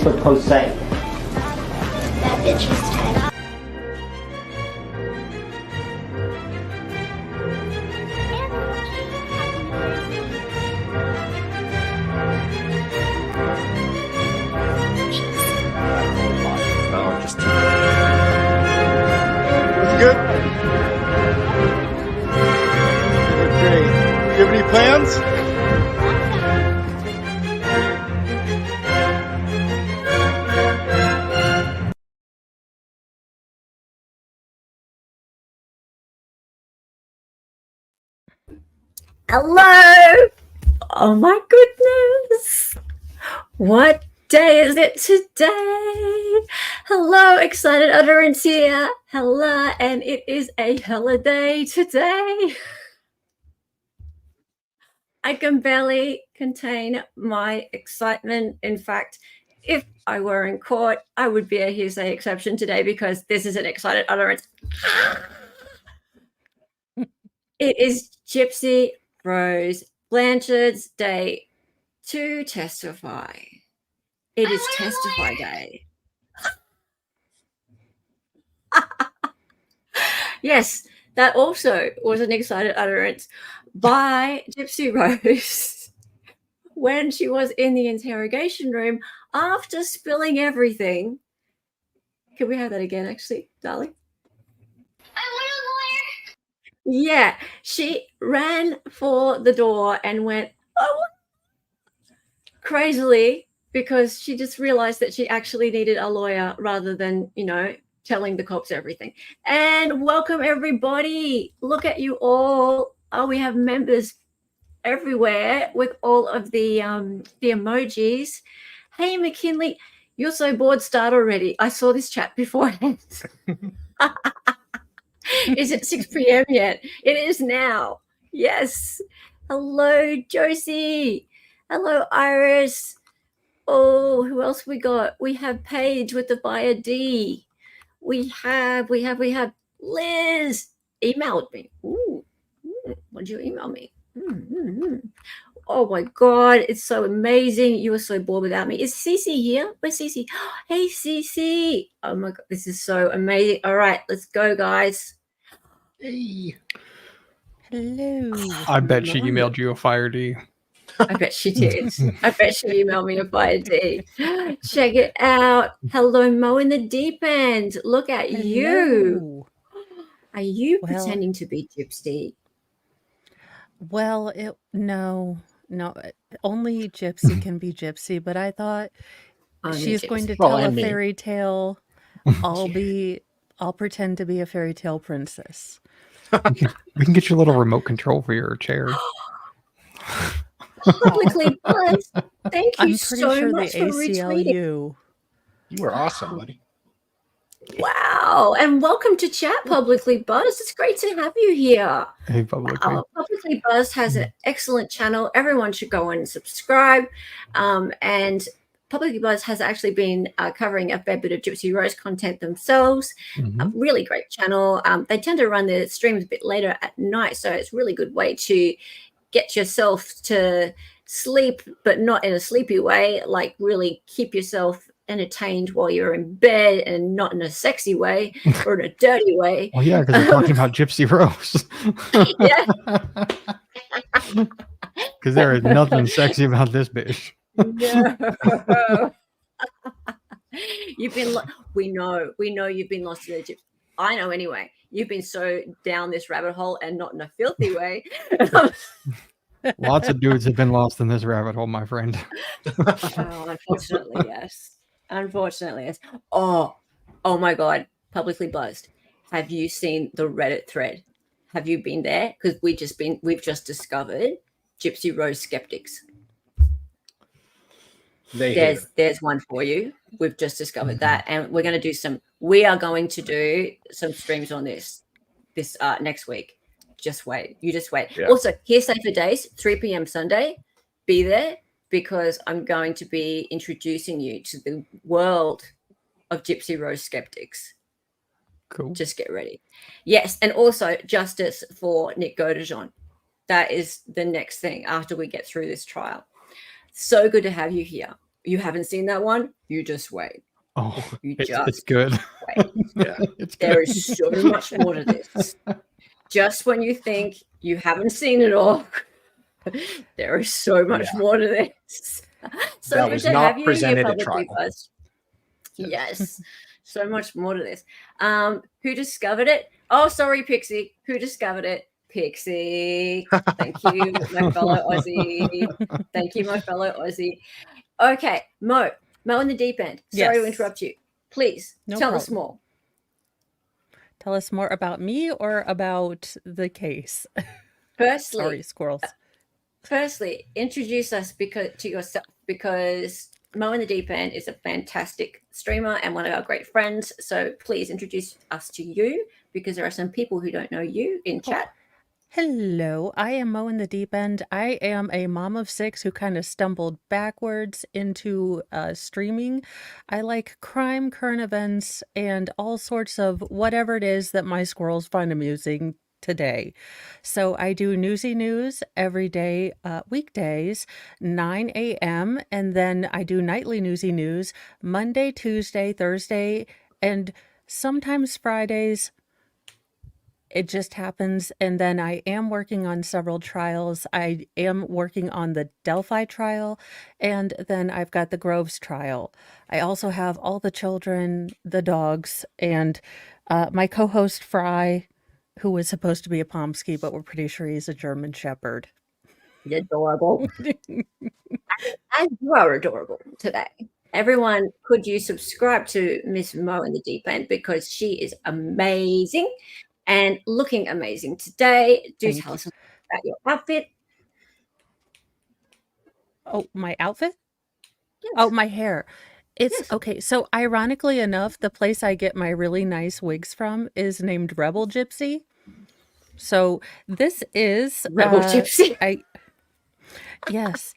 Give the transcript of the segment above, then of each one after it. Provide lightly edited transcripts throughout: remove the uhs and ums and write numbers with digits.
case for pro se. That bitch was tied up. Oh, just good? Great. Do you have any plans? Hello! Oh my goodness! What day is it today? Hello, excited utterance here. Hello, and it is a holiday today. I can barely contain my excitement. In fact, if I were in court, I would be a hearsay exception today because this is an excited utterance. It is Gypsy Rose Blanchard's day to testify. It is testify day. Yes, that also was an excited utterance by Gypsy Rose when she was in the interrogation room after spilling everything. Can we have that again, actually, Dali? Yeah, she ran for the door and went, oh, crazily, because she just realized that she actually needed a lawyer rather than, telling the cops everything. And welcome, everybody. Look at you all. Oh, we have members everywhere with all of the emojis. Hey, McKinley, you're so bored. Start already. I saw this chat beforehand. Is it 6 p.m. yet? It is now. Yes. Hello, Josie. Hello, Iris. Oh, who else we got? We have Paige with the bio D. We have Liz emailed me. Ooh. What'd you email me? Oh my God, it's so amazing. You were so bored without me. Is Cece here? Where's Cece? Hey, Cece. Oh my God, this is so amazing. All right, let's go, guys. Hey. Hello. I bet she emailed you a fire D. I bet she did. I bet she emailed me a fire D. Check it out. Hello, Mo in the deep end. Look at you. Are you pretending to be Gypsy? Well, no, only Gypsy can be Gypsy, but I thought she's going to tell a fairy tale. I'll pretend to be a fairy tale princess. We can get your little remote control for your chair. Publicly buzzed. Thank you I'm pretty so sure much the for retweeting. You were awesome, buddy. Wow. And welcome to chat, Publicly Buzzed. It's great to have you here. Hey, Publicly. Publicly Buzzed has an excellent channel. Everyone should go and subscribe. And Publicly Buzzed has actually been covering a fair bit of Gypsy Rose content themselves. A really great channel. They tend to run their streams a bit later at night, so it's a really good way to get yourself to sleep, but not in a sleepy way, like really keep yourself entertained while you're in bed and not in a sexy way or in a dirty way. Well, yeah, because we're talking about Gypsy Rose. Yeah. Because there is nothing sexy about this bitch. No. We know you've been lost in Egypt. I know anyway. You've been so down this rabbit hole and not in a filthy way. Lots of dudes have been lost in this rabbit hole, my friend. Oh, unfortunately, yes. Unfortunately, yes. Oh my God. Publicly Buzzed. Have you seen the Reddit thread? Have you been there? Because we've just discovered Gypsy Rose skeptics. There's one for you. We've just discovered that, and we are going to do some streams on this next week. Just wait. You just wait. Yeah. Also, hearsay for days, 3 p.m. Sunday. Be there because I'm going to be introducing you to the world of Gypsy Rose skeptics. Cool. Just get ready. Yes, and also justice for Nick Godejohn. That is the next thing after we get through this trial. So good to have you here. You haven't seen that one? You just wait. Oh, You it's just good. wait. Yeah. It's There good. is so much more to this. Just when you think you haven't seen it all, there is so much more to this. So That good was to not have you here presented at publicly, trial. Buzz. Yes, so much more to this. Who discovered it? Oh, sorry, Pixie. Who discovered it? Pixie. Thank you, my fellow Aussie. Thank you, my fellow Aussie. Okay, Mo in the deep end. Sorry to Yes. interrupt you. Please tell us problem. more. Tell us more about me or about the case. Firstly, Sorry, squirrels. Firstly, introduce us to yourself, because Mo in the Deep End is a fantastic streamer and one of our great friends. So please introduce us to you, because there are some people who don't know you in chat. Hello, I am Mo in the Deep End. I am a mom of 6 who kind of stumbled backwards into streaming. I like crime, current events, and all sorts of whatever it is that my squirrels find amusing today. So I do Newsy News every day, weekdays, 9 a.m. And then I do nightly Newsy News Monday, Tuesday, Thursday, and sometimes Fridays. It just happens. And then I am working on several trials. I am working on the Delphi trial, and then I've got the Groves trial. I also have all the children, the dogs, and my co-host Fry, who was supposed to be a Pomsky, but we're pretty sure he's a German Shepherd. Adorable. And you are adorable today. Everyone, could you subscribe to Miss Mo in the Deep End, because she is amazing and looking amazing today. Do tell us about your outfit. Oh, my outfit? Yes. Oh, my hair. It's okay. So ironically enough, the place I get my really nice wigs from is named Rebel Gypsy. So this is Rebel Gypsy. Yes.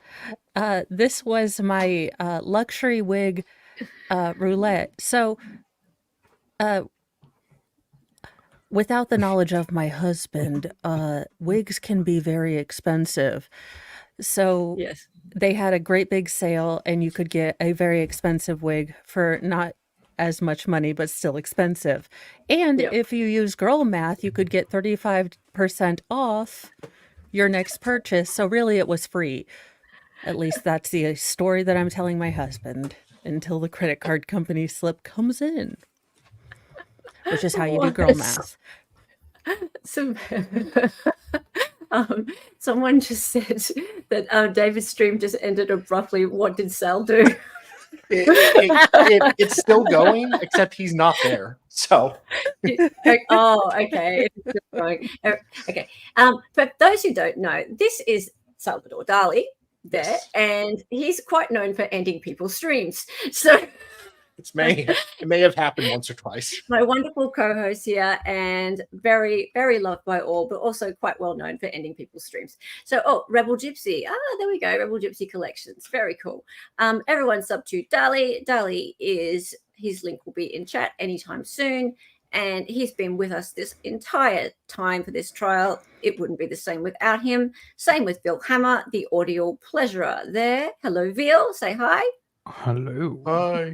This was my luxury wig roulette. So without the knowledge of my husband, wigs can be very expensive. So Yes, they had a great big sale, and you could get a very expensive wig for not as much money, but still expensive. And if you use girl math, you could get 35% off your next purchase. So really it was free. At least that's the story that I'm telling my husband, until the credit card company slip comes in, which is how you do girl math. So, someone just said that David's stream just ended abruptly. What did Sal do? It's still going, except he's not there. So. Oh, okay. It's still going. Okay. For those who don't know, this is Salvador Dali there, Yes. and he's quite known for ending people's streams. So. It may have happened once or twice. My wonderful co-host here, and very, very loved by all, but also quite well known for ending people's streams. So, Rebel Gypsy. There we go. Rebel Gypsy Collections. Very cool. Everyone sub to Dali. Dali is, his link will be in chat anytime soon. And he's been with us this entire time for this trial. It wouldn't be the same without him. Same with Bill Hammer, the audio pleasurer there. Hello, Veal. Say hi. Hello. Hi.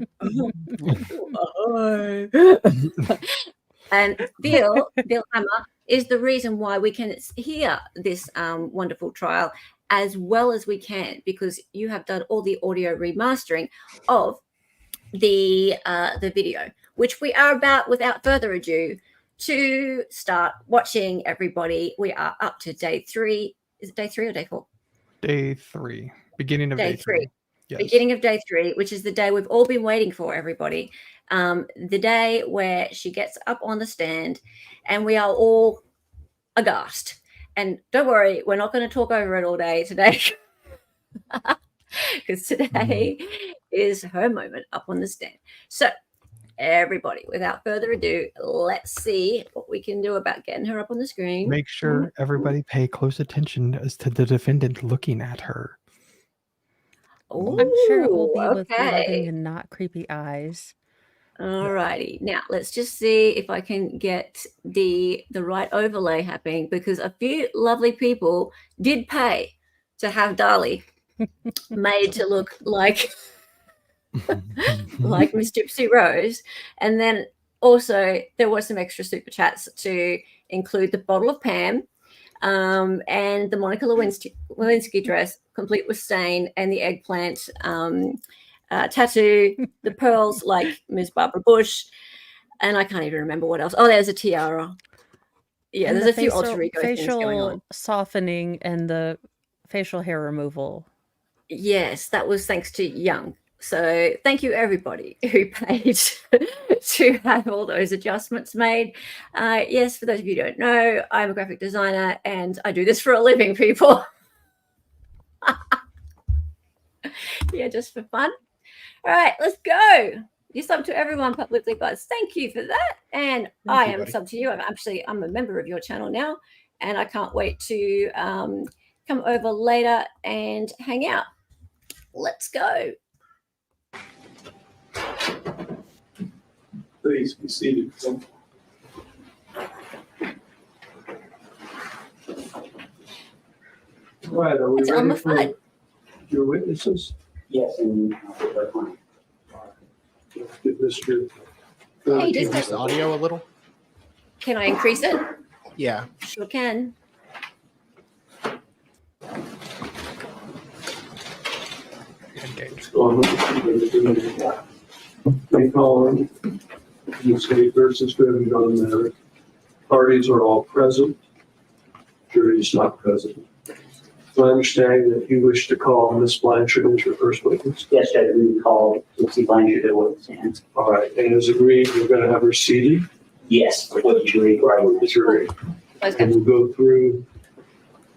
And Bill Hammer is the reason why we can hear this wonderful trial as well as we can, because you have done all the audio remastering of the video, which we are about, without further ado, to start watching. Everybody, we are up to day 3. Is it day 3 or day 4? Day 3. Beginning of day 3. Yes. Beginning of day 3, which is the day we've all been waiting for, everybody. The day where she gets up on the stand and we are all aghast. And don't worry, we're not going to talk over it all day today, because today is her moment up on the stand. So everybody, without further ado, let's see what we can do about getting her up on the screen. Make sure everybody pay close attention as to the defendant looking at her. Ooh, I'm sure it will be with loving and not creepy eyes. All righty. Now let's just see if I can get the right overlay happening, because a few lovely people did pay to have Dali made to look like like Miss Gypsy Rose. And then also there was some extra super chats to include the bottle of Pam and the Monica Lewinsky dress, complete with stain, and the eggplant tattoo, the pearls like Miss Barbara Bush, and I can't even remember what else. Oh, there's a tiara. Yeah, And there's the a few alter ego things going facial on. softening and the facial hair removal. Yes, that was thanks to Young. So thank you, everybody who paid to have all those adjustments made. Yes, for those of you who don't know, I'm a graphic designer and I do this for a living, people. Yeah, just for fun. All right, let's go. You sub to everyone publicly, guys. Thank you for that. And I am sub to you. I'm a member of your channel now, and I can't wait to come over later and hang out. Let's go. Please be seated. All right, are we It's on ready the for FUD. your witnesses? Yes, and fine. Give Mr. Hey, does Increase the audio a little. Can I increase it? Yeah. Sure can. They call in the state versus voting on the matter. Parties are all present. Jury is not present. So I understand that you wish to call Ms. Blanchard as your first witness. Yes, Judge, we call Gypsy Blanchard to witness stand. All right, and as agreed, we're going to have her seated Yes, for the jury, right? with the jury. Let's And go. we'll go through,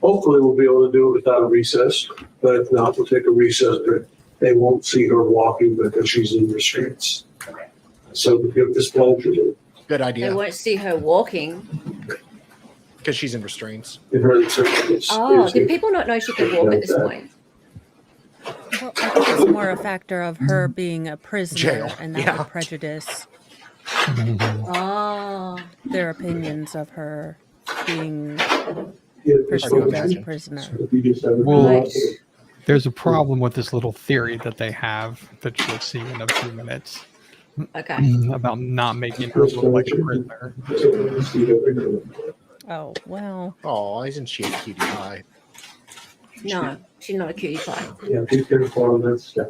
hopefully we'll be able to do it without a recess, but if not, we'll take a recess, but they won't see her walking because she's in restraints. Okay. So we give Ms. Blanchard, Good They idea. won't see her walking. Because she's in restraints. in her certificates. Oh, did people not know she could walk at this point? Well, I think it's more a factor of her being a prisoner, Jail, and that yeah. would prejudice Oh, their opinions of her being Yeah, perceived as a imagine. prisoner. if you just have a- Well, there's a problem with this little theory that they have that you'll see in a few minutes okay. about not making her look like a prisoner. Oh, well. Oh, isn't she a cutie pie? No, she's not a cutie pie. Yeah, be careful on that stuff.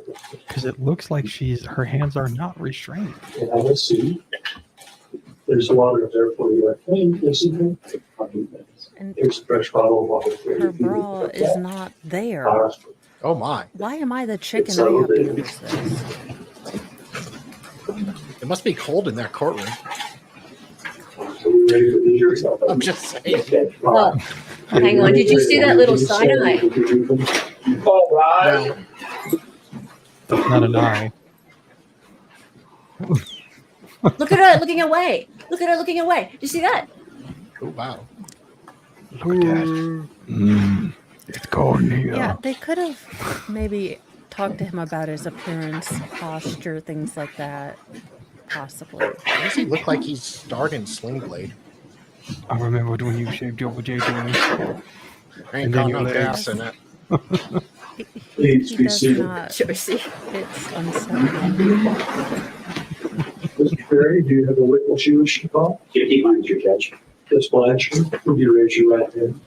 Because it looks like her hands are not restrained. And have a seat. There's water there for you. Hey, listen, And here's a fresh bottle of water. for her you. bra is not there. Oh my. Why am I the chicken I have to use this? It must be cold in that courtroom. Ready for the jury? I'm just saying. Okay. Oh, hang on. Did you see that little side eye? Well, That's not an eye. Look at her looking away. Look at her looking away. Did you see that? oh wow. It's cold here. Yeah, they could have maybe talked to him about his appearance, posture, things like that. Possibly. Why does he look like he's starred in Sling Blade? I remember when you shaved your potato. Ain't And got then no your gas in it. Please He be does seated. not. Josie. It's unsettling. Mr. Perry, do you have a witness you wish to call? Gypsy Blanchard, Judge. Ms. Blanchard, would you raise your right hand?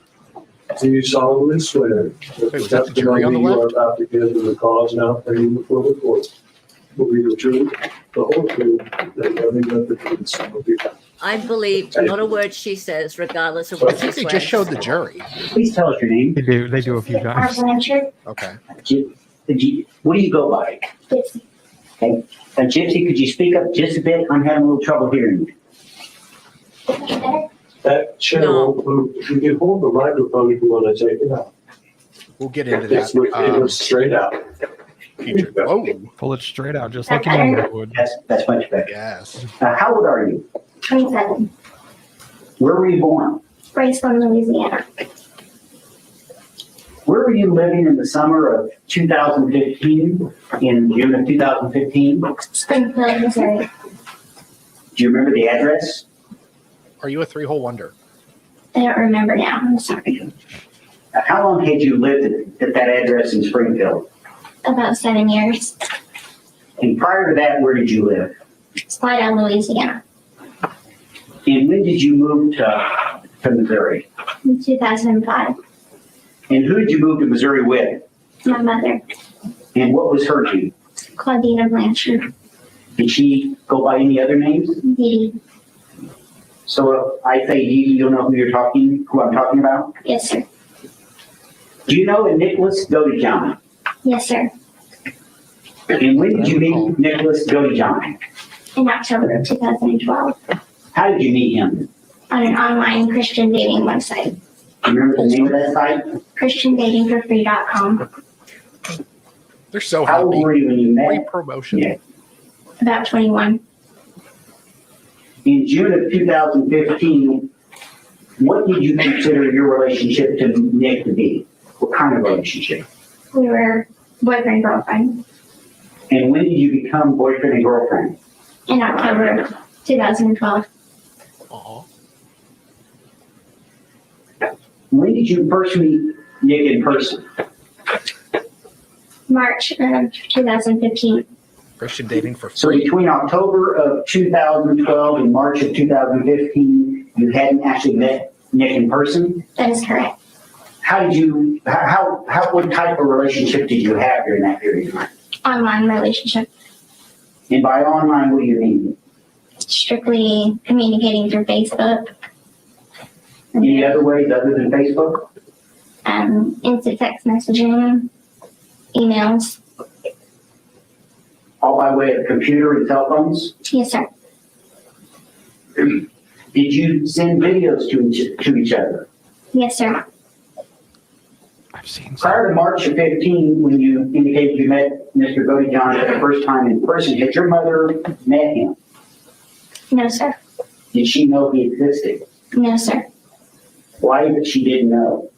Do you solemnly swear that the Wait, was that the jury on the testimony you are left? about to give in the cause now pending before the court will be the truth, the whole truth, and nothing but the truth, so help you God? I believe not a word she says, regardless of I what she think they swears. just showed the jury. Please tell us your name. They do a few times. Blanchard. Okay. What do you go by? Gypsy. Okay. Gypsy, could you speak up just a bit? I'm having a little trouble hearing you. Okay, better? That chair, No. you can hold the microphone if you want to take it out. We'll get into It's that. it was straight out. Future. Whoa. Pull it straight out, just like your mother would. That's much better. Yes. How old are you? 27. Where were you born? Bracebone, Louisiana. Where were you living in the summer of 2015, in June of 2015? Springfield, Missouri. Do you remember the address? Are you a three-hole wonder? I don't remember now. I'm sorry. How long had you lived at that address in Springfield? About 7 years. And prior to that, where did you live? Slidell, Louisiana, And when did you move to Missouri? in 2005. And who did you move to Missouri with? My mother, And what was her name? Claudina Blanchard, Did she go by any other names? Dee Dee. So if I say Dee Dee, you'll know who I'm talking about? Yes, sir. Do you know a Nicholas Godejohn? Yes, sir. And when did you meet Nicholas Godejohn? In October of 2012, How did you meet him? on an online Christian dating website, Do you remember the name of that site? ChristianDatingForFree.com. They're so How old happy. were you when you Free met? promotion. Yeah. About 21. In June of 2015, what did you consider your relationship to Nick to be? What kind of relationship? We were boyfriend, girlfriend And when did you become boyfriend and girlfriend? in October of 2012. Aw. When did you first meet Nick in person? March of 2015. Christian dating for So free. between October of 2012 and March of 2015, you hadn't actually met Nick in person? That is correct. How did you, what type of relationship did you have during that period of time? Online relationship. And by online, what do you mean? Strictly communicating through Facebook. Any other ways other than Facebook? Instant text messaging, emails. All by way of computer and cell phones? Yes, sir. Did you send videos to each other? Yes, sir. I've seen some. Prior to March of 15, when you indicated you met Mr. Godejohn for the first time in person, had your mother met him? No, sir. Did she know he existed? No, sir. Why did she didn't know?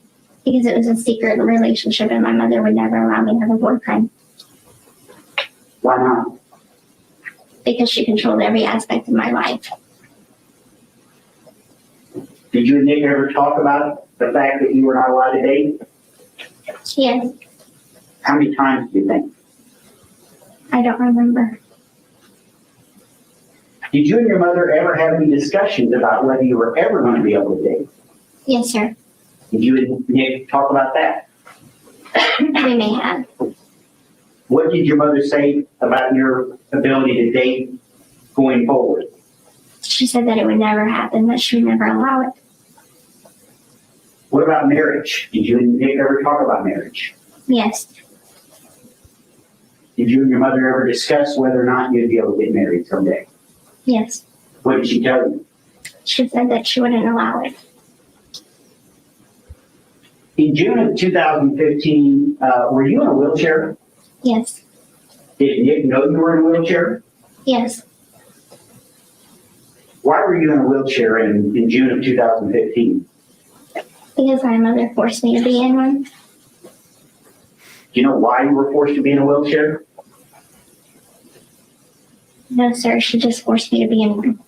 Because it was a secret relationship and my mother would never allow me to have a boyfriend. Why not? Because she controlled every aspect of my life. Did you and Nick ever talk about the fact that you were not allowed to date? Yes, How many times do you think? I don't remember. Did you and your mother ever have any discussions about whether you were ever going to be able to date? Yes, sir. Did you and Nick talk about that? We may have. What did your mother say about your ability to date going forward? She said that it would never happen, that she would never allow it. What about marriage? Did you and Nick ever talk about marriage? Yes, Did you and your mother ever discuss whether or not you'd be able to get married someday? yes. What did she tell you? She said that she wouldn't allow it. In June of 2015, were you in a wheelchair? Yes, Did Nick know you were in a wheelchair? yes. Why were you in a wheelchair in June of 2015? Because my mother forced me to be in one. Do you know why you were forced to be in a wheelchair? No, sir, she just forced me to be in one.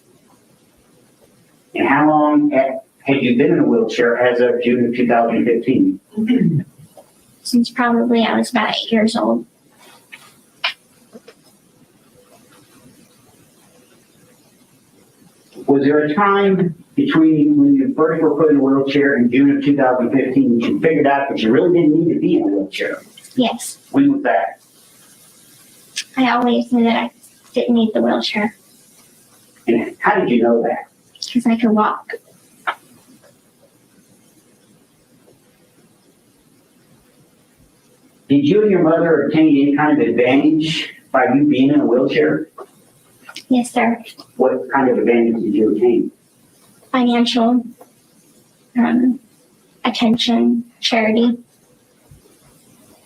And how long had you been in a wheelchair as of June of 2015? Since probably I was about 8 years old. Was there a time between when you first were put in a wheelchair in June of 2015 that you figured out that you really didn't need to be in a wheelchair? Yes, When was that? I always knew that I didn't need the wheelchair And how did you know that? because I could walk. Did you and your mother obtain any kind of advantage by you being in a wheelchair? Yes, sir. What kind of advantage did you obtain? Financial, attention, charity.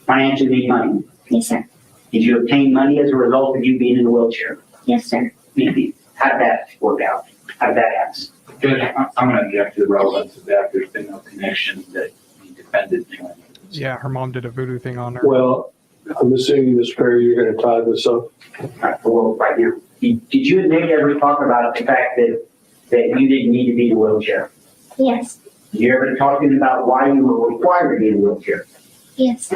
Financially need money. Yes, sir. Did you obtain money as a result of you being in a wheelchair? Yes, sir. Maybe. How did that work out? How did that happen? Judge, I'm going to object to the relevance of that. There's been no connection that the defendant joined. Yeah, her mom did a voodoo thing on her. Well, I'm assuming, Ms. Perry, you're going to tie this up. Well, right now. Did you and Nick ever talk about the fact that you didn't need to be in a wheelchair? Yes, Did you ever talk to him about why you were required to be in a wheelchair? yes.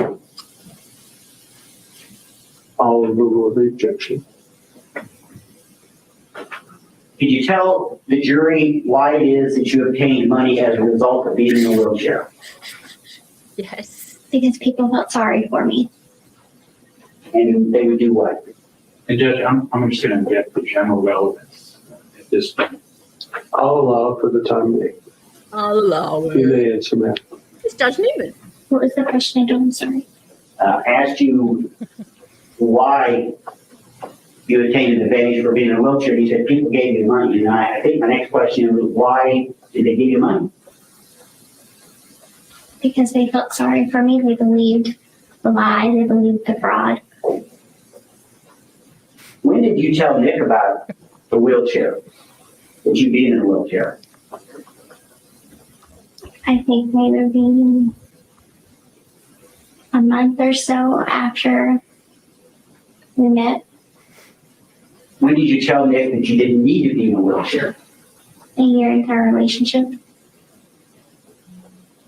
I'll rule the objection. Could you tell the jury why it is that you obtained money as a result of being in a wheelchair? Yes. Because people felt sorry for me. And they would do what? And Judge, I'm just going to get the general relevance at this point. I'll allow for the time being. I'll allow You it. may answer, ma'am. It's Judge Newman. What was the question again? I'm sorry. Asked you why you obtained an advantage for being in a wheelchair. You said people gave you money. And I think my next question was, why did they give you money? Because they felt sorry for me. They believed the lie. They believed the fraud. When did you tell Nick about the wheelchair? That you being in a wheelchair? I think maybe a month or so after we met. When did you tell Nick that you didn't need to be in a wheelchair? A year into our relationship.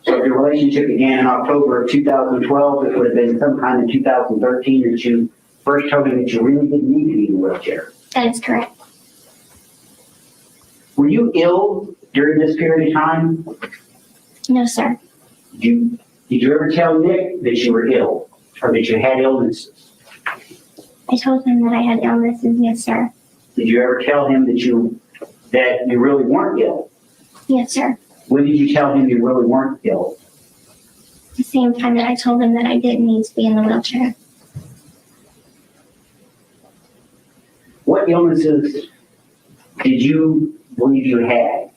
So if your relationship began in October of 2012, it would have been sometime in 2013 that you first told him that you really didn't need to be in a wheelchair. That is correct. Were you ill during this period of time? No, sir. Did you ever tell Nick that you were ill or that you had illnesses? I told him that I had illnesses. Yes, sir. Did you ever tell him that you really weren't ill? Yes, sir. When did you tell him you really weren't ill? The same time that I told him that I didn't need to be in the wheelchair. What illnesses did you believe you had?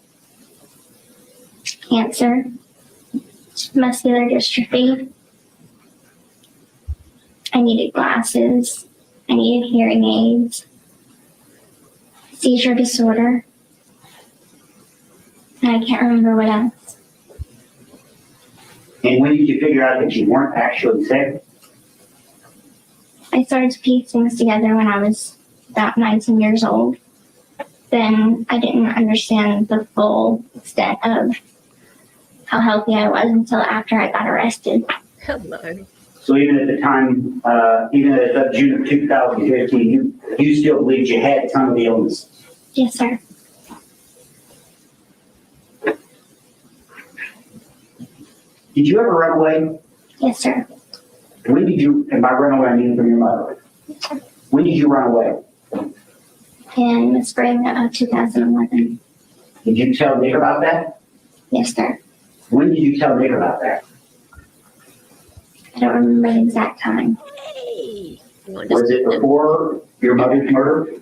Cancer, muscular dystrophy. I needed glasses. I needed hearing aids. Seizure disorder. And I can't remember what else. And when did you figure out that you weren't actually sick? I started to piece things together when I was about 19 years old. Then I didn't understand the full extent of how healthy I was until after I got arrested. Hello. So even at the time, even at the June of 2015, you still believed you had some of the illness? Yes, sir. Did you ever run away? Yes, sir. When did you, and by run away I mean from your mother, when did you run away? In the spring of 2011. Did you tell Nick about that? Yes, sir. When did you tell Nick about that? I don't remember the exact time. Hey. Was it before your mother's murder?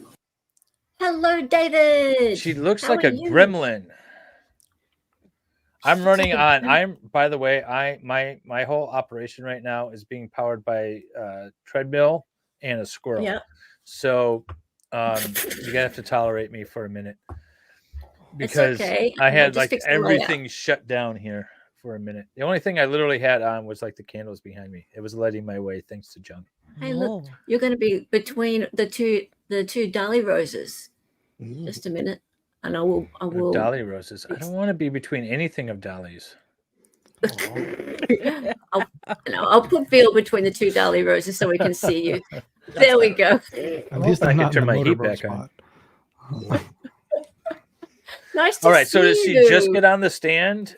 Hello, David. She looks How like are a you? gremlin. I'm running like a on. gremlin. By the way, my whole operation right now is being powered by a treadmill and a squirrel. Yeah. So you're gonna have to tolerate me for a minute because okay. I I'll had just like fix the layout. everything shut down here for a minute. The only thing I literally had on was like the candles behind me. It was lighting my way thanks to John. Hey, look, you're going to be between the two Dali roses. Just a minute, and I will. Dali roses. I don't want to be between anything of Dali's. I'll put Phil between the two Dali roses so we can see you. There we go. At least I I'm can not turn in the my heat motorboat back on. spot. Nice to All right. see So does she you. just get on the stand?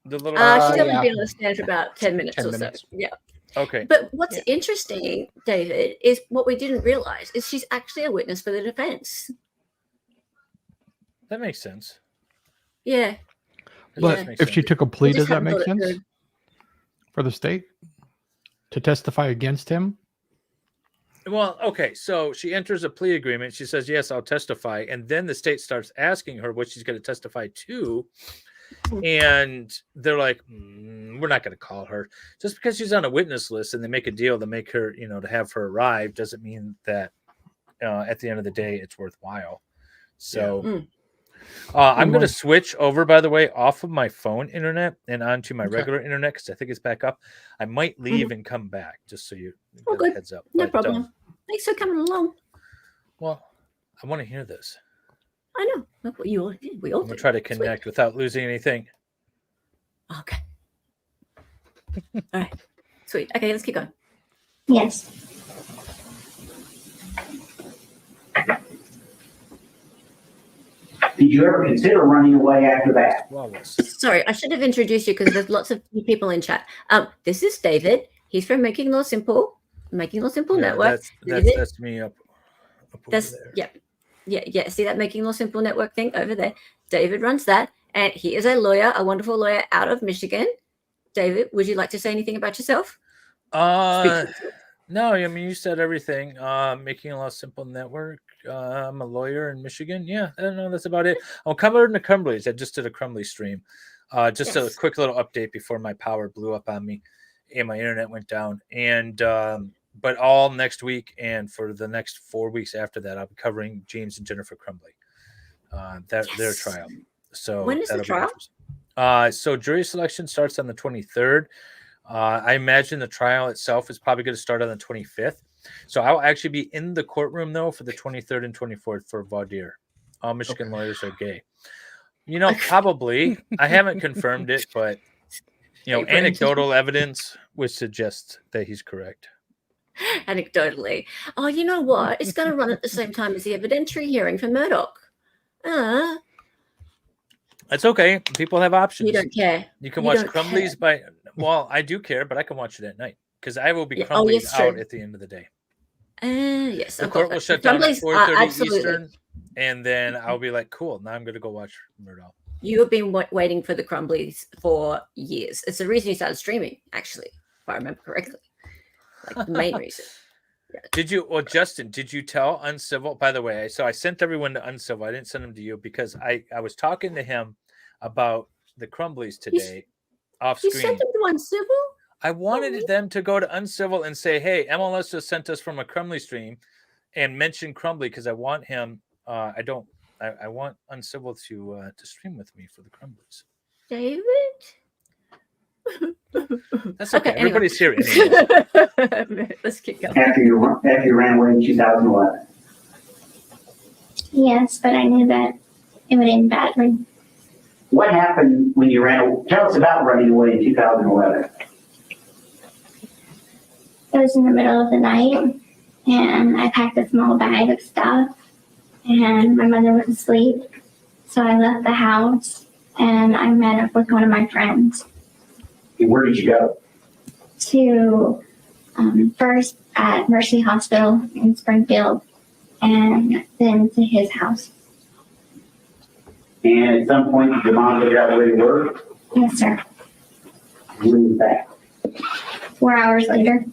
The little. She's only yeah. been on the stand for about 10 minutes 10 or minutes. so. Yeah. Okay. But what's interesting, David, is what we didn't realize is she's actually a witness for the defense. That makes sense. Yeah. That But does make if she sense. took a plea, just does that haven't make thought it sense through. for the state to testify against him? Well, okay. So she enters a plea agreement. She says, "Yes, I'll testify," and then the state starts asking her what she's going to testify to, and they're like, "We're not going to call her just because she's on a witness list." And they make a deal to make her, to have her arrive doesn't mean that at the end of the day it's worthwhile. So. I'm going to switch over, by the way, off of my phone internet and onto my regular internet because I think it's back up. I might leave and come back just so you get a heads up. No But, problem. Thanks for coming along. Well, I want to hear this. I know. Look what you all did. We all I'm going did. to try to connect without losing anything. Okay. All right. Sweet. Okay, let's keep going. Yes. Did you ever consider running away after that? Sorry, I should have introduced you because there's lots of new people in chat. This is David. He's from Making Law Simple, Network. That's me up That's over there. Yeah. See that Making Law Simple Network thing over there? David runs that, and he is a lawyer, a wonderful lawyer out of Michigan. David, would you like to say anything about yourself? No, I mean, you said everything. Making Law Simple Network. I'm a lawyer in Michigan. Yeah, I don't know. That's about it. I'm covered in the Crumblies. I just did a Crumbly stream. Just a quick little update before my power blew up on me and my internet went down. And but all next week and for the next 4 weeks after that, I'll be covering James and Jennifer Crumbly. Their trial. So when is the trial? So jury selection starts on the 23rd. I imagine the trial itself is probably going to start on the 25th. So I'll actually be in the courtroom, though, for the 23rd and 24th for voir dire. All Michigan lawyers are gay. You know, probably. I haven't confirmed it, but, you know, anecdotal evidence would suggest that he's correct. Anecdotally. Oh, you know what? It's going to run at the same time as the evidentiary hearing for Murdoch. That's okay. People have options. You don't care. You can watch Crumblies by... Well, I do care, but I can watch it at night because I will be Crumblies out at the end of the day. Yes. The court will shut down at 4:30 Eastern, and then I'll be like, cool, now I'm going to go watch Murdoch. You have been waiting for the Crumblies for years. It's the reason you started streaming, actually, if I remember correctly. Like the main reason. Yeah. Did you, well, Justin, did you tell Uncivil, by the way? So I sent everyone to Uncivil. I didn't send them to you because I was talking to him about the Crumblies today off screen. You sent them to Uncivil? I wanted them to go to Uncivil and say, hey, MLS just sent us from a Crumbly stream and mention Crumbly because I want him. I want Uncivil to stream with me for the Crumblies. David? That's okay. Everybody's here. Anyway. Let's keep going. After you ran away in 2011. Yes, but I knew that it would end badly. What happened when you ran away? Tell us about running away in 2011. It was in the middle of the night, and I packed a small bag of stuff, and my mother was asleep. So I left the house, and I met up with one of my friends. And where did you go? To first at Mercy Hospital in Springfield, and then to his house. And at some point, did your mom figure out where you were? Yes, sir. When was that? 4 hours later.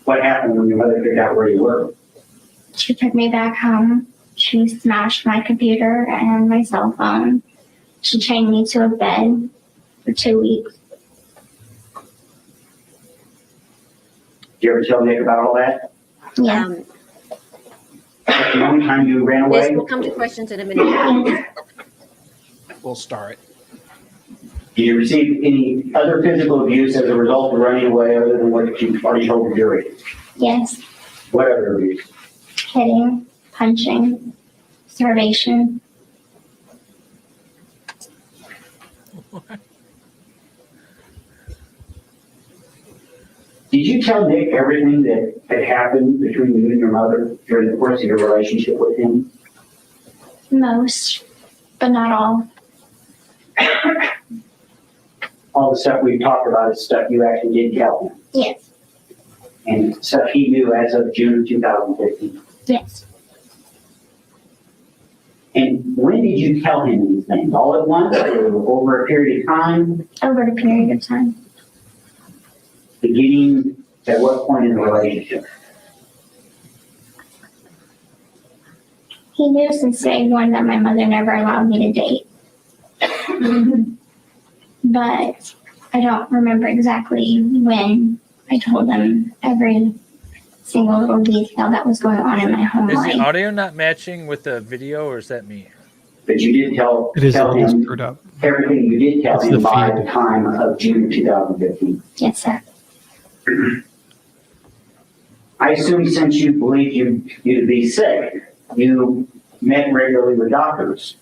What happened when your mother figured out where you were? She took me back home. She smashed my computer and my cell phone. She chained me to a bed for 2 weeks. Did you ever tell Nick about all that? Yeah. That's the only time you ran away? Yes, we'll come to questions in a minute. We'll start. Did you receive any other physical abuse as a result of running away other than what you already told the jury? Yes. What other abuse? Hitting, punching, starvation. Did you tell Nick everything that had happened between you and your mother during the course of your relationship with him? Most, but not all. All the stuff we've talked about is stuff you actually did tell him. Yes. And stuff he knew as of June of 2015. Yes. And when did you tell him these things? All at once or over a period of time? Over a period of time. Beginning at what point in the relationship? He knew since day one that my mother never allowed me to date. But I don't remember exactly when I told him every single little detail that was going on in my home life. Is the audio not matching with the video, or is that me? But you did tell It is him screwed up. everything you did tell It's him the by feed. the time of June 2015. Yes, sir. I assume since you believed you to be sick, you met regularly with doctors.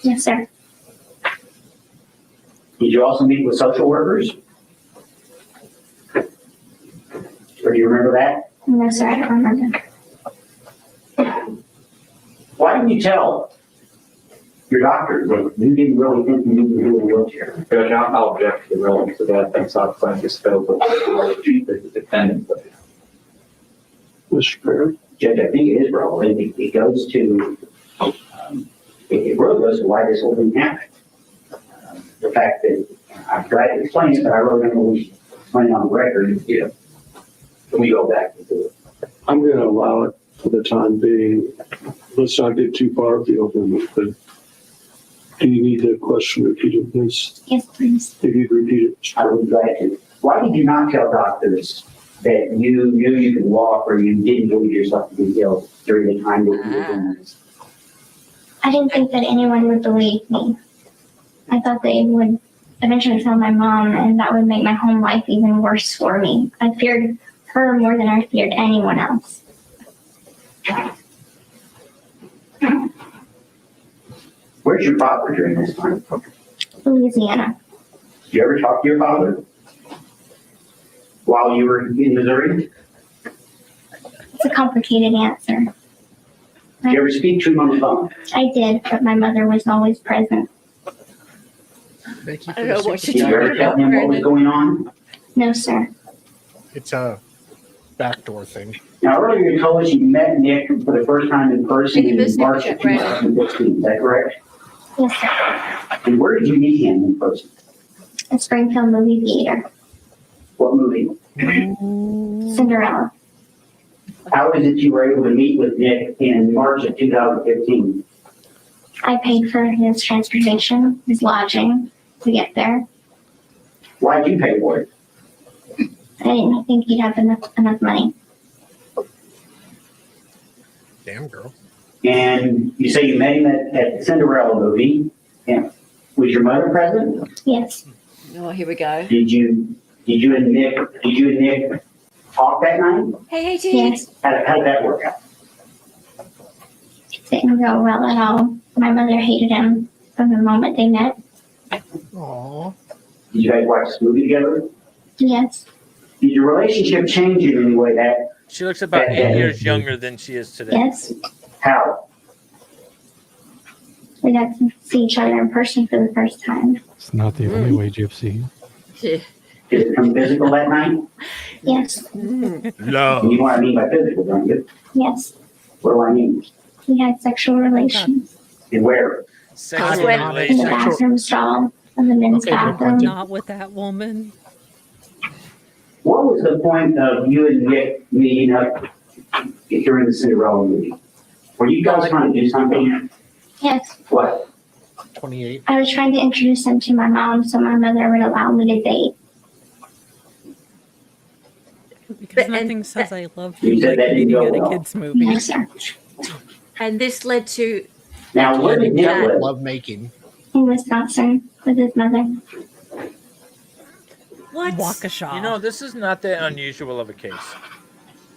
Yes, sir. Did you also meet with social workers? Or do you remember that? No, sir, I don't remember. Why didn't you tell your doctor, that you didn't really think you needed to be in a wheelchair. Judge, I'll object to the relevance of that. Thanks, I'll find this failed, but the defendant. Mr. Perry? Judge, I think it is relevant. It goes to, it really goes to why this whole thing happened. The fact that I've tried to explain it, but I really don't always explain it on the record. Yeah. Can we go back to it? I'm going to allow it for the time being. Let's not get too far afield in it, but do you need the question repeated, please? Yes, please. If you'd repeat it. I would be glad to. Why did you not tell doctors that you knew you could walk or you didn't believe yourself to be ill during the time that you were doing this? I didn't think that anyone would believe me. I thought they would eventually tell my mom, and that would make my home life even worse for me. I feared her more than I feared anyone else. Where's your father during this time? Louisiana. Did you ever talk to your father while you were in Missouri? It's a complicated answer. Did you ever speak to him on the phone? I did, but my mother was always present. Thank you I don't know what Did she's you talking ever tell about. him what was going on? No, sir. It's a backdoor thing. Now, earlier you told us you met Nick for the first time in person Can you in listen March to of that, Brad? 2015. Is that correct? Yes, sir. And where did you meet him in person? A Springfield movie theater. What movie? Cinderella. How is it you were able to meet with Nick in March of 2015? I paid for his transportation, his lodging to get there. Why did you pay for it? I didn't think he'd have enough money. Damn, girl. And you say you met him at the Cinderella movie. And was your mother present? Yes. Oh, here we go. Did you and Nick talk that night? Hey, dude. Yes. How did that work out? It didn't go well at all. My mother hated him from the moment they met. Aww. Did you guys watch this movie together? Yes. Did your relationship change in any way? She looks about 8 years younger than she is today. Yes. How? We got to see each other in person for the first time. It's not the only way, Gypsy. Yeah. Did it become physical that night? Yes. Love. You know what I mean by physical, don't you? Yes. What do I mean? We had sexual relations And where? Sexual in the relations. bathroom stall of the men's Okay, bathroom. Not with that woman. What was the point of you and Nick meeting up during the Cinderella movie? Were you guys trying to do something? Yes. What? 28. I was trying to introduce him to my mom so my mother would allow me to date. Because But- nothing and says I love You you said like that didn't meeting go at a well. kid's movie. Yes, sir. And this led to Now, where did Nick Yeah. live? Love making. In Wisconsin with his mother. what? Waukesha. You know, this is not that unusual of a case.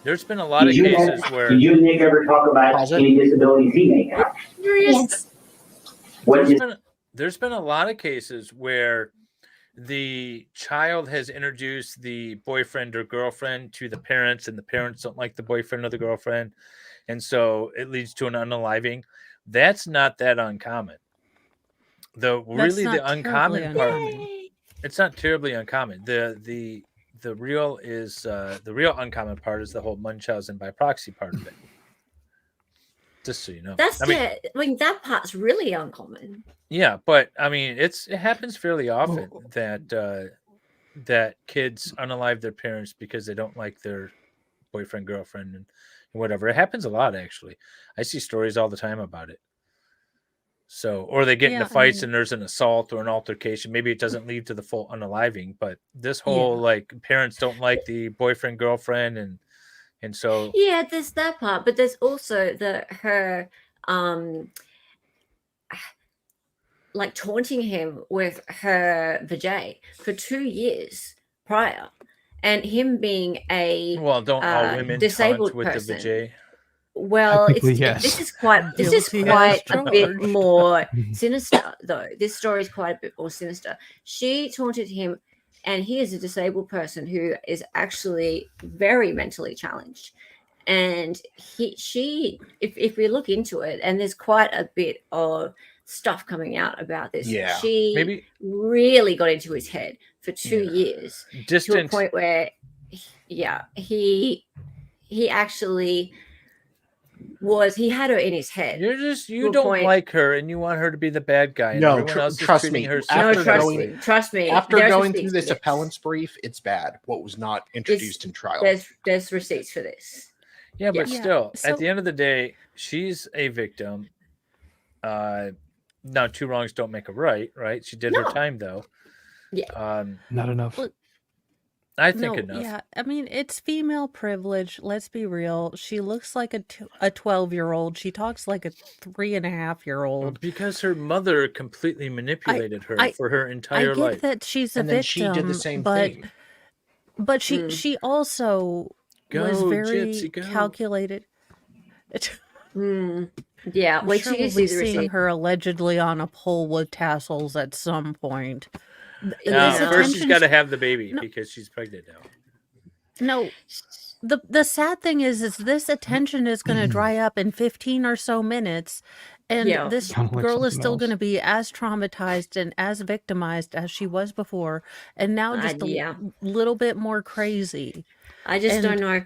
There's been a lot of Did you, cases where did you and Nick ever talk about Pause it. any disabilities he may have? Yes. What did there's been a lot of cases where the child has introduced the boyfriend or girlfriend to the parents, and the parents don't like the boyfriend or the girlfriend, and so it leads to an unaliving. That's not that uncommon. The uncommon part. It's not terribly uncommon. The real uncommon part is the whole Munchausen by proxy part of it. Just so you know. That's that part's really uncommon. Yeah, but I mean, it happens fairly often that kids unalive their parents because they don't like their boyfriend, girlfriend, and whatever. It happens a lot, actually. I see stories all the time about it. So, or they get into fights and there's an assault or an altercation. Maybe it doesn't lead to the full unaliving, but this whole like parents don't like the boyfriend, girlfriend, and so Yeah, there's that part, but there's also her like taunting him with her vajay for 2 years prior, and him being a don't all women disabled taunt with person. the vajay? Well, Yes. this is quite Guilty a as bit charged. more sinister, though. This story is quite a bit more sinister. She taunted him, and he is a disabled person who is actually very mentally challenged. And if we look into it, and there's quite a bit of stuff coming out about this. Yeah, She maybe really got into his head for 2 years to a distant. point where, he actually he had her in his head. You don't like her, and you want her to be the bad guy. And No, everyone else is trust treating me. her. Trust me. After There's going through receipts this for appellant's brief, it's bad. What was not introduced in trial. There's receipts for this. Yeah, but Yeah. still, So- at the end of the day, she's a victim. Now, 2 wrongs don't make a right, right? She did her time, though. Yeah. Not enough. Well, I think enough. Yeah, I mean, it's female privilege. Let's be real. She looks like a 12-year-old. She talks like a 3.5-year-old. Because her mother completely manipulated her for her entire I get life. that she's a And then victim, she did the same but thing. but she also was Go, very Gypsy, go. calculated. Yeah, I'm wait sure till you we'll see be the seeing receipt. her allegedly on a pole with tassels at some point. Now, This first, she's attention's- got to have the baby No. because she's pregnant now. No, the sad thing is this attention is going to dry up in 15 or so minutes, and Yeah. this Sounds like girl is something still else. going to be as traumatized and as victimized as she was before, and now just a little bit more crazy. I just And- don't know.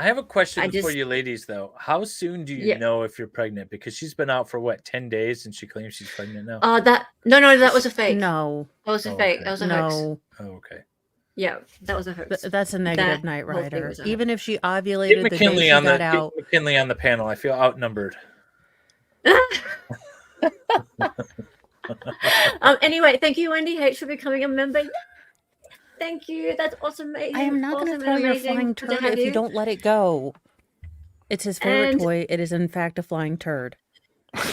I have a question I for just- you ladies, though. How soon do you Yeah. know if you're pregnant? Because she's been out for, 10 days, and she claims she's pregnant now? No, that was a fake. No, That was a Oh, fake. okay. That was a hoax. no, Oh, okay. Yeah, that was a hoax. that's a negative That Night whole thing Rider. was a Even if she Get ovulated the day McKinley she on got out. Get McKinley on the panel. I feel outnumbered. Anyway, thank you, Wendy H, for becoming a member. Thank you. That's awesome. I am not going to throw your flying turd if you don't let it go. It's his favorite And- toy. It is in fact a flying turd.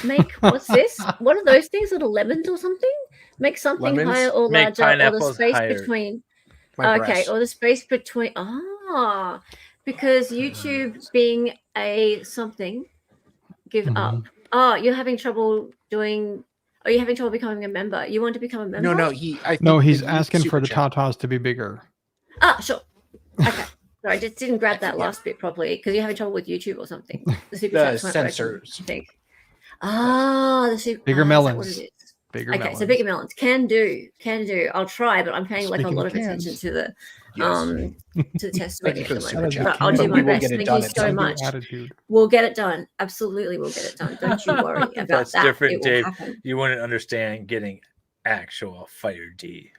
Make what's this? What are those things? Little lemons or something? Make something Lemons? higher or Make larger, or the pineapples space higher. between. My Okay, breast. or the space between. Because YouTube being a something, give up. Oh, you're having trouble doing. Are you having trouble becoming a member? You want to become a member? No, I No, think he's the asking for super the chat. tatas to be bigger. Ah, sure. Okay. Sorry, I just didn't grab that last bit properly because you're having trouble with YouTube or something. The super The chats weren't working, censors. I think. The super. Bigger is that what melons. it is? Bigger Okay, melons. so bigger melons can do. I'll try, but I'm paying like a Speaking lot of of attention cans. to the Yes. to the testimony Thank you at for the the moment. super But chat. I'll do But my we will best. get it Thank done you at so some much. Attitude. We'll get it done. Absolutely, we'll get it done. Don't you worry about That's that. different, It will Dave. happen. You wouldn't understand getting actual Fire D.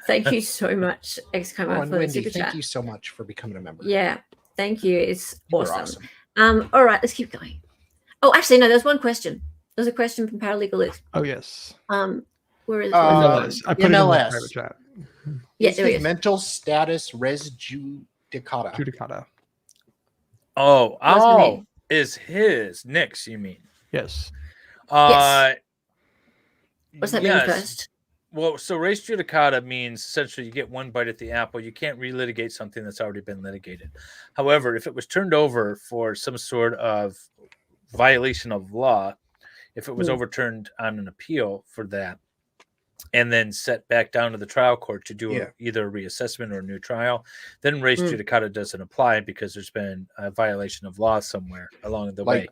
Thank you so much, Excoma, Oh, for and the Wendy, super thank chat. you so much for becoming a member. Yeah, thank you. It's You were awesome. awesome. All right, let's keep going. Oh, actually, no, there's one question. There's a question from Paralegal Liz. Oh yes. Where is it? MLS. I put it in the MLS. private chat. Yeah, Is there it his is. mental status res judicata? Judicata. Oh, What's the name? is his Nick's? You mean? Yes. What's that mean first? Well, so res judicata means essentially you get one bite at the apple. You can't relitigate something that's already been litigated. However, if it was turned over for some sort of violation of law, if it was overturned on an appeal for that, and then set back down to the trial court to do either a reassessment or a new trial, then res judicata doesn't apply because there's been a violation of law somewhere along the way.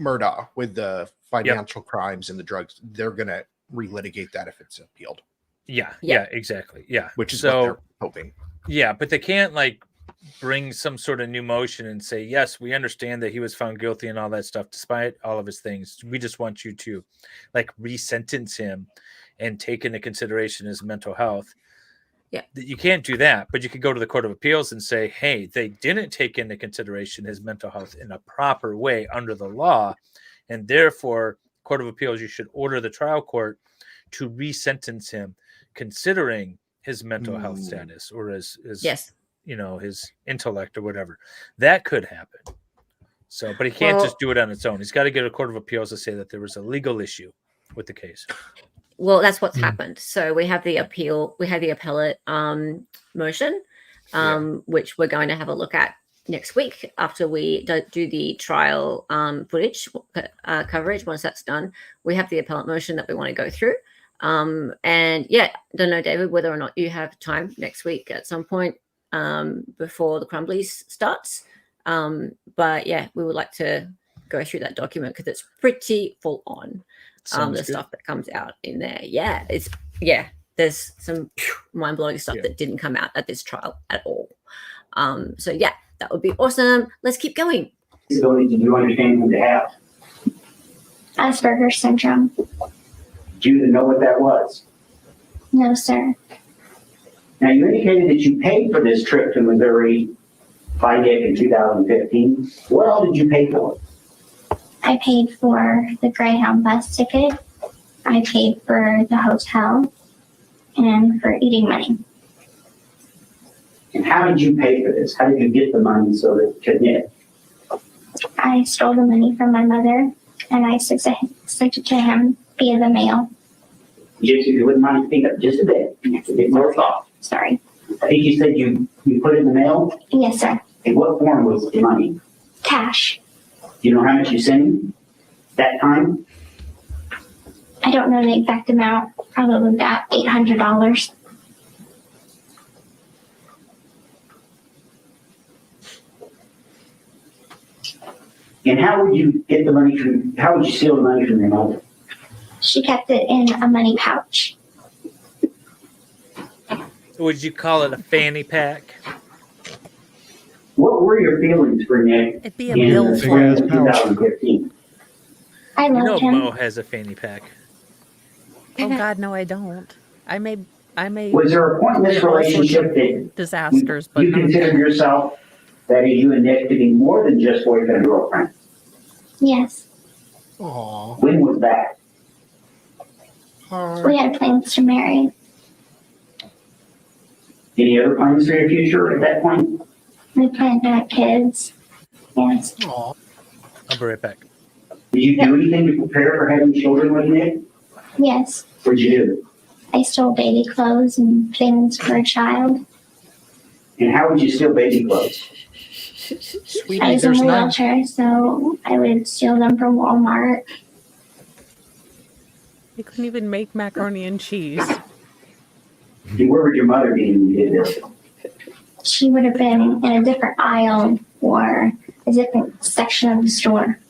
Murdaugh with the financial crimes and the drugs, they're going to relitigate that if it's appealed. Yeah, exactly. Yeah. Which is what they're hoping. Yeah, but they can't bring some sort of new motion and say, yes, we understand that he was found guilty and all that stuff, despite all of his things. We just want you to resentence him and take into consideration his mental health. Yeah. You can't do that, but you could go to the Court of Appeals and say, hey, they didn't take into consideration his mental health in a proper way under the law. And therefore, Court of Appeals, you should order the trial court to resentence him, considering his mental health status or his his intellect or whatever. That could happen. So, but he can't just do it on its own. He's got to get a Court of Appeals to say that there was a legal issue with the case. Well, that's what's happened. So we have the appeal, we have the appellate motion, which we're going to have a look at next week after we do the trial footage coverage. Once that's done, we have the appellate motion that we want to go through. And yeah, don't know, David, whether or not you have time next week at some point before the Crumblies starts. But yeah, we would like to go through that document because it's pretty full on. Sounds the good. stuff that comes out in there. There's some mind-blowing stuff that didn't come out at this trial at all. So yeah, that would be awesome. Let's keep going. Disability, did you understand what to have? Asperger's syndrome. Do you know what that was? No, sir. Now, you indicated that you paid for this trip to Missouri by Nick in 2015. What all did you pay for? I paid for the Greyhound bus ticket. I paid for the hotel and for eating money. And how did you pay for this? How did you get the money to Nick? I stole the money from my mother and I sent it to him via the mail. Gypsy, you wouldn't mind speaking up just a bit. It's a bit more soft. Sorry. I think you said you put it in the mail? Yes, sir. In what form was the money? Cash. Do you know how much you sent him that time? I don't know the exact amount. Probably about $800. And how would you get the money how would you steal the money from your mother? She kept it in a money pouch. Would you call it a fanny pack? What were your feelings for Nick It'd be a in bill the spring of for 2015? I You know loved him. Mo has a fanny pack. Oh God, no, I don't. I may. Was there a point in this all sorts relationship of that disasters, but you not considered that. yourself, that is, you and Nick, to be more than just boyfriend and girlfriend? Yes. Aww. When was that? We had plans to marry. Any other plans for your future at that point? We planned to have kids. Yes. Aww. I'll be right back. Did you do anything to prepare for having children with Nick? Yes. What'd you do? I stole baby clothes and things for a child. And how would you steal baby clothes? I Sweetie, was in there's a not. wheelchair, so I would steal them from Walmart. You couldn't even make macaroni and cheese. And where would your mother be when you did this? She would have been in a different aisle or a different section of the store.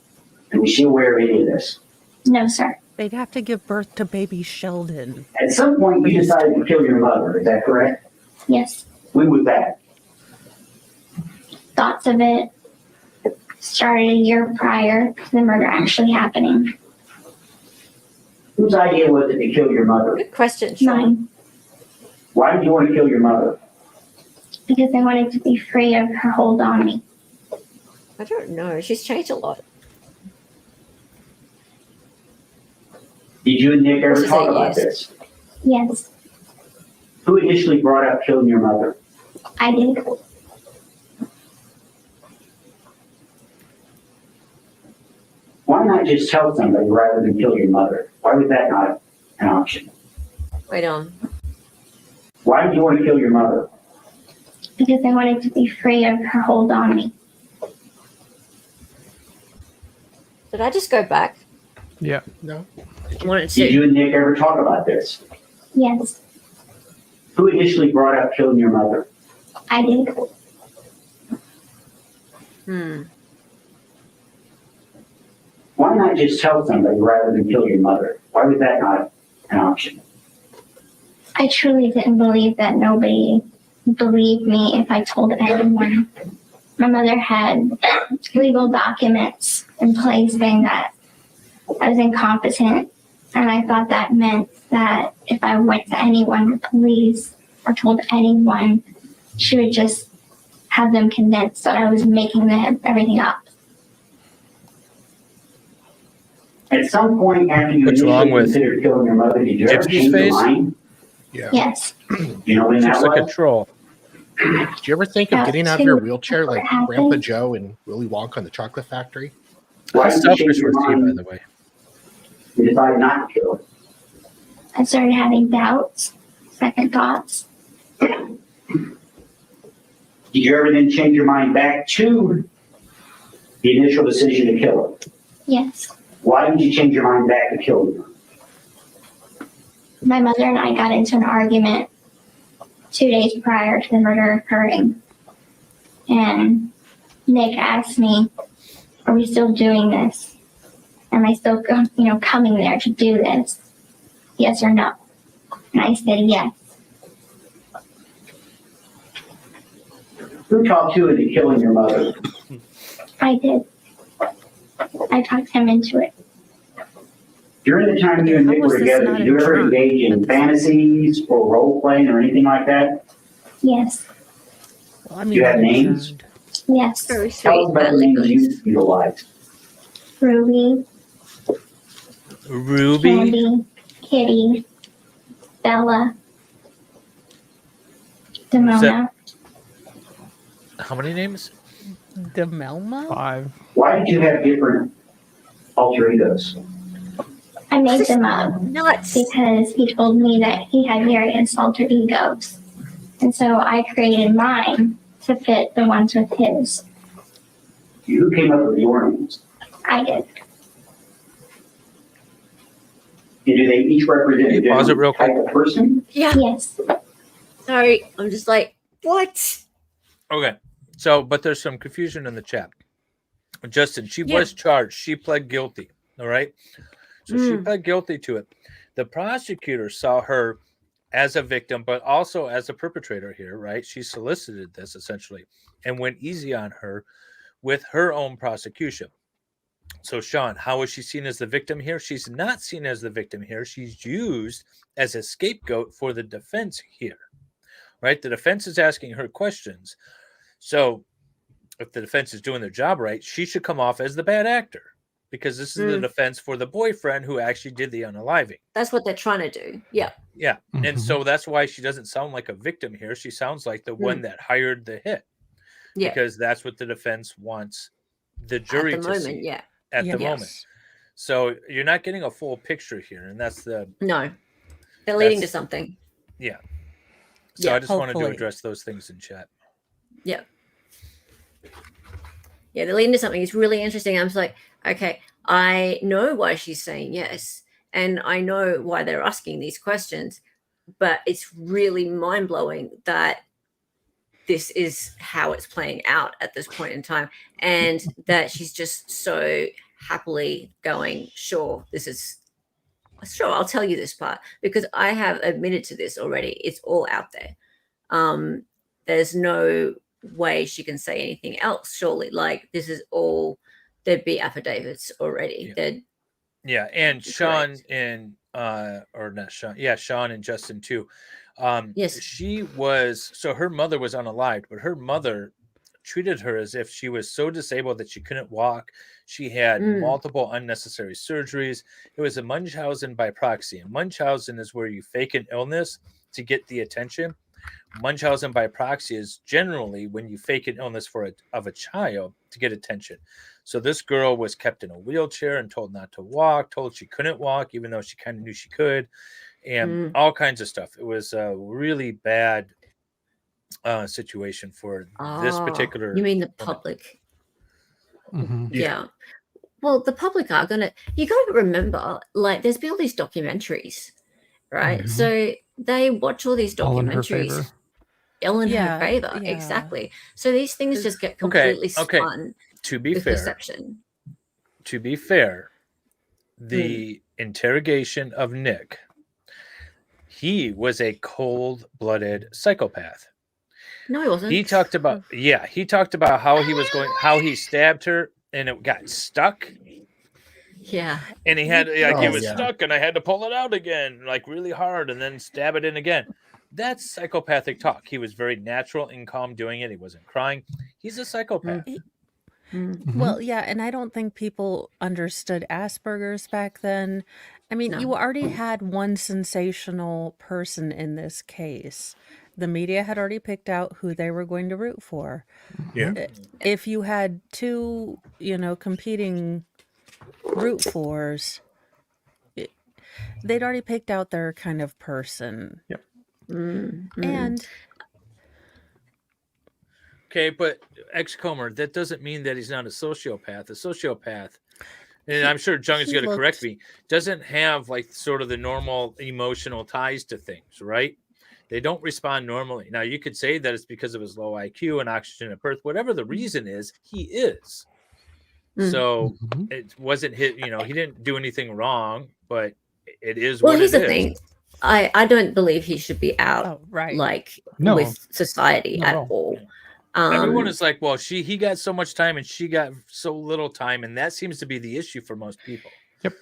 And was she aware of any of this? No, sir. They'd have to give birth to baby Sheldon. At some point, you decided to kill your mother. Is that correct? Yes. When was that? Thoughts of it started a year prior to the murder actually happening. Whose idea was it to kill your mother? Good question, Sean. Mine. Why did you want to kill your mother? Because I wanted to be free of her hold on me. I don't know. She's changed a lot. Did you and Nick ever This is talk 8 about years. this? Yes, Who initially brought up killing your mother? I did. Why not just tell somebody rather than kill your mother? Why was that not an option? Wait on. Why did you want to kill your mother? Because I wanted to be free of her hold on me. Did I just go back? Yeah. No. I wanted Did to. you and Nick ever talk about this? Yes, Who initially brought up killing your mother? I did. Why not just tell somebody rather than kill your mother? Why was that not an option? I truly didn't believe that nobody believed me if I told anyone. My mother had legal documents in place saying that I was incompetent, and I thought that meant that if I went to anyone, the police, or told anyone, she would just have them convinced that I was making everything up. At some point after you What's wrong initially with considered killing your mother, did you ever Gypsy's change your face? mind? Yeah. Yes, You know when that Just like a was? troll. Did you ever think of About getting out of your 2 wheelchair like happened. Grandpa Joe and Willy Wonka in the Chocolate Factory? Why How did you change selfish your was he, by mind the way? and decide not to kill her? I started having doubts, second thoughts. Did you ever then change your mind back to the initial decision to kill her? Yes, Why did you change your mind back to killing her? my mother and I got into an argument 2 days prior to the murder occurring. And Nick asked me, "Are we still doing this?" am I still, coming there to do this? Yes or no? And I said yes. Who talked you into killing your mother? I did. I talked him into it. During the time you and Nick were together, did you ever engage in fantasies or role playing or anything like that? Yes. Well, I mean, you have names? Yes. Very Tell us sweet. about the names you utilized. Ruby, Candy, Kitty, Bella, Demona. How many names? Demelma? 5. Why did you have different alter egos? I made them up Nuts. because he told me that he had various alter egos. And so I created mine to fit the ones with his. Who came up with your names? I did. And do they each represent a Pause it real different quick. type of person? Yeah. Yes. Sorry. I'm just like, what? Okay. So, but there's some confusion in the chat. Justin, she was charged. She pled guilty. All right. So she pled guilty to it. The prosecutor saw her as a victim, but also as a perpetrator here, right? She solicited this essentially and went easy on her with her own prosecution. So, Sean, how is she seen as the victim here? She's not seen as the victim here. She's used as a scapegoat for the defense here, right? The defense is asking her questions. So if the defense is doing their job right, she should come off as the bad actor because this is the defense for the boyfriend who actually did the unaliving. That's what they're trying to do. Yeah. Yeah. And so that's why she doesn't sound like a victim here. She sounds like the one that hired the hit. Yeah. Because that's what the defense wants the jury at the to moment, see yeah. at the Yes. moment. So you're not getting a full picture here. And that's the... No. They're leading to something. Yeah. So Yeah, I just wanted to hopefully. address those things in chat. Yeah. Yeah, they're leading to something. It's really interesting. I'm just like, okay, I know why she's saying yes. And I know why they're asking these questions. But it's really mind-blowing that this is how it's playing out at this point in time. And that she's just so happily going, sure, I'll tell you this part. Because I have admitted to this already. It's all out there. There's no way she can say anything else, surely. Like, this is all, there'd be affidavits already. Yeah, and Sean and Sean and Justin too. Yes, she was, so her mother was unalived, but her mother treated her as if she was so disabled that she couldn't walk. She had multiple unnecessary surgeries. It was a Munchausen by proxy, and Munchausen is where you fake an illness to get the attention. Munchausen by proxy is generally when you fake an illness of a child to get attention. So this girl was kept in a wheelchair and told not to walk, told she couldn't walk, even though she kind of knew she could, and all kinds of stuff. It was a really bad situation for this particular. You mean the public? Yeah. Well, the public are gonna. You got to remember, like, there's been all these documentaries, right? So they watch all these documentaries. All in her favor, exactly. So these things just get completely spun. To be fair, perception. To be fair, the interrogation of Nick, he was a cold-blooded psychopath. No, he wasn't. He talked about how he was going, how he stabbed her, and it got stuck. Yeah, and he had he was stuck, and I had to pull it out again, like really hard, and then stab it in again. That's psychopathic talk. He was very natural and calm doing it. He wasn't crying. He's a psychopath. Well, yeah, and I don't think people understood Asperger's back then. I mean, you already had one sensational person in this case. The media had already picked out who they were going to root for. Yeah. If you had two, competing root fors, they'd already picked out their kind of person. Yep. And okay, but Comer, that doesn't mean that he's not a sociopath. A sociopath, and I'm sure Jung is going to correct me, doesn't have like sort of the normal emotional ties to things, right? They don't respond normally. Now, you could say that it's because of his low IQ and oxygen at birth. Whatever the reason is, he is. So it wasn't his, he didn't do anything wrong, but it is Well, what here's it the is. thing. I don't believe he should be out with society at all. Everyone is like, well, he got so much time and she got so little time, and that seems to be the issue for most people. Yep.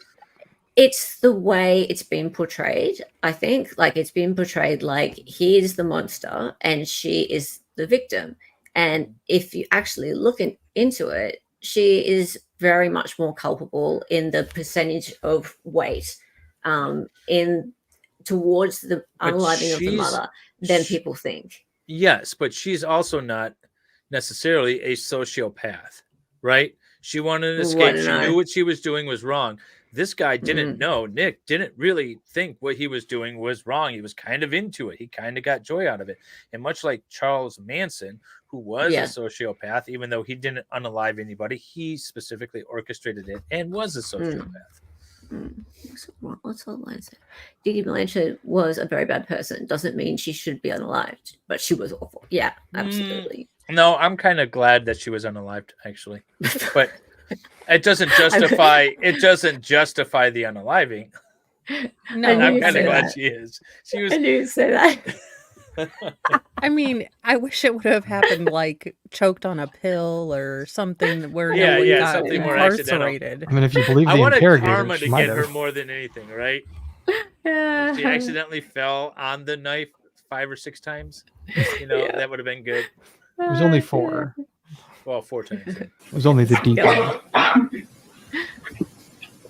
It's the way it's been portrayed, I think. Like, it's been portrayed like he is the monster and she is the victim. And if you actually look into it, she is very much more culpable in the percentage of weight towards the unaliving of the mother than people think. Yes, but she's also not necessarily a sociopath, right? She wanted to escape. She knew what she was doing was wrong. This guy didn't know. Nick didn't really think what he was doing was wrong. He was kind of into it. He kind of got joy out of it. And much like Charles Manson, who was a sociopath, even though he didn't unalive anybody, he specifically orchestrated it and was a sociopath. What's all line say? Dee Dee Blanchard was a very bad person. Doesn't mean she should be unalived, but she was awful. Yeah, absolutely. No, I'm kind of glad that she was unalived, actually. But it doesn't justify the unaliving. No, I'm kind of glad she is. She was. I knew you'd say that. I mean, I wish it would have happened like choked on a pill or something where no one got something more incarcerated. I mean, if you believe the I wanted interrogator, karma to she might get her have. more than anything, right? If she accidentally fell on the knife 5 or 6 times, that would have been good. It was only 4. Well, 4 times. It was only the deacon.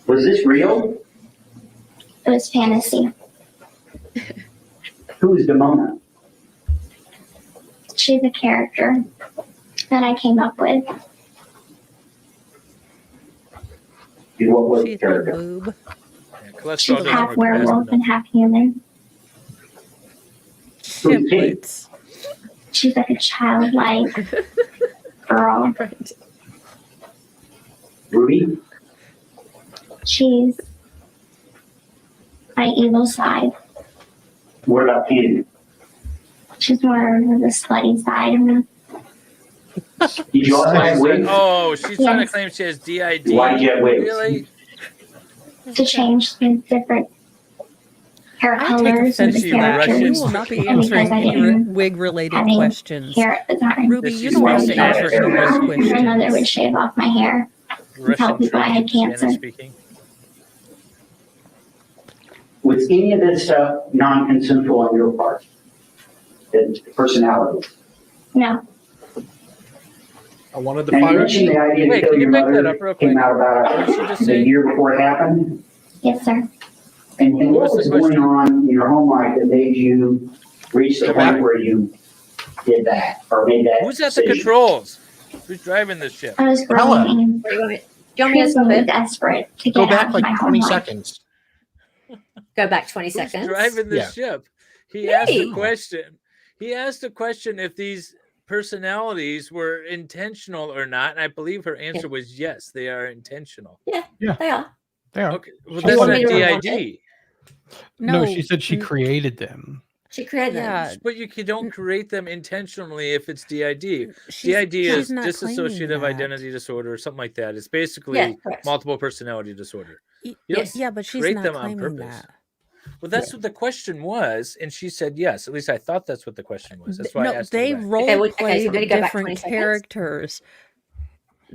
Was this real? It was fantasy. Who is Demona? She's a character that I came up with. What was the She's a character? boob. She's half werewolf and half human. Shiplets. She's like a childlike girl. Ruby? She's my evil side. What about Candy? She's more of the slutty side of me. Did you also have wigs? Oh, she's trying to claim she has DID. Why'd you have wigs? Really? To change the different hair I take colors and offense the to that. characters. You will not be And because answering I any didn't wig-related have any questions. hair at the time. Ruby, This you is don't have to Russian answer answer. any of those My mother would questions. shave off my hair and tell people I had cancer. Spanish speaking. Was any of this stuff non-consensual on your part? The personality? No, I wanted the Now, you fire. mentioned the idea Wait, to kill can you your make that mother up real came quick? out What did she about just the say? year before it happened. yes, sir. And What what was was the going question? on in your home life that made you reach the Go back. point where you did that or made that Who's at the decision? controls? Who's driving this ship? I was Ella. growing and Do you want me to stop increasingly it? desperate to Go get out back of like my 20 home life. seconds. Go back 20 Who's seconds. driving this ship? He asked a question. He asked a question if these personalities were intentional or not, and I believe her answer was yes, they are intentional. Yeah, Yeah. they are. They are. Okay, well She that's want not me to rewind DID. No, she said she created them. She created Yeah. them. But you don't create them intentionally if it's DID. She's- DID is she's not claiming dissociative that. identity disorder or something like that. It's basically Yeah, correct. multiple personality disorder. You Yes. don't Yeah, but she's create not them on claiming purpose. that. Well, that's what the question was, and she said yes. At least I thought that's what the question was. That's why I No, asked her they to go back. role Okay, so played we're gonna go back 20 different seconds? characters.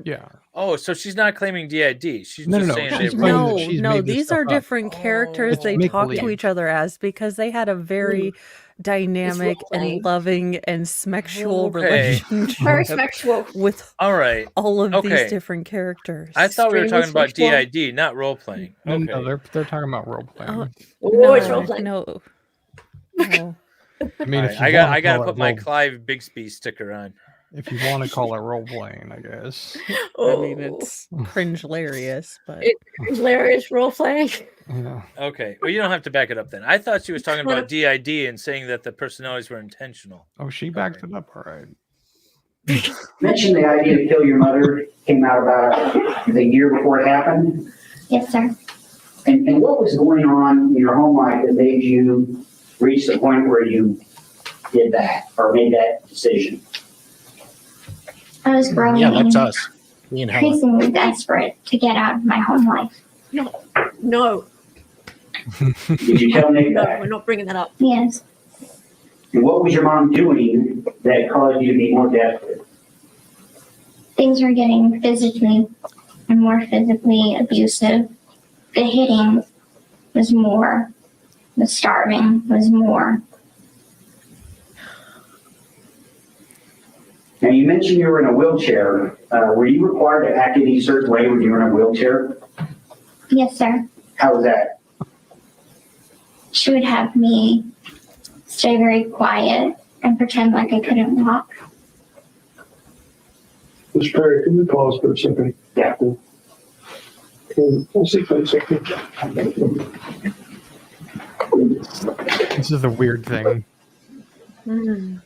Yeah. Oh, so she's not claiming DID. She's No, just no, saying she's they claiming wrote. that she's No, made this these stuff are up. different characters It's they make talk to believe. each other as because they had a very dynamic role-playing. and loving and sexual Okay. relationship Very sexual. with All right. all of Okay. these different characters. I thought we were Extremely talking about sexual. DID, not role playing. No, Okay. no, they're talking about role playing. Oh, Oh, it's role playing. no. I mean, if you I wanna got to call it put my role- Clive Bixby sticker on. if you want to call it role playing, I guess. I mean, it's cringe-hilarious, but It's hilarious role playing. Yeah. Okay. Well, you don't have to back it up then. I thought she was talking about DID and saying that the personalities were intentional. Oh, she backed it up. All right. Mentioned the idea to kill your mother came out about the year before it happened. Yes, sir. And what was going on in your home life that made you reach the point where you did that or made that decision? I was growing Yeah, that's and us. increasingly desperate to get out of my home life. No. Did you tell Nick No, that? we're not bringing that up. Yes. And what was your mom doing that caused you to be more desperate? Things were getting physically and more physically abusive. The hitting was more. The starving was more. Now, you mentioned you were in a wheelchair. Were you required to act any certain way when you were in a wheelchair? Yes, sir. How was that? She would have me stay very quiet and pretend like I couldn't walk. Mr. Perry, can you pause for a second? Yeah. We'll see for a second. This is the weird thing. Mm.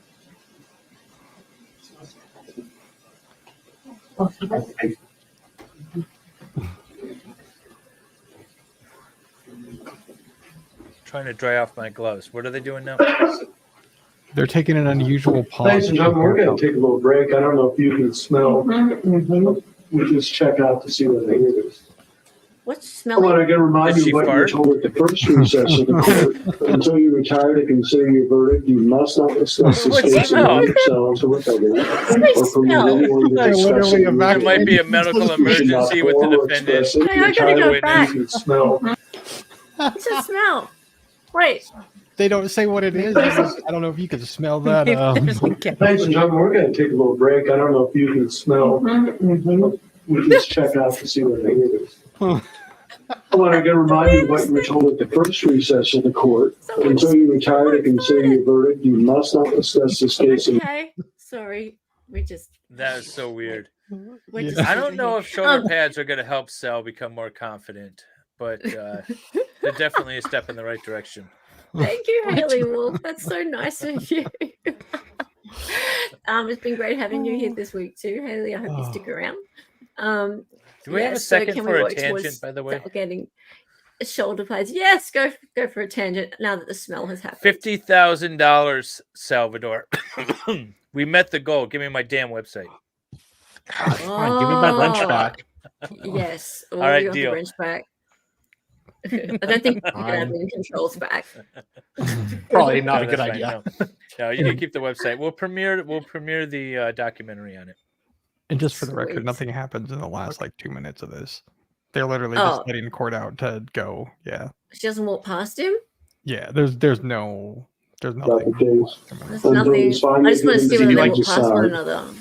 Trying to dry off my gloves. What are they doing now? They're taking an unusual pause. Ladies and gentlemen, we're going to take a little break. I don't know if you can smell. We just check out to see what they hear. What's I want smelling? to remind Did you she what you were fart? told at the first recess of the court. Until you retire to consider your verdict, you must not discuss this What's case smell? among yourselves or with others, Somebody or permit smell. anyone to They're discuss literally it in There your might be a presence. medical You should not emergency with the pour or defendant. express it. Hey, I gotta Retire go with back. you can smell. What's that smell? Wait. They don't say what it is. I don't know if you can smell that. Ladies and gentlemen, we're going to take a little break. I don't know if you can smell. We just check out to see what they hear. I want to remind you what you were told at the first recess of the court. Until you retire to consider your verdict, you must not discuss this case in Okay. Sorry. We just. That is so weird. We're Yeah. just I don't know if shoulder Um, pads are going to help Sal become more confident, but they're definitely a step in the right direction. Thank you, Haley Wolf. That's so nice of you. It's been great having you here this week too, Haley. I hope you stick around. Do we have a so second can for we a work tangent, towards by the way? getting shoulder pads? Yes, go for a tangent now that the smell has happened. $50,000, Salvador. We met the goal. Give me my damn website. Fine, give me my wrench back. Yes. All right, you want the deal. wrench back. I don't think you can have any controls back. Probably not No, a good that's fine, idea. No, you can keep the website. We'll premiere the documentary on it. And just for the record, Sweet. nothing happens in the last like 2 minutes of this. They're literally just Oh. letting court out to go. Yeah. She doesn't walk past him. Yeah. There's about nothing. the case. There's Until nothing. it's finally I just want to see given whether to they you walk past one decide. another.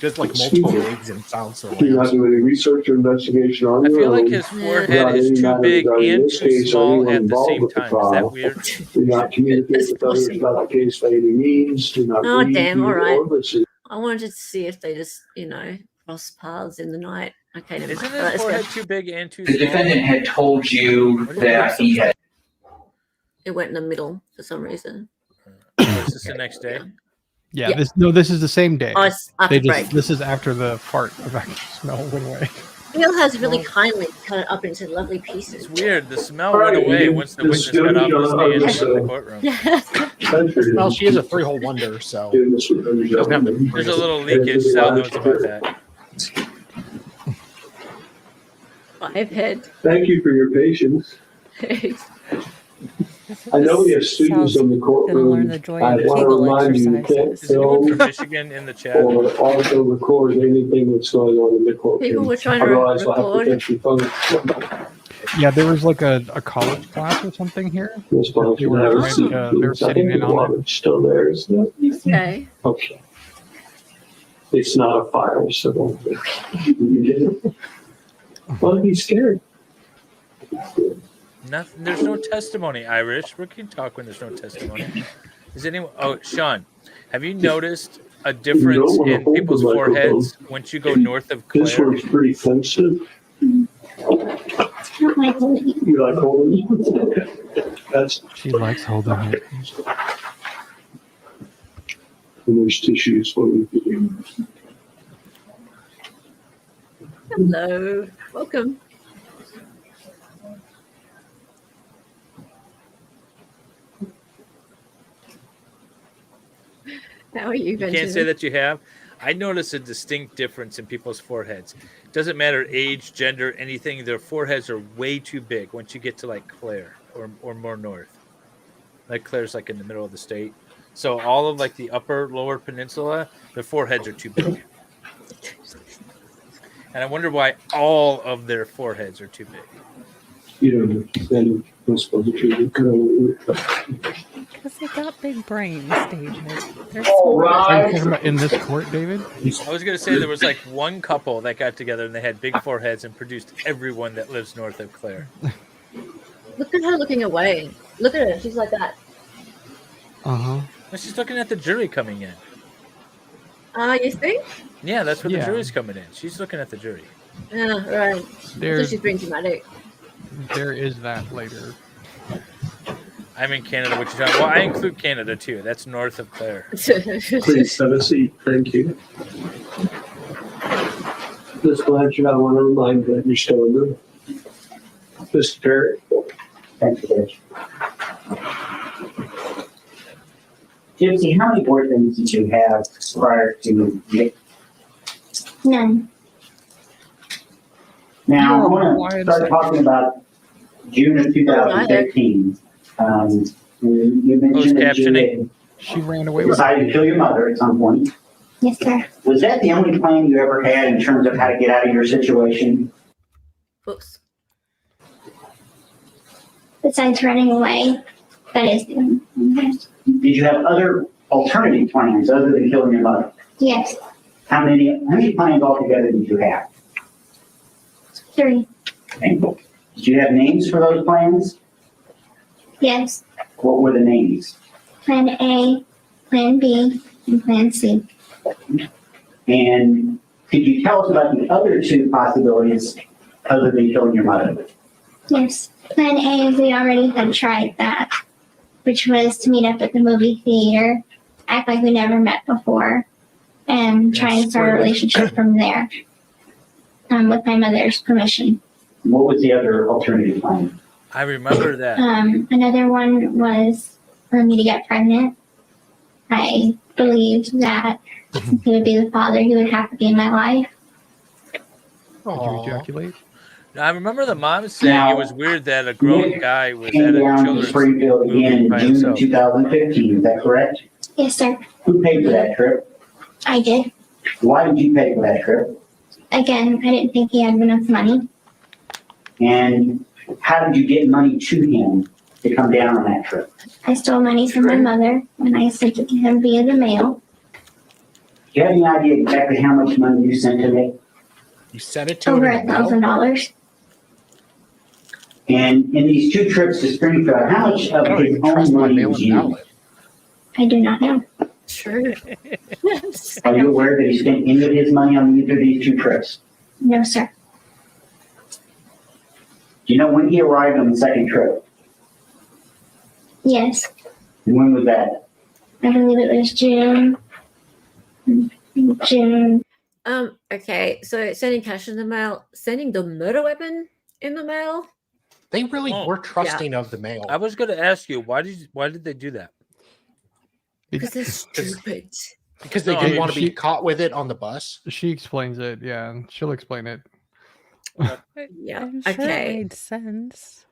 Just like Excuse multiple me. wigs and sounds of Do not lamps. do any research or investigation on I your feel like own. his forehead Without is any too matter big regarding and this too case or small anyone at the involved same with the time. Is that trial. weird? Do not communicate That's with others possible. about the case by any means. Do not Oh, read, damn, view, all right. or listen. I wanted to see if they just, cross paths in the night. Okay, never Isn't mind. his Let's go. forehead too big and too The small? defendant had told you that he had. It went in the middle for some reason. Is this the next day? Yeah. Yeah. This is the same day. Oh, it's after They break. this is after the fart of actual smell went away. Bill has really kindly cut it up into lovely pieces. It's weird. The smell All went right, away you once the can witness got off the stand just, in the courtroom. Yeah. Well, she is a three-hole wonder, so There's a little leakage. Sal knows about that. I've had. Thank you for your patience. I know we have students in the Gonna learn courtroom. the joy I of want to Kegel remind you, you can't exercises. Is anyone film from Michigan in the chat? or also record anything that's going on in the People courtroom. were trying to Otherwise, we'll have to record. get you phone. Yeah, there was like a college class or something here. This one, They were trying to- they were sitting in on it. It's still there, isn't it? Okay. Okay. It's not a fire, so don't. Well, he's scared. Nothing. There's no testimony, Irish. We can talk when there's no testimony. Is anyone? Oh, Sean, have you noticed a difference You don't wanna in hold people's the microphone. foreheads once you go north of This Claire? one's pretty sensitive. It's not my holding it. You like holding it? That's, She likes holding it. and there's tissues. What we do. Hello. Welcome. How are you, You Benjamin? can't say that you have. I notice a distinct difference in people's foreheads. It doesn't matter age, gender, anything. Their foreheads are way too big once you get to like Claire or more north. Like Claire's like in the middle of the state. So all of like the upper lower peninsula, their foreheads are too big. And I wonder why all of their foreheads are too big. You know, then those positions Because they got big brains, David. They're Are you smart. talking about in this court, David? I was going to say there was like one couple that got together and they had big foreheads and produced everyone that lives north of Claire. Look at her looking away. Look at her. She's like that. Uh-huh. Well, she's looking at the jury coming in. You think? Yeah, that's where the Yeah. jury's coming in. She's looking at the jury. Yeah, right. There, So she's being dramatic. there is that later. I'm in Canada, which is well, I include Canada too. That's north of Claire. Please have a seat. Thank you. Ms. Blanchard, I want to remind you that you're still in the Mr. Perry. Thank you, Judge. Gypsy, how many boyfriends did you have prior to Nick? None. Now, I Oh, want why to is start that? talking about June of 2015. You mentioned that you captioning. She ran away had with decided to kill your mother at some point. Yes, sir. Was that the only plan you ever had in terms of how to get out of your situation? Oops. Besides running away, that is the only thing. Did you have other alternative plans other than killing your mother? Yes. How many plans altogether did you have? 3. And did you have names for those plans? Yes. What were the names? Plan A, Plan B, and Plan C. And could you tell us about the other 2 possibilities other than killing your mother? Yes. Plan A is we already had tried that, which was to meet up at the movie theater, act like we never met before, and try and start a relationship from there, with my mother's permission. What was the other alternative plan? I remember that. Another one was for me to get pregnant. I believed that he would be the father, he would have to be in my life. Did you ejaculate? I remember the mom saying it was weird that a grown Nick guy was came at a down to children's Springfield again movie in by June himself. 2015, is that correct? Yes, sir. Who paid for that trip? I did. Why did you pay for that trip? Again, I didn't think he had enough money. And how did you get money to him to come down on that trip? I stole money from my mother, and I sent it to him via the mail. Do you have any idea exactly how much money you sent to Nick? You sent it to him Over in the mail? $1,000. And in these 2 trips to Springfield, how much of I don't his even own trust my money mail was and used? ballot. I do not know. True. Yes. Are you aware that he spent any of his money on either of these 2 trips? No, sir. Do you know when he arrived on the second trip? Yes. And when was that? I believe it was June. Okay, so sending cash in the mail, sending the murder weapon in the mail. They really Oh, were trusting of the mail. I was going to ask you why did they do that? Because they're stupid. Because they No, I didn't mean, want to be caught with it on the bus. She explains it, yeah, and she'll explain it. Yeah. I'm sure it Okay. made sense.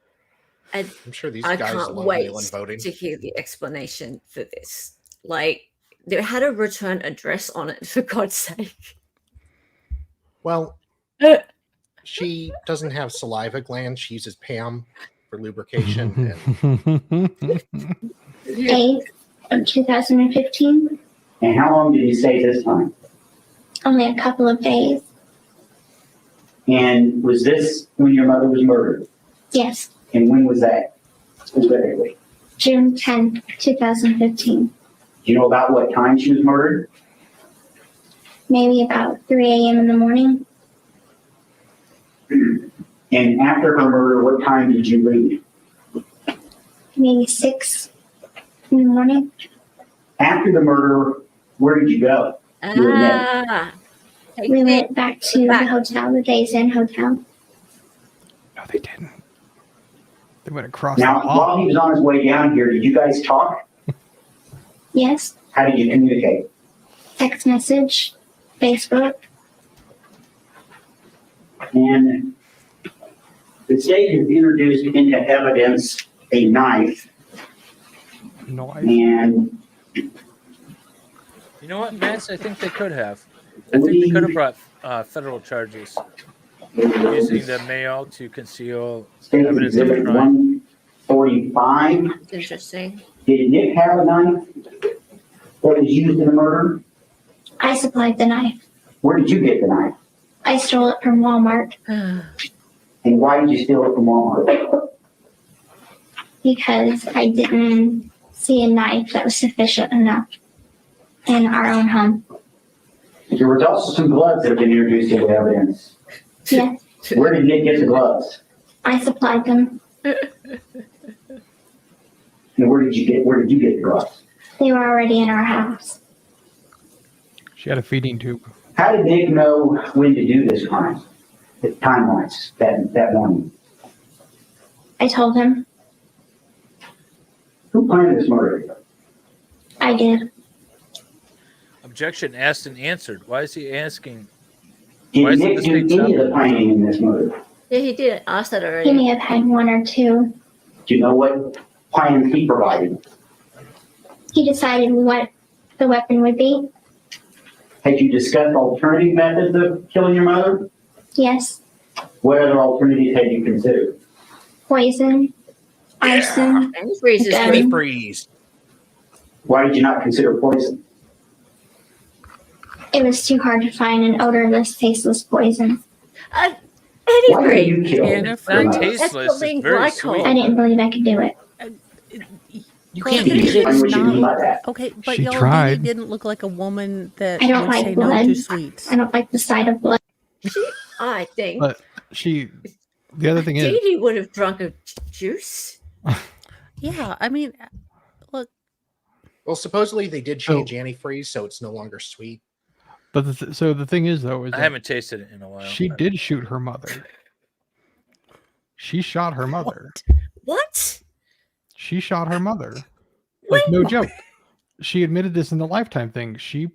I'm sure these I guys can't love wait mail-in voting. to hear the explanation for this. Like, they had a return address on it, for God's sake. Well, she doesn't have saliva glands. She uses Pam for lubrication. And 8th of 2015. And how long did he stay this time? Only a couple of days. And was this when your mother was murdered? Yes. And when was that specifically? June 10th, 2015. Do you know about what time she was murdered? Maybe about 3 a.m. in the morning. And after her murder, what time did you leave? Maybe 6 in the morning. After the murder, where did you go? We went back to the hotel, the Days Inn Hotel. No, they didn't. They went across Now, the hall. while he was on his way down here, did you guys talk? Yes. How did you communicate? Text message. Facebook. And the state has introduced into evidence a knife. No, And You know what, Max? I think they could have. I think they could have brought federal charges using the mail to conceal State evidence of Exhibit crime. 145. Interesting. Did Nick have a knife that was used in the murder? I supplied the knife. Where did you get the knife? I stole it from Walmart And why did you steal it from Walmart? because I didn't see a knife that was sufficient enough in our own home. There was also some gloves that have been introduced into evidence. Yes, Where did Nick get the gloves? I supplied them. And where did you get the gloves? They were already in our house. she had a feeding tube. How did Nick know when to do this crime? The time-wise that morning. I told him. Who planned this murder? I did. Objection asked and answered. Why is he asking? Did Why isn't Nick the do state any of the stopping? planning in this murder? Yeah, he did ask that He already. may have had one or two. Do you know what plans he provided? He decided what the weapon would be. Had you discussed alternative methods of killing your mother? Yes, What other alternatives had you considered? poison, arson, And freezes Gun. me. Freeze. Why did you not consider poison? It was too hard to find an odorless, tasteless poison. Why did Anyway, you kill And your a Not mother? tasteless. Ethylene It's very glycol. sweet. I didn't believe I could do it. You Can you explain what you mean by that? Okay, but She y'all tried. Dee Dee didn't look like a woman that I don't would like say no blood. to sweets. I don't like the sight of blood. I think But the other thing is, Dee Dee would have drunk a juice. Yeah, I mean, look, Well, supposedly they did change antifreeze, so it's no longer sweet. but so the thing is though, is I that haven't tasted it in a while. she did shoot her mother. She shot her mother. What? She shot her mother. Like, no joke. She admitted this in the Lifetime thing. She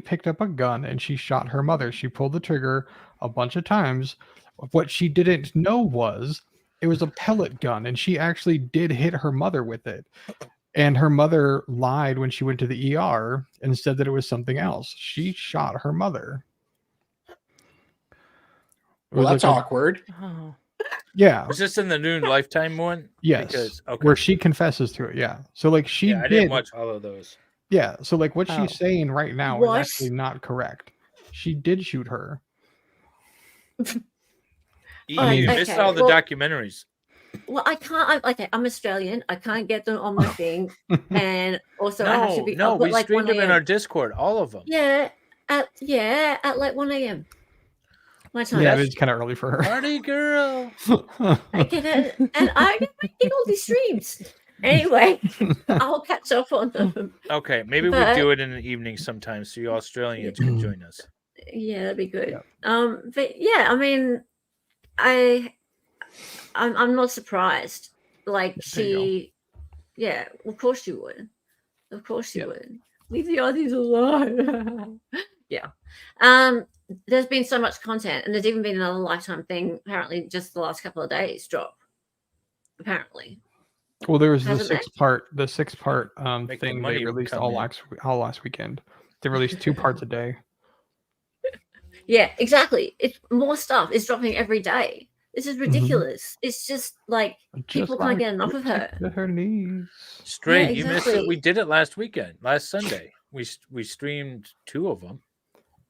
picked up a gun and she shot her mother. She pulled the trigger a bunch of times. What she didn't know was it was a pellet gun, and she actually did hit her mother with it. And her mother lied when she went to the ER and said that it was something else. She shot her mother. It Well, was that's like awkward. oh, yeah. Was this in the new Lifetime one? Yes. Because, okay. Where she confesses to it. Yeah. So like she Yeah, I did. didn't watch all of those. Yeah. So like what Oh. she's saying right now What? is actually not correct. She did shoot her. You mean- missed Okay, all the well- documentaries. Well, I can't. Okay, I'm Australian. I can't get them on my thing, and also I have to be. No, I'll put we like streamed 1 them in a.m. our Discord, all of them. Yeah, at like 1 a.m. My time. Yeah, it's kind of early for her. Party girl. I get it, and I get all these streams. Anyway, I'll catch up on them. Okay, maybe But- we do it in the evening sometime so you Australians can join us. Yeah, that'd be good. Yeah. But yeah, I mean, I'm not surprised. Like There you she, yeah, of course you would. Of course you Yeah. would. Leave the Aussies alone. Yeah. There's been so much content, and there's even been another Lifetime thing. Apparently, just the last couple of days drop. Apparently, Well, there was the Hasn't it? six part Make the thing money they released come all in. last weekend. They released 2 parts a day. yeah, exactly. It's more stuff. It's dropping every day. This is ridiculous. It's just like people can't get enough of her. To her knees. Stray, Yeah, you missed it. exactly. We did it last Sunday. We streamed 2 of them.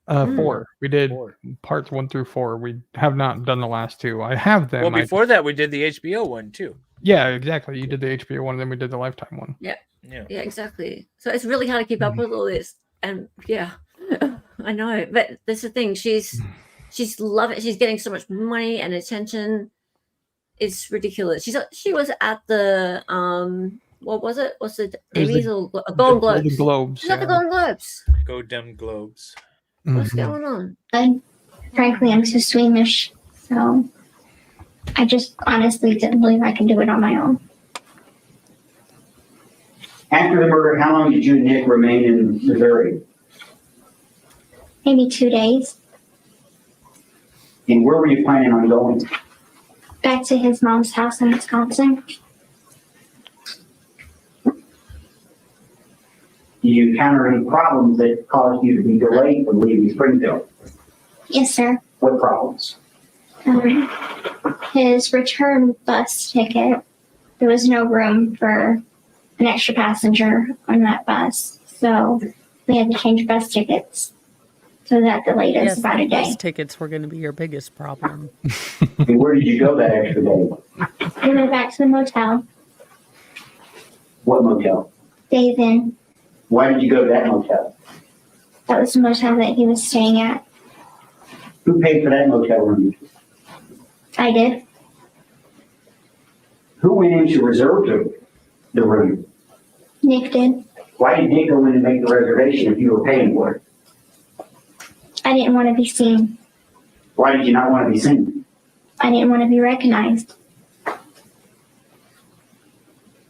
4. We did 4. parts 1 through 4. We have not done the last 2. I have them. Well, before that, we did the HBO one too. Yeah, exactly. You did the HBO one, and then we did the Lifetime one. Yeah. Yeah, exactly. So it's really hard to keep up with all this. And yeah, I know. But that's the thing. She's loving. She's getting so much money and attention. It's ridiculous. She was at the what was it? What's it? It was Emmys the- or The Golden Globes? Golden Globes. She's at the yeah. Golden Globes. Go Dem Globes. What's Mhm. going on? Frankly, I'm too squeamish, so I just honestly didn't believe I could do it on my own. After the murder, how long did you and Nick remain in Missouri? maybe 2 days. And where were you planning on going? Back to his mom's house in Wisconsin. Did you encounter any problems that caused you to be delayed from leaving Springfield? Yes, sir. What problems? His return bus ticket, there was no room for an extra passenger on that bus. So we had to change bus tickets. So that delayed us about a day. Bus tickets were going to be your biggest problem. And where did you go that extra day? We went back to the motel. What motel? Days Inn. Why did you go to that motel? That was the motel that he was staying at. Who paid for that motel room? I did. Who went in to reserve the room? Nick did. Why did Nick go in and make the reservation if you were paying for it? I didn't want to be seen. Why did you not want to be seen? I didn't want to be recognized.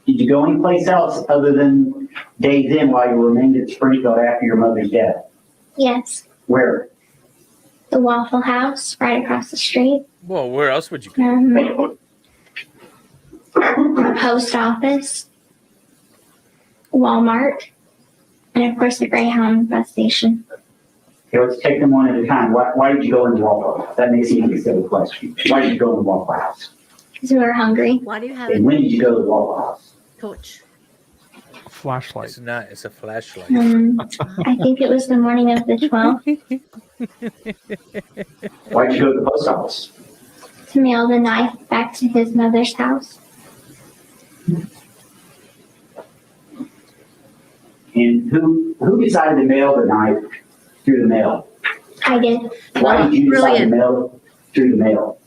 Did you go anyplace else other than Days Inn while you remained at Springfield after your mother's death? Yes. Where? The Waffle House right across the street. Well, where else would you go? The post office. Walmart. And of course the Greyhound bus station. Okay, let's take them one at a time. Why did you go in the Waffle House? That makes it easy to say a question. Why did you go in the Waffle House? Because we were hungry. Why do you have And when did you go to the Waffle House? torch? Flashlight. It's not. It's a flashlight. I think it was the morning of the 12th. Why did you go to the post office? To mail the knife back to his mother's house. And who decided to mail the knife through the mail? I did. Why did you decide to Brilliant. mail it through the mail?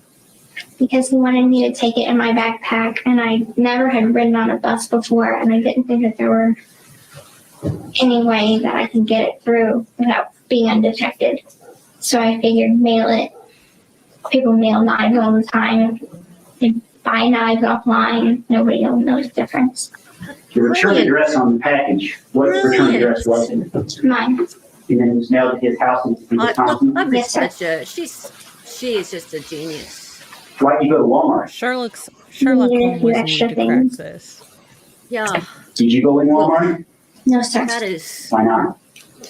Because he wanted me to take it in my backpack, and I never had ridden on a bus before, and I didn't think that there were any way that I could get it through without being undetected. So I figured mail it. People mail knives all the time. They buy knives offline. Nobody will know the difference. The return Brilliant. address on the package. What return address was it? Mine. And then it was mailed to his house in Wisconsin. I Yes, sir. miss her. She is just a genius. Why'd you go to Walmart? Sherlock Needed a Holmes few was extra need to crack things. this. Yeah, Did you go in Walmart? No, sir. that is Why not?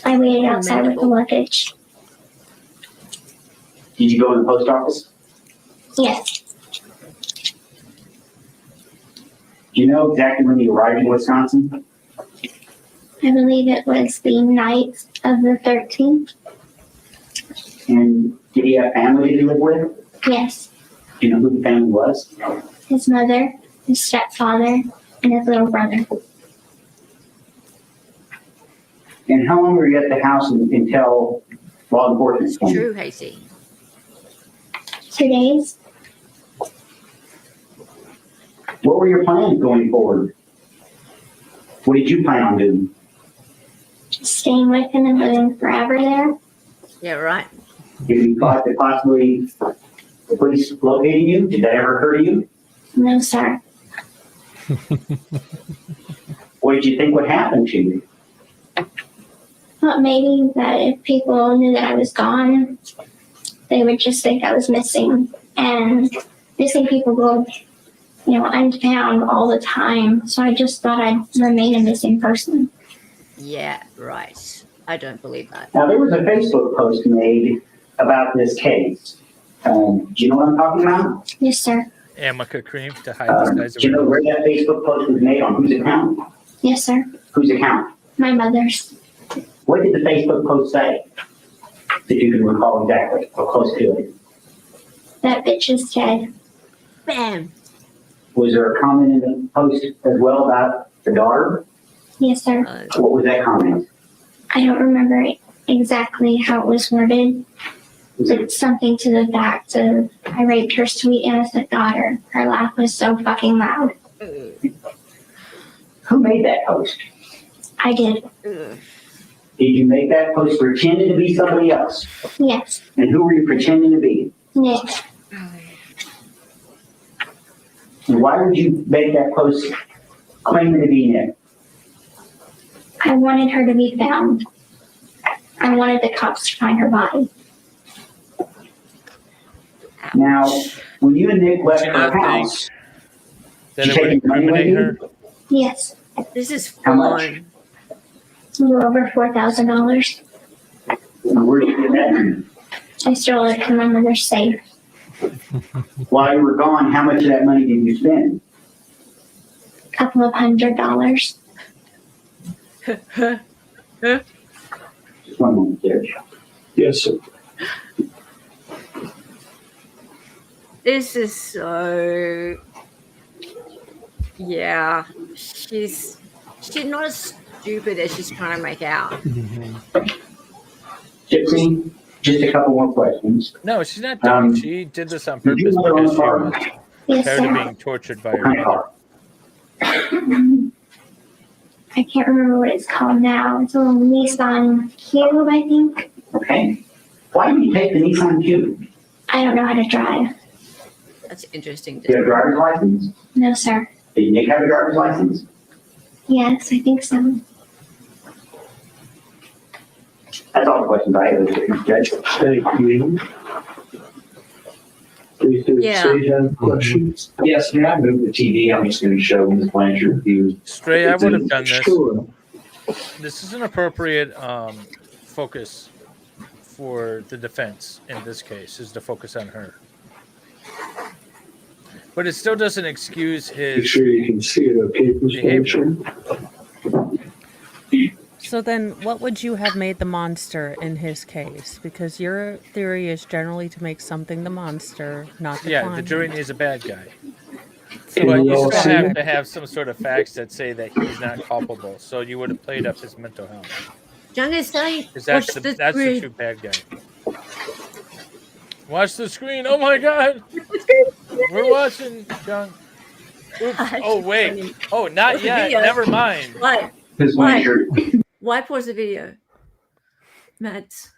I waited outside with the commendable. luggage. Did you go in the post office? Yes. Do you know exactly when you arrived in Wisconsin? I believe it was the night of the 13th. And did he have family to live with? Yes. Do you know who the family was? His mother, his stepfather, and his little brother. And how long were you at the house until law enforcement came? true, Hasty. 2 days. What were your plans going forward? What did you plan on doing? Staying with him and living forever there. Yeah, right. Did you thought that possibly the police locating you? Did that ever occur to you? No, sir. What did you think would happen to you? Thought maybe that if people knew that I was gone, they would just think I was missing. And missing people go, unfound all the time. So I just thought I'd remain a missing person. Yeah, right. I don't believe that. Now, there was a Facebook post made about this case. Do you know what I'm talking about? Yes, sir. Amica cream to hide this guy's Do you know where that Facebook post was made, on whose account? Yes, sir. Whose account? My mother's. What did the Facebook post say? That you can recall exactly, or close to it. That bitch is dead. Bam. Was there a comment in the post as well about the daughter? Yes, sir. What was that comment? I don't remember exactly how it was worded. It's something to the fact of, I raped her sweet innocent daughter. Her laugh was so fucking loud. Who made that post? I did. Ugh. Did you make that post pretending to be somebody else? Yes. And who were you pretending to be? Nick. And why would you make that post claiming to be Nick? I wanted her to be found. I I wanted the cops to find her body. Now, when you and Nick left Did you her not think house, that did it you would take any money with incriminate you? her? Yes, This is How much? fun. a little over $4,000. Where did you get that? I stole it from my mother's safe. While you were gone, how much of that money did you spend? A couple of $100. Just one moment, Judge. Yes, sir. This is so. Yeah, she's not as stupid as she's trying to make out. Gypsy, just a couple more questions. No, she's not dumb. She did this on Did you purpose know her because she own was car? Yes, tired of sir. being tortured by What her kind of mother. car? I can't remember what it's called now. It's a little Nissan Cube, I think. Okay. Why did you take the Nissan Cube? I don't know how to drive. That's interesting. Do you have a driver's license? No, sir. Did Nick have a driver's license? Yes, I think so. That's all the questions I have, Judge. Thank you. Anything Yeah. Sage have questions? Yes, can I move the TV? I'm just going to show Ms. Blanchard view. Stray, I would have done this. Sure. This is an appropriate focus for the defense in this case, is to focus on her. But it still doesn't excuse Make his sure you can see it, okay, Ms. behavior. Blanchard? So then, what would you have made the monster in his case? Because your theory is generally to make something the monster, not the Yeah, the client. jury needs a bad guy. Can But we you all still see have it? to have some sort of facts that say that he's not culpable. So you would have played up his mental health. Young is saying, Because watch that's the screen. true bad guy. Watch the screen. Oh my God. We're watching, John. Oops. Oh, wait. Oh, not There's a yet. video. Never mind. Why? Ms. Blanchard, Why pause the video? Mads,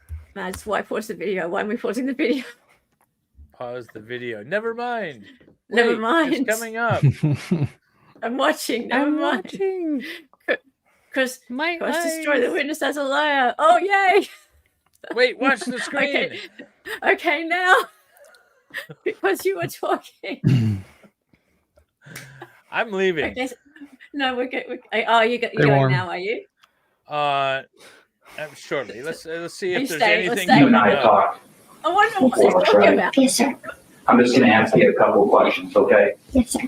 why pause the video? Why am we pausing the video? Pause the video. Never mind. Never Wait, mind. It's coming up. I'm watching. Never I'm mind. watching. Chris My destroy the eyes. witness as a liar. Oh, yay. Wait, watch the screen. Okay, now. Because you were talking. I'm leaving. Okay, no, we're good. Oh, you're Stay going warm. now, are you? Shortly. Let's see Are if you there's staying? Let's anything stay. you and coming I have up. talked. I wonder what they're talking about. Yes, sir. I'm just going to ask you a couple of questions, okay? Yes, sir.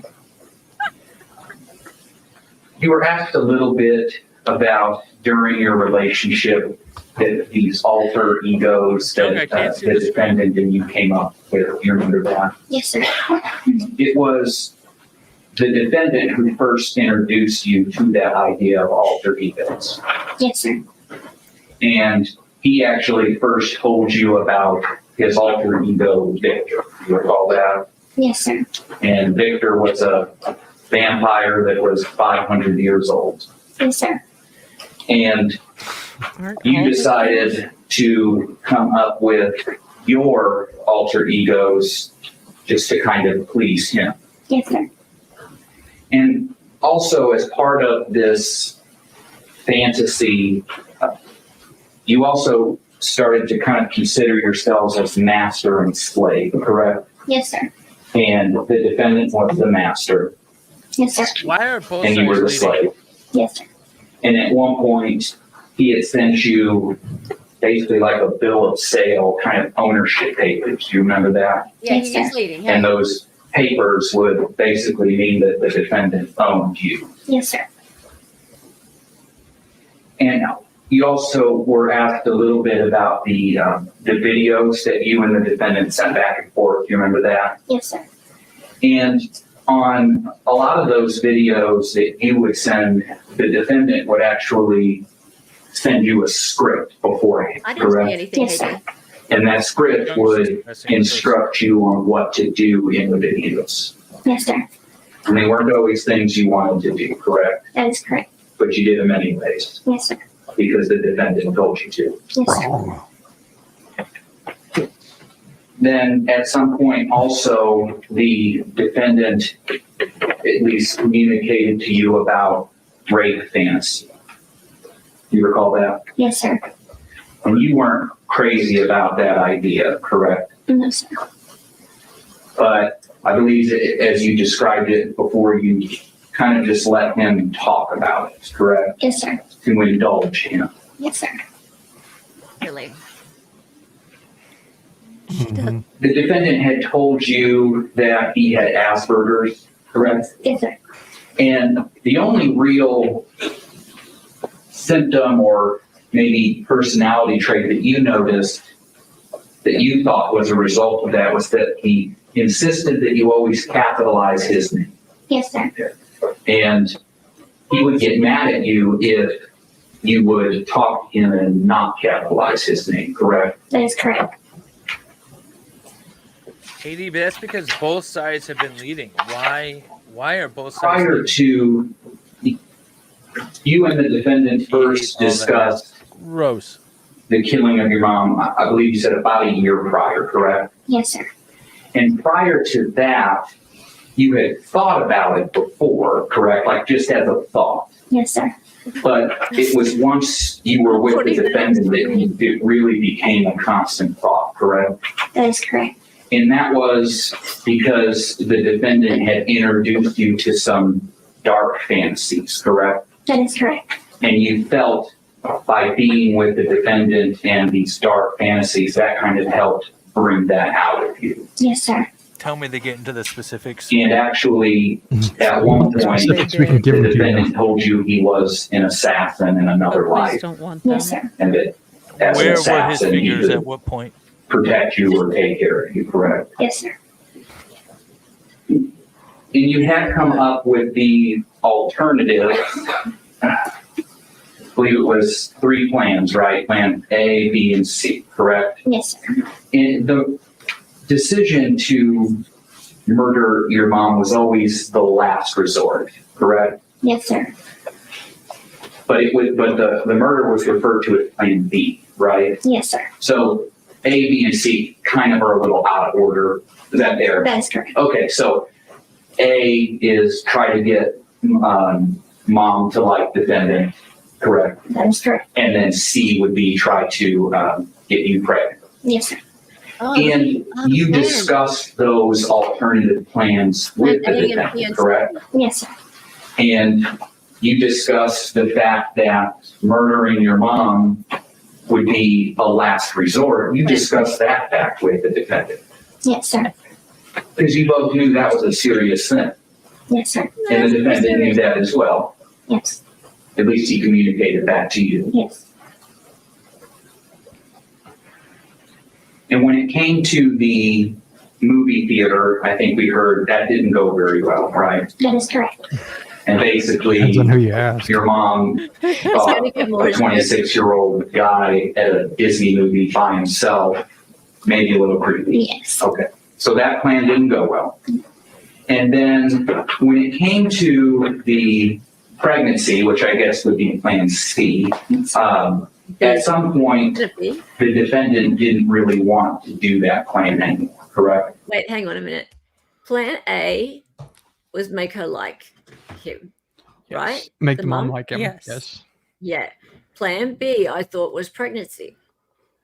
You were asked a little bit about during your relationship that these alter egos Doug, I that can't see the the screen. defendant and you came up with. You remember that? Yes, sir. It was the defendant who first introduced you to that idea of alter egos. Yes, sir. And he actually first told you about his alter ego, Victor. You recall that? Yes, sir. And Victor was a vampire that was 500 years old. Yes, sir. And Aren't you all the decided to come up with your alter egos just to kind of please him. Yes, sir. And also, as part of this fantasy, you also started to kind of consider yourselves as master and slave, correct? Yes, sir. And the defendant was the master, Yes, sir. Why are both and you were the sides leading? slave. Yes, sir. And at one point, he had sent you basically like a bill of sale kind of ownership papers. Do you remember that? Yeah, Yes, he is sir. leading. And Yeah. those papers would basically mean that the defendant owned you. Yes, sir. And you also were asked a little bit about the videos that you and the defendant sent back and forth. Do you remember that? Yes, sir. And on a lot of those videos that you would send, the defendant would actually send you a script beforehand, I didn't correct? see anything. Yes, sir. And that script would instruct you on what to do in the videos. Yes, sir. And they weren't always things you wanted to do, correct? That is correct. But you did them anyways, Yes, sir. because the defendant told you to. Yes, sir. Then at some point also, the defendant at least communicated to you about rape fantasy. You recall that? Yes, sir. And you weren't crazy about that idea, correct? No, sir. But I believe that as you described it before, you kind of just let him talk about it, correct? Yes, sir. To indulge him. Yes, sir. Really? The defendant had told you that he had Asperger's, correct? Yes, sir. And the only real symptom or maybe personality trait that you noticed that you thought was a result of that was that he insisted that you always capitalize his name. Yes, sir. And he would get mad at you if you would talk to him and not capitalize his name, correct? That is correct. AD, but that's because both sides have been leading. Why are both sides Prior leading? to you and the defendant first discussed Rose. the killing of your mom, I believe you said about a year prior, correct? Yes, sir. And prior to that, you had thought about it before, correct? Like just as a thought. Yes, sir. But it was once you were with the defendant that it really became a constant thought, correct? That is correct. And that was because the defendant had introduced you to some dark fantasies, correct? That is correct. And you felt by being with the defendant and these dark fantasies, that kind of helped bring that out of you. Yes, sir. Tell me to get into the specifics. And actually, at one point, Specifics we can give the them to you now. defendant told you he was an assassin in another Oh, please life, don't want them. Yes, sir. and that as an Where were his assassin, he fingers at could what point? protect you or take care of you, correct? Yes, sir. And you had come up with the alternative, I believe it was 3 plans, right? Plan A, B, and C, correct? Yes, sir. And the decision to murder your mom was always the last resort, correct? Yes, sir. But the murder was referred to as Plan B, right? Yes, sir. So A, B, and C kind of are a little out of order. Is that there? That is correct. Okay, so A is try to get mom to like defendant, correct? That is correct. And then C would be try to get you pregnant. Yes, sir. And you discussed those alternative plans with the defendant, correct? Yes, sir. And you discussed the fact that murdering your mom would be a last resort. You discussed that fact with the defendant. Yes, sir. Because you both knew that was a serious sin. Yes, sir. And the defendant knew that as well. Yes. At least he communicated that to you. Yes. And when it came to the movie theater, I think we heard that didn't go very well, right? That is correct. And basically, Depends on who you ask. your mom thought a 26-year-old guy at a Disney movie by himself, maybe a little creepy. Yes. Okay, so that plan didn't go well. And then when it came to the pregnancy, which I guess would be Plan C, at some point, the defendant didn't really want to do that plan anymore, correct? Wait, hang on a minute. Plan A was make her like him, Yes. right? Make the mom like him. Yes. Yes. Yeah. Plan B, I thought, was pregnancy.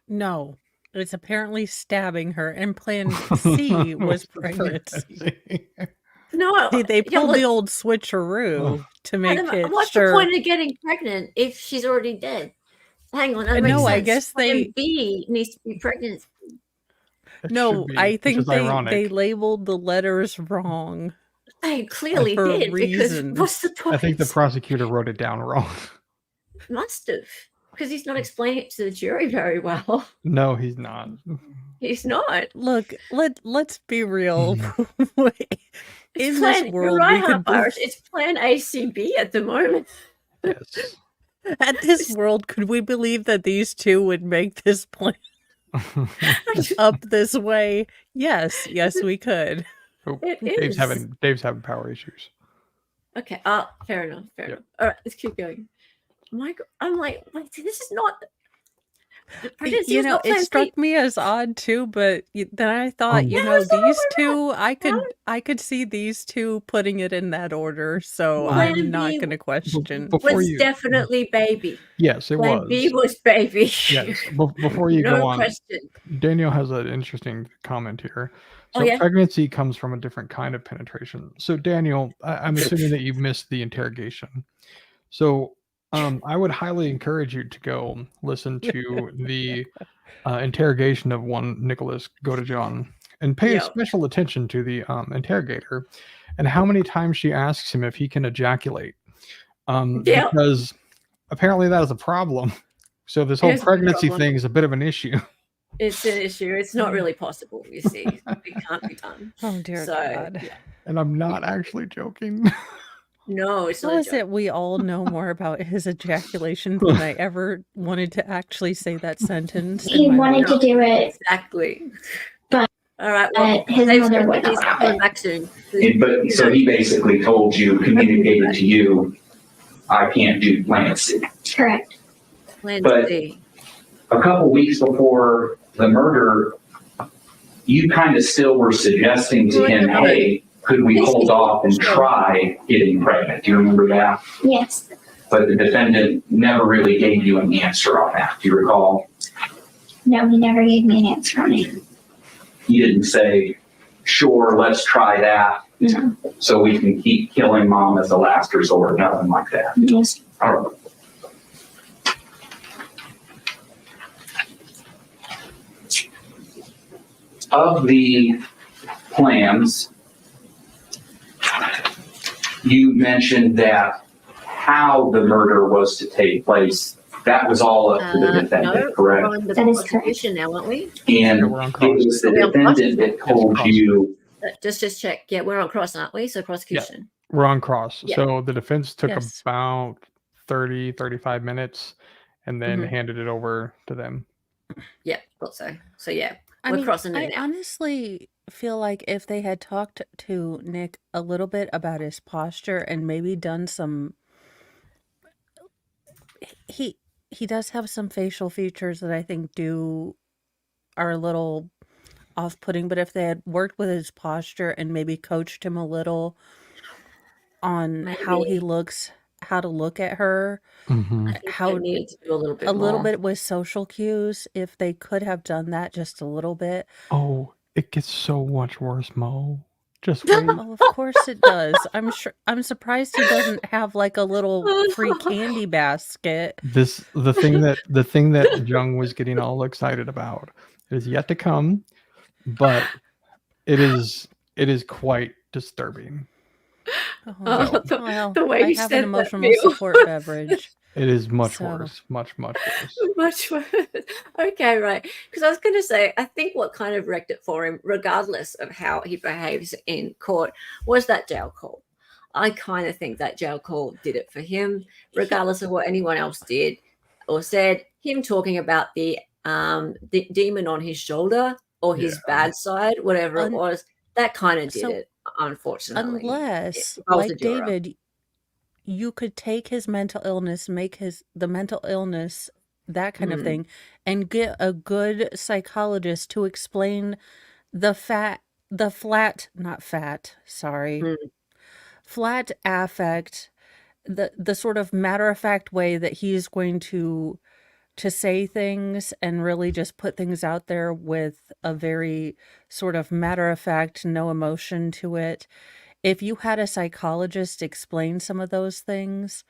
No, it's apparently stabbing her. And Plan C was pregnancy. No, They yeah, pulled look, the old switcheroo to make it what's sure. the point of getting pregnant if she's already dead? Hang on, that makes No, I sense. guess Plan they- B needs to be pregnant. It No, should be, I which think is ironic. they labeled the letters wrong. They clearly For did because reasons. what's the point? I think the prosecutor wrote it down wrong. Must have because he's not explaining it to the jury very well. No, he's not. He's not. Look, let's be real. It's In plan, this world, you're right, we could Irish. It's Plan ACB at the moment. Yes. at this world, could we believe that these two would make this plan up this way? Yes, we could. Oh, It Dave's is. having power issues. Okay. Fair enough. Fair Yeah. enough. All right, let's keep going. I'm like, wait, this is not. You know, it struck me as odd too, but then I thought, you know, these two, I could see these two putting it in that order, so I'm not going to question. Was definitely baby. Yes, it Plan was. B was baby. Yes. Before you No go on, question. Daniel has an interesting comment here. Oh, So yeah? pregnancy comes from a different kind of penetration. So Daniel, I'm assuming that you missed the interrogation. So I would highly encourage you to go listen to the interrogation of one Nick Godejohn and pay special attention to the interrogator and how many times she asks him if he can ejaculate. Because apparently that is a problem. So this whole pregnancy thing is a bit of an issue. It's an issue. It's not really possible, you see. It can't be done. Oh, dear God. Yeah. And I'm not actually joking. No, it's How not. is it we all know more about his ejaculation than I ever wanted to actually say that sentence? He wanted to do it. Exactly. But all right, well, his mother would he's not. coming back soon. But so he basically told you, communicated to you, I can't do Plan C. Correct. Plan But C. a couple weeks before the murder, you kind of still were suggesting to him, hey, could we hold off and try getting pregnant? Do you remember that? Yes. But the defendant never really gave you an answer on that. Do you recall? No, he never gave me an answer on it. He didn't say, sure, let's try that. No. So we can keep killing mom as a last resort, nothing like that. Yes. All right. Of the plans, you mentioned that how the murder was to take place, that was all up to the defendant, correct? We're on the prosecution now, aren't we? And it was the defendant that told you. Just check. Yeah, we're on cross, aren't we? So prosecution. We're on cross. Yeah. So the defense took Yes. about 30, 35 minutes and then handed it over to them. Yeah, thought so. So yeah, I we're mean, crossing I it now. honestly feel like if they had talked to Nick a little bit about his posture and maybe done some, he does have some facial features that I think are a little off-putting, but if they had worked with his posture and maybe coached him a little on how he looks, how to look at her, How we need to do a little bit more. with social cues, if they could have done that just a little bit. Oh, it gets so much worse, Mo. Just wait. Oh, of course it does. I'm surprised he doesn't have like a little free candy basket. The thing that Jung was getting all excited about is yet to come, but it is quite disturbing. Oh, well, the way I you have said an that, emotional Bill. support beverage. It is much So- worse, much worse. Much worse. Okay, right. Because I was going to say, I think what kind of wrecked it for him, regardless of how he behaves in court, was that jail call. I kind of think that jail call did it for him, regardless of what anyone else did or said. Him talking about the demon on his shoulder or his bad side, whatever it was, that kind of did it, unfortunately. Unless, If I was a like juror. David, you could take his mental illness, make the mental illness, that kind of thing, and get a good psychologist to explain flat affect, the sort of matter-of-fact way that he's going to say things and really just put things out there with a very sort of matter-of-fact, no emotion to it. If you had a psychologist explain some of those things,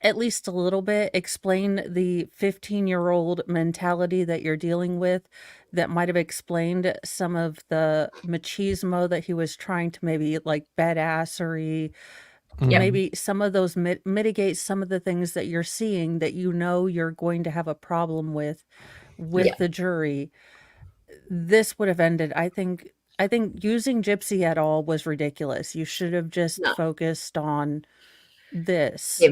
at least a little bit, explain the 15-year-old mentality that you're dealing with, that might have explained some of the machismo that he was trying to maybe like badassery, maybe some of those mitigate some of the things that you're seeing that you know you're going to have a problem with the jury. This would have ended, I think using Gypsy at all was ridiculous. You should have just focused on this. Yeah.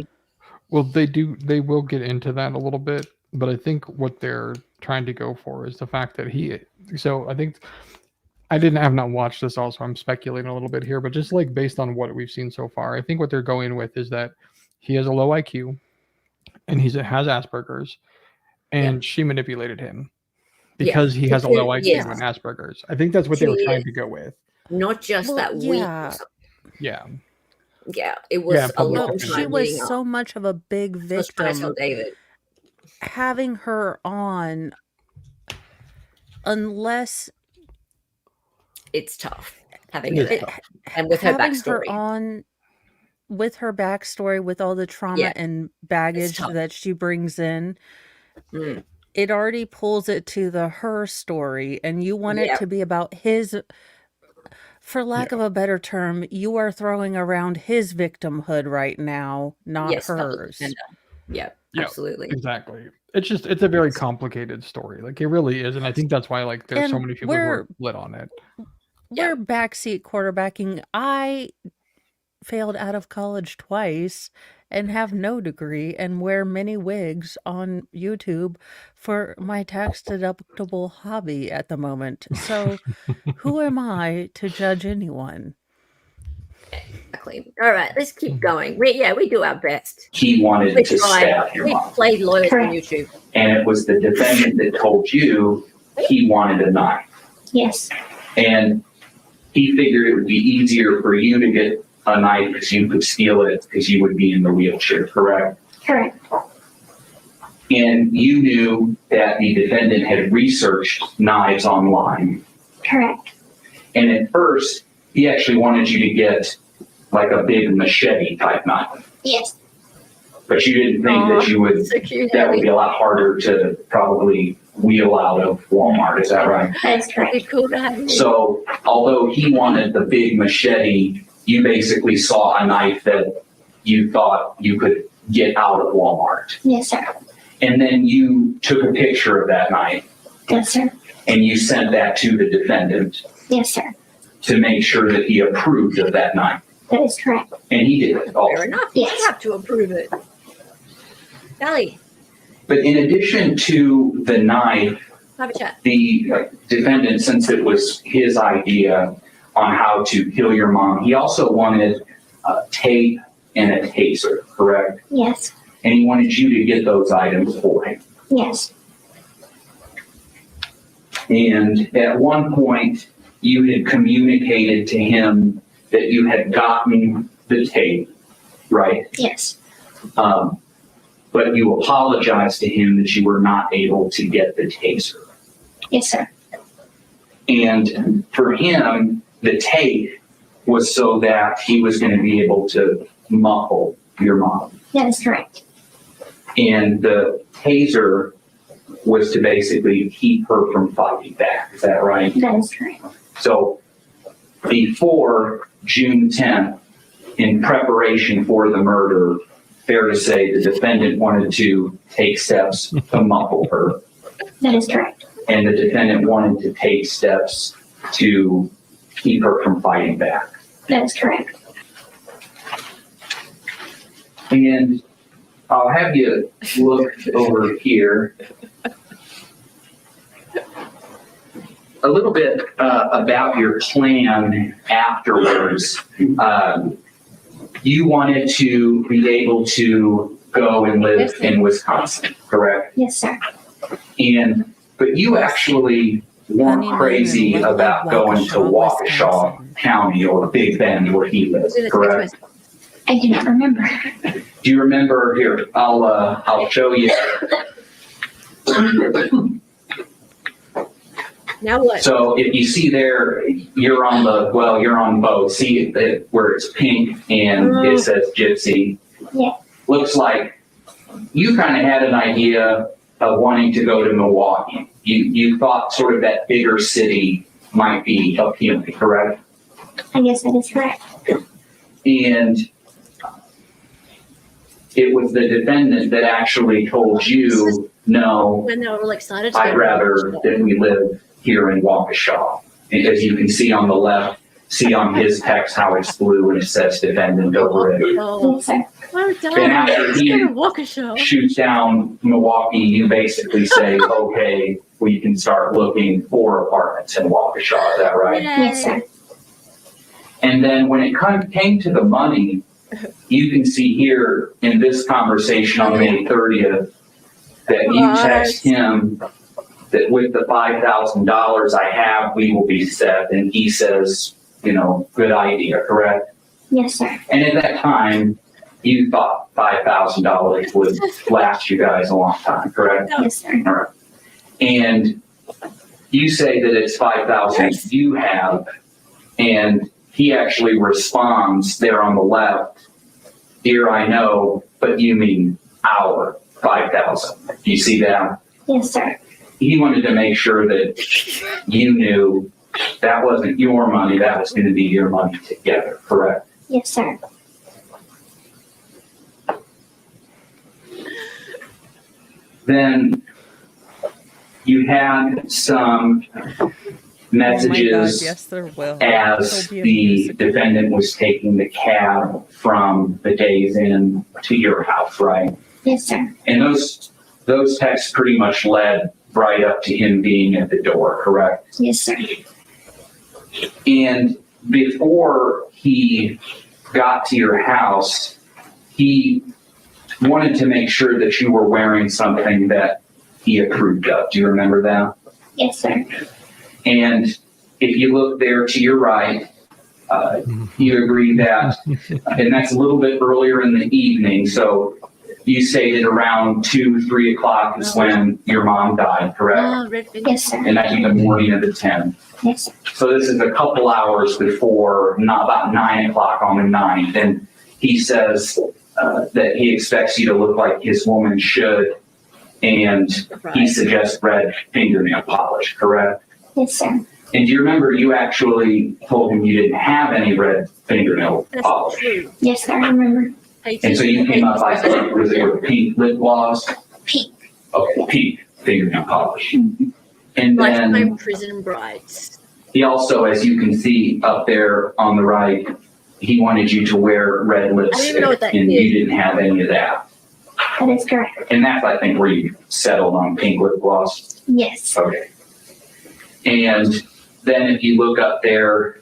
Well, they will get into that a little bit, but I think what they're trying to go for is the fact that I think I have not watched this also. I'm speculating a little bit here, but just like based on what we've seen so far, I think what they're going with is that he has a low IQ and he has Asperger's, and she manipulated him because he has a low IQ and Asperger's. I think that's what they were trying to go with. Not just that week. Yeah. Yeah, it was a long time. She was so much of a big victim. David. Having her on, unless it's tough having it, and with her backstory. Her on with her backstory, with all the trauma and baggage that she brings in, it already pulls it to the her story, and you want it to be about his. For lack of a better term, you are throwing around his victimhood right now, not hers. Yeah, absolutely. Exactly. It's a very complicated story. Like, it really is. And I think that's why, like, there's so many people who are lit on it. We're backseat quarterbacking. I failed out of college twice and have no degree and wear many wigs on YouTube for my tax deductible hobby at the moment. So who am I to judge anyone? Exactly. All right, let's keep going. We do our best. He wanted to stab your mom. We played lawyers on YouTube. And it was the defendant that told you he wanted a knife. Yes. And he figured it would be easier for you to get a knife because you could steal it because you would be in the wheelchair, correct? Correct. And you knew that the defendant had researched knives online. Correct. And at first, he actually wanted you to get like a big machete type knife. Yes. But you didn't think that you would, that would be a lot harder to probably wheel out of Walmart, is that right? That's correct. So, although he wanted the big machete, you basically saw a knife that you thought you could get out of Walmart. Yes, sir. And then you took a picture of that knife. Yes, sir. And you sent that to the defendant. Yes, sir. To make sure that he approved of that knife. That is correct. And he did it also. Fair enough. Yes. You have to approve it. Dali. But in addition to the knife, have a chat. The defendant, since it was his idea on how to kill your mom, he also wanted tape and a taser, correct? Yes. And he wanted you to get those items for him. Yes. And at one point, you had communicated to him that you had gotten the tape, right? Yes. But you apologized to him that you were not able to get the taser. Yes, sir. And for him, the tape was so that he was going to be able to muffle your mom. That is correct. And the taser was to basically keep her from fighting back. Is that right? That is correct. So before June 10th, in preparation for the murder, fair to say the defendant wanted to take steps to muffle her. That is correct. And the defendant wanted to take steps to keep her from fighting back. That is correct. And I'll have you look over here. A little bit about your plan afterwards. You wanted to be able to go and live in Wisconsin, correct? Yes, sir. But you actually weren't crazy about going to Waukesha County or Big Bend where he lives, correct? I do not remember. Do you remember? Here, I'll show you. Now what? So if you see there, you're on both. See where it's pink and it says Gypsy. Yeah. Looks like you kind of had an idea of wanting to go to Milwaukee. You thought sort of that bigger city might be appealing, correct? I guess that is correct. And it was the defendant that actually told you, no, when they were all excited. I'd rather that we live here in Waukesha. And as you can see on the left, see on his text how it's blue and it says defendant over it. Oh, And after he shoots down Milwaukee, you basically say, okay, we can start looking for apartments in Waukesha. Is that right? Yes, sir. And then when it came to the money, you can see here in this conversation on May 30th, that you text him that with the $5,000 I have, we will be set. And he says, you know, good idea, correct? Yes, sir. And at that time, you thought $5,000 would last you guys a long time, correct? Yes, sir. All right. And you say that it's $5,000 you have, and he actually responds there on the left, dear, I know, but you mean our 5,000. Do you see that? Yes, sir. He wanted to make sure that you knew that wasn't your money, that was going to be your money together, correct? Yes, sir. Then you had some messages yes, there will. as There'll be a the music. defendant was taking the cab from the Days Inn to your house, right? Yes, sir. And those texts pretty much led right up to him being at the door, correct? Yes, sir. And before he got to your house, he wanted to make sure that you were wearing something that he approved of. Do you remember that? Yes, sir. And if you look there to your right, you agree that, and that's a little bit earlier in the evening, so you stated around 2, 3 o'clock is when your mom died, correct? Yes, sir. And that's in the morning of the 10th. Yes, sir. So this is a couple hours before, not about 9 o'clock on the 9th. And he says that he expects you to look like his woman should. And he suggests red fingernail polish, correct? Yes, sir. And do you remember you actually told him you didn't have any red fingernail polish? Yes, sir. I remember. And so you came up, I think, was it with pink lip gloss? Pink. Okay, pink fingernail polish. Mm-hmm. And Lifetime then prison brides. he also, as you can see up there on the right, he wanted you to wear red lipstick. even know what that and is. you didn't have any of that. That is correct. And that's, I think, where you settled on pink lip gloss. Yes. Okay. And then if you look up there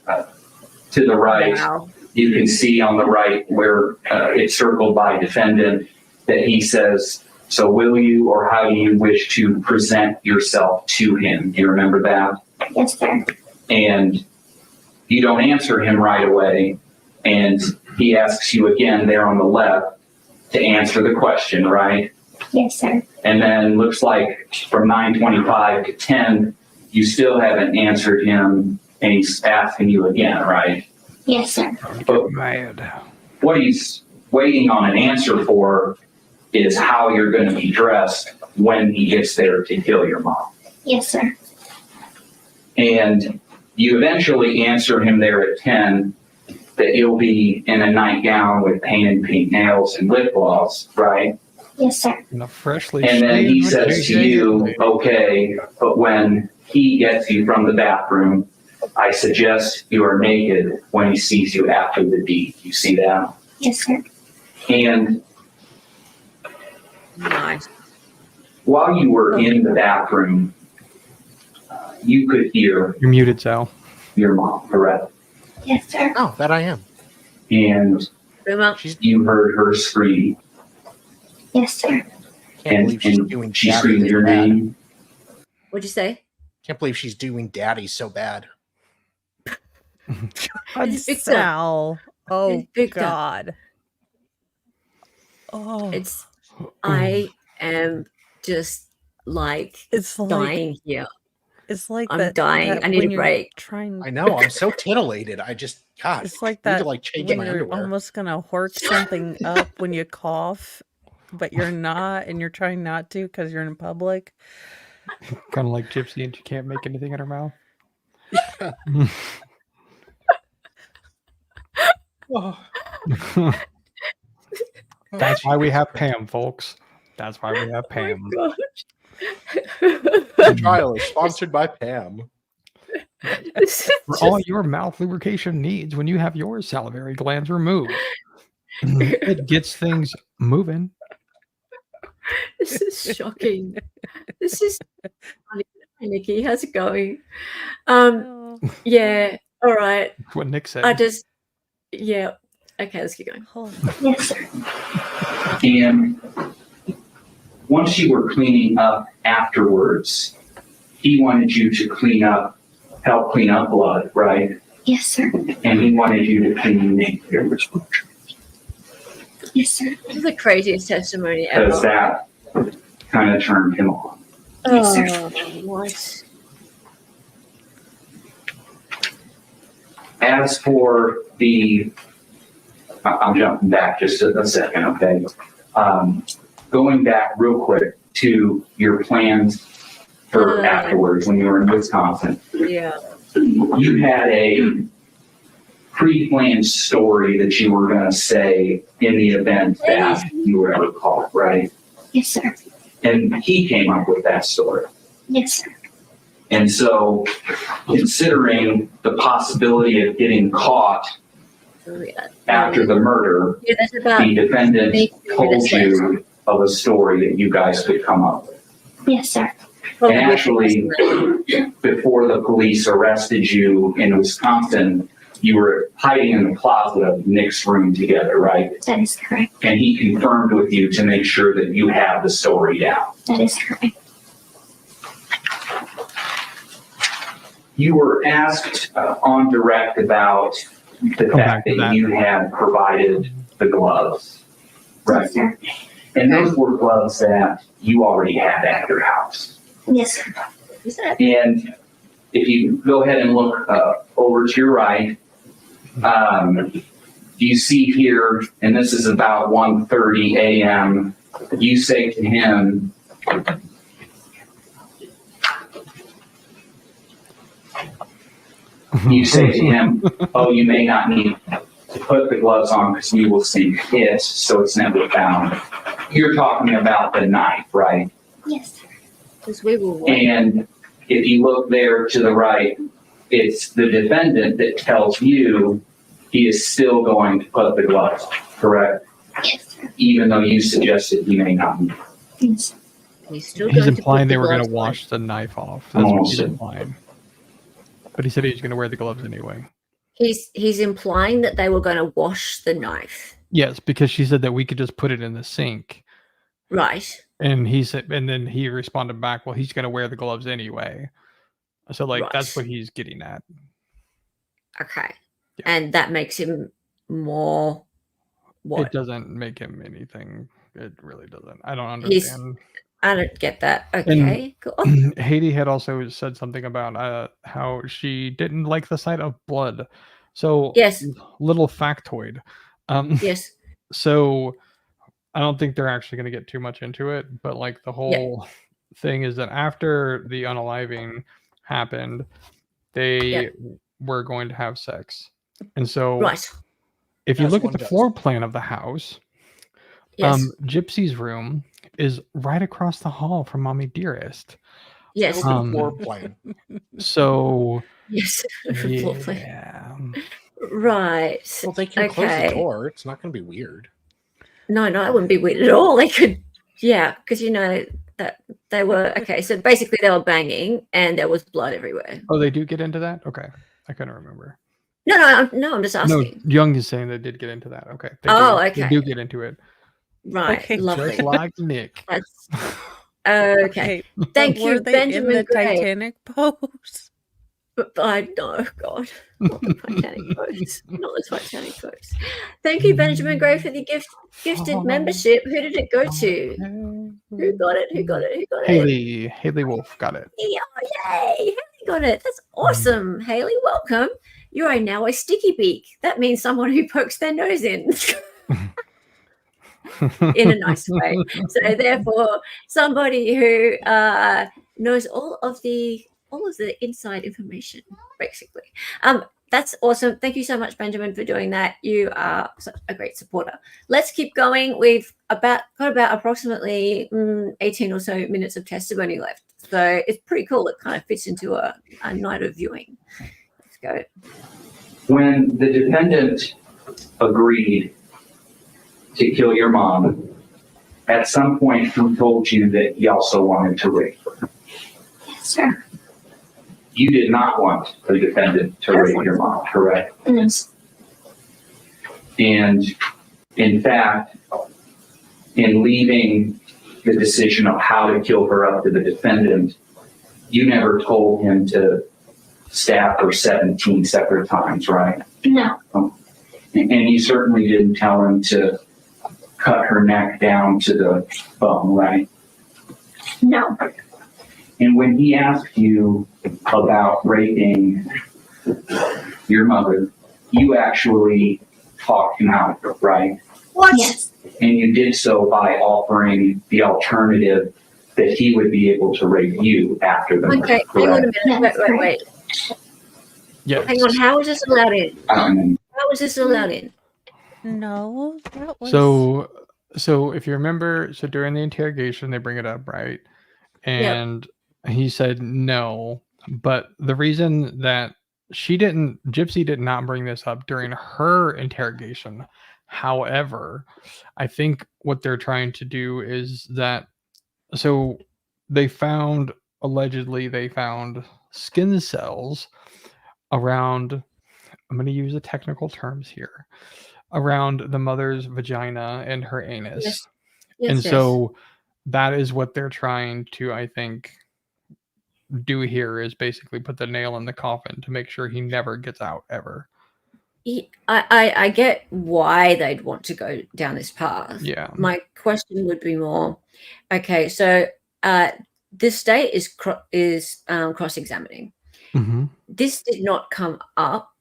to the right, Wow. you can see on the right where it's circled by defendant that he says, so will you or how do you wish to present yourself to him? Do you remember that? Yes, sir. And you don't answer him right away. And he asks you again there on the left to answer the question, right? Yes, sir. And then looks like from 9:25 to 10, you still haven't answered him, and he's asking you again, right? Yes, sir. But Mad. what he's waiting on an answer for is how you're going to be dressed when he gets there to kill your mom. Yes, sir. And you eventually answer him there at 10 that you'll be in a nightgown with painted pink nails and lip gloss, right? Yes, sir. And a freshly And then he shaved says to you, okay, but when he gets you from the bathroom, I suggest you are naked when he sees you after the deed. You see that? Yes, sir. And Nice. while you were in the bathroom, you could hear You're muted, Sal. your mom, correct? Yes, sir. Oh, that I am. And you heard her scream. Yes, sir. Can't believe she's doing she daddy screamed this your bad. name. What'd you say? Can't believe she's doing daddy so bad. It's Victor. Sal. Oh, It's Victor. God. Oh, It's I am just like it's like dying here. it's like I'm that. dying. that I need when a you're break. Trying. I know. I'm so titillated. I just, God, It's like I need that to like change when my you're underwear. almost gonna hork something up when you cough, but you're not, and you're trying not to because you're in public. Kind of like Gypsy, and she can't make anything in her mouth. That's why we have Pam, folks. That's why we have Pam. The trial is sponsored by Pam. For all your mouth lubrication needs when you have your salivary glands removed. It gets things moving. This is shocking. This is funny. Hi, Nikki. How's it going? Yeah. All right. That's what Nick said. Yeah. Okay, let's keep going. Yes, sir. And once you were cleaning up afterwards, he wanted you to help clean up blood, right? Yes, sir. And he wanted you to clean your Yes, sir. This is the craziest testimony ever. because that kind of turned him on. Yes, sir. What? As for I'm jumping back just a second, okay? Going back real quick to your plans for afterwards when you were in Wisconsin. Yeah. You had a pre-planned story that you were going to say in the event that you were ever caught, right? Yes, sir. And he came up with that story. Yes, sir. And so, considering the possibility of getting caught after the murder, the defendant told you of a story that you guys could come up with. Yes, sir. And actually, before the police arrested you in Wisconsin, you were hiding in the closet of Nick's room together, right? That is correct. And he confirmed with you to make sure that you have the story down. That is correct. You were asked on direct about the fact that you had provided the gloves, right? Yes, sir. And those were gloves that you already had at your house. Yes, sir. And if you go ahead and look over to your right, you see here, and this is about 1:30 a.m., you say to him, oh, you may not need to put the gloves on because you will see it, so it's never found. You're talking about the knife, right? Yes, sir. Because we will. And if you look there to the right, it's the defendant that tells you he is still going to put the gloves on, correct? Yes, sir. Even though you suggested he may not. Yes. He's implying they were going to wash the knife off. That's what he's implying. But he said he was going to wear the gloves anyway. He's implying that they were going to wash the knife. Yes, because she said that we could just put it in the sink. Right. And he said, and then he responded back, well, he's going to wear the gloves anyway. So, like, that's what he's getting at. Okay. Yeah. And that makes him more what? It doesn't make him anything. It really doesn't. I don't understand. I don't get that. Okay. Cool. Haiti had also said something about how she didn't like the sight of blood. So, yes. Little factoid. Yes. So, I don't think they're actually going to get too much into it, but like the whole thing is that after the unaliving happened, they were going to have sex. And so if you look at the floor plan of the house, Gypsy's room is right across the hall from Mommy Dearest. Yes. Floor plan. So yes. Floor plan. Yeah. Right. Well, they can close the door. It's not going to be weird. No, it wouldn't be weird at all. They could, because you know that they were so basically they were banging and there was blood everywhere. Oh, they do get into that? Okay, I couldn't remember. No, I'm just asking. No, Young is saying they did get into that. Okay. They do get into it. Right. Okay. Lovely. Just like Nick. That's okay. Thank you, Benjamin. In the Titanic pose. I know, God, not the Titanic pose. Not the Titanic pose. Thank you, Benjamin Gray, for the gifted membership. Who did it go to? Who got it? Haley Wolf got it. Yay! Haley got it. That's awesome, Haley. Welcome. You are now a sticky beak. That means someone who pokes their nose in. In a nice way. So therefore, somebody who knows all of the inside information, basically. That's awesome. Thank you so much, Benjamin, for doing that. You are such a great supporter. Let's keep going. We've got about approximately 18 or so minutes of testimony left. So it's pretty cool. It kind of fits into a night of viewing. Let's go. When the defendant agreed to kill your mom, at some point he told you that he also wanted to rape her. Yes, sir. You did not want the defendant to rape your mom, correct? Yes. And in fact, in leaving the decision of how to kill her up to the defendant, you never told him to stab her 17 separate times, right? No. And you certainly didn't tell him to cut her neck down to the bone, right? No. And when he asked you about raping your mother, you actually talked him out, right? What? Yes. And you did so by offering the alternative that he would be able to rape you after the murder. Okay, hang on a minute. Wait. Yeah. Hang on. How was this allowed in? How was this allowed in? No, that was So if you remember, so during the interrogation, they bring it up, right? And he said no. But the reason that Gypsy did not bring this up during her interrogation. However, I think what they're trying to do is that, so allegedly they found skin cells around, I'm going to use the technical terms here, around the mother's vagina and her anus. Yes, so that is what they're trying to, I think, do here, is basically put the nail in the coffin to make sure he never gets out ever. I get why they'd want to go down this path. Yeah. My question would be more, okay, so the state is cross-examining. Mm-hmm. This did not come up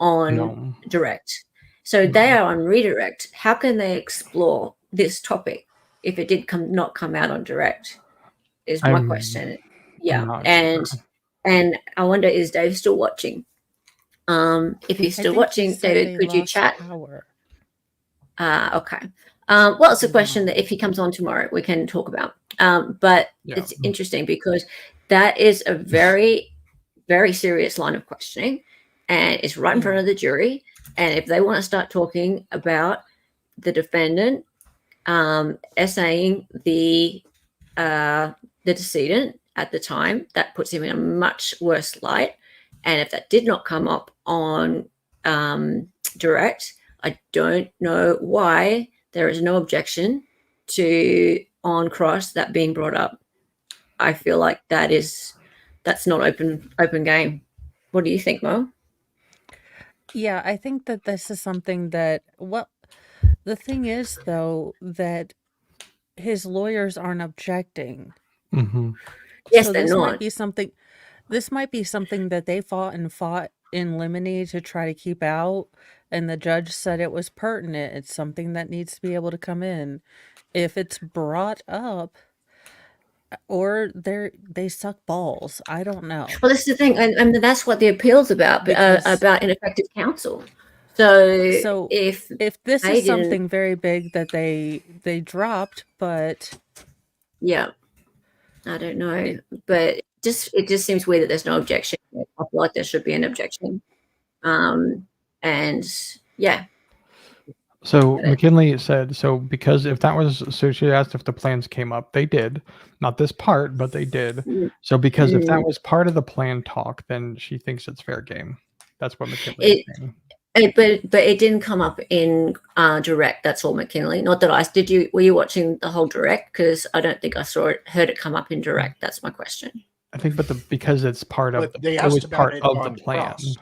on direct. So they are on redirect. How can they explore this topic if it did not come out on direct? Is my question. Yeah. And I wonder, is Dave still watching? If he's still watching, David, could you chat? Okay. Well, it's a question that if he comes on tomorrow, we can talk about. But it's interesting because that is a very, very serious line of questioning, and it's right in front of the jury. And if they want to start talking about the defendant essaying the decedent at the time, that puts him in a much worse light. And if that did not come up on direct, I don't know why there is no objection to on cross that being brought up. I feel like that's not open game. What do you think, Mo? Yeah, I think that this is something that, well, the thing is, though, that his lawyers aren't objecting. Mm-hmm. Yes, so they're not. This might be something that they fought in limine to try to keep out, and the judge said it was pertinent. It's something that needs to be able to come in. If it's brought up, or they suck balls, I don't know. Well, this is the thing, and that's what the appeal's about ineffective counsel. So if this is something very big that they dropped, but yeah, I don't know, but it just seems weird that there's no objection. I feel like there should be an objection, and yeah. So McKinley said, so because if that was, so she asked if the plans came up. They did. Not this part, but they did. So because if that was part of the plan talk, then she thinks it's fair game. That's what McKinley is saying. But it didn't come up in direct. That's all, McKinley. Not that were you watching the whole direct? Because I don't think I heard it come up in direct. That's my question. I think, because it's part of the plan. Cross.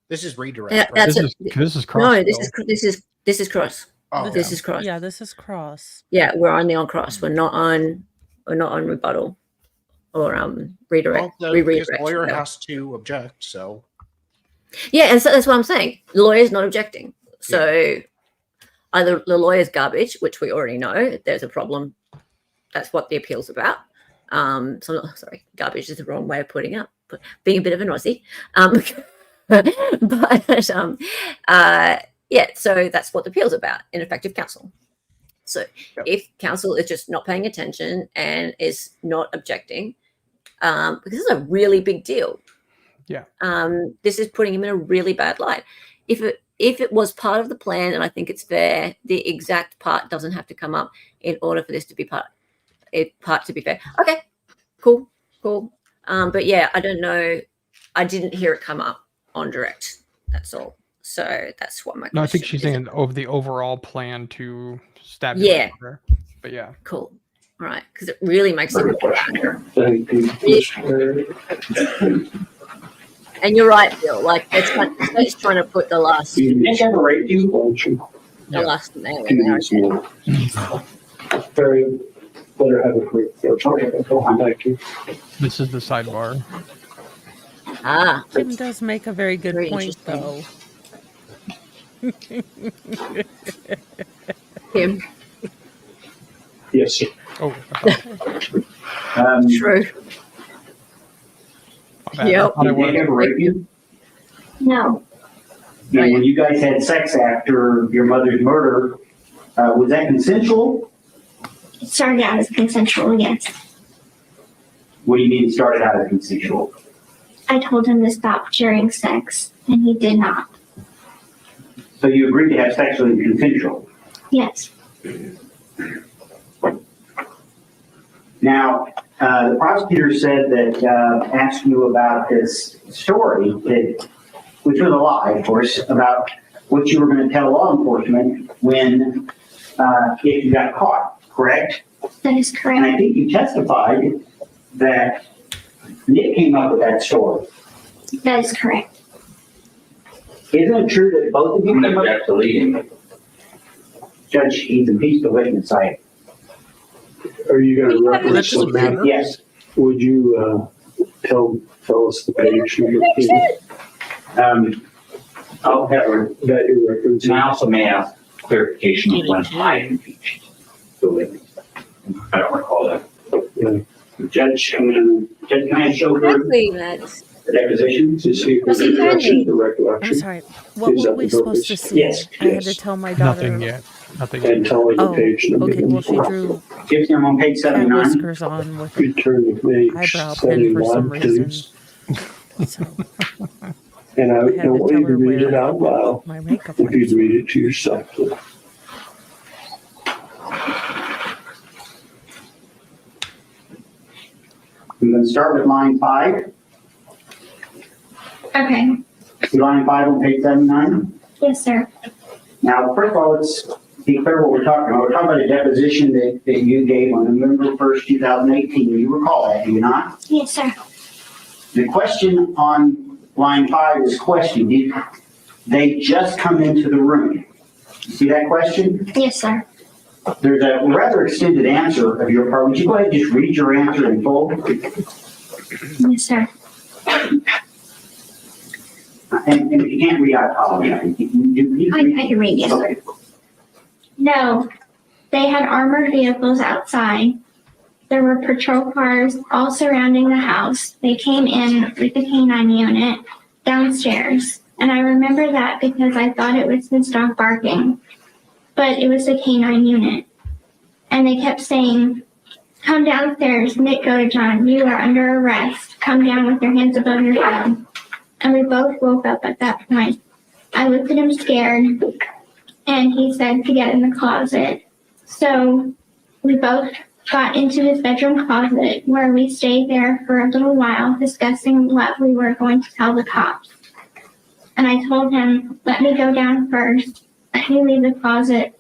This is redirect. Right? This is cross. No, this is cross. Oh, this is cross. Yeah, this is cross. Yeah, we're only on cross. We're not on rebuttal or redirect. Well, his lawyer has to object. So yeah, and so that's what I'm saying. The lawyer's not objecting. So either the lawyer's garbage, which we already know, there's a problem. That's what the appeal's about. Garbage is the wrong way of putting it, but being a bit of an Aussie. So that's what the appeal's about, ineffective counsel. So if counsel is just not paying attention and is not objecting, because this is a really big deal. Yeah. This is putting him in a really bad light. If it was part of the plan, and I think it's fair, the exact part doesn't have to come up in order for this to be part to be fair. Okay, cool. But yeah, I don't know. I didn't hear it come up on direct. That's all. So that's what my question I think she's saying over the overall plan to stab. Yeah. But yeah. Cool. All right, because it really makes it. And you're right, Bill. Like it's trying to put the last. Did Nick ever rape you? The last nail in there. Very better have a quick. Thank you. This is the sidebar. Ah, Jim does make a very good Very point, though. Kim. Yes, sir. Oh, True. Yep. Did Nick ever rape you? No, And when you guys had sex after your mother's murder, was that consensual? it started out as consensual, yes. What do you mean it started out as consensual? I told him to stop during sex, and he did not. So you agreed to have sex with him consensual? Yes, Now, the prosecutor said that, asked you about this story, which was a lie, of course, about what you were going to tell law enforcement when, if you got caught, correct? that is And correct. I think you testified that Nick came up with that story. That is correct. Isn't it true that both of you came up? to leading. Judge, he's impeached the witness, Are you going to reference doesn't something? matter. yes. Would you tell us the page number, please? I'll have her. That you're referencing? And I also may ask clarification of when I impeached the witness. I don't recall that. Yeah. Judge, can I show her Exactly, that's the deposition? To see if Was he friendly? the I'm recollection. sorry. What Is that were we the supposed to purpose? see? Yes, I had to yes. tell my daughter. Nothing yet. Nothing And yet. tell her the Oh, page number. okay. Well, she drew Gypsy, I'm on page cat 79. whiskers on with You turn the page eyebrow pen for some 79, reason. please. So And I I had to don't want tell you to her read it where out loud. my makeup If you'd went. read it to yourself, please. I'm going to start with line 5. Okay, Line 5 on page 79. yes, sir. Now, first of all, let's be clear what we're talking about. We're talking about a deposition that you gave on November 1st, 2018. You recall that, do you not? Yes, sir. The question on line 5 is question. Did they just come into the room? You see that question? Yes, sir. There's a rather extended answer of your part. Would you go ahead and just read your answer in full? Yes, sir. And if you can't read, I apologize. You I can read, yes, sir. Okay. No, they had armored vehicles outside. There were patrol cars all surrounding the house. They came in with the canine unit downstairs. And I remember that because I thought it was his dog barking, but it was the canine unit. And they kept saying, "Come downstairs, Nick Godejohn, you are under arrest. Come down with your hands above your head." And we both woke up at that point. I looked at him scared, and he said to get in the closet. So we both got into his bedroom closet, where we stayed there for a little while discussing what we were going to tell the cops. And I told him, "Let me go down first. Let me leave the closet."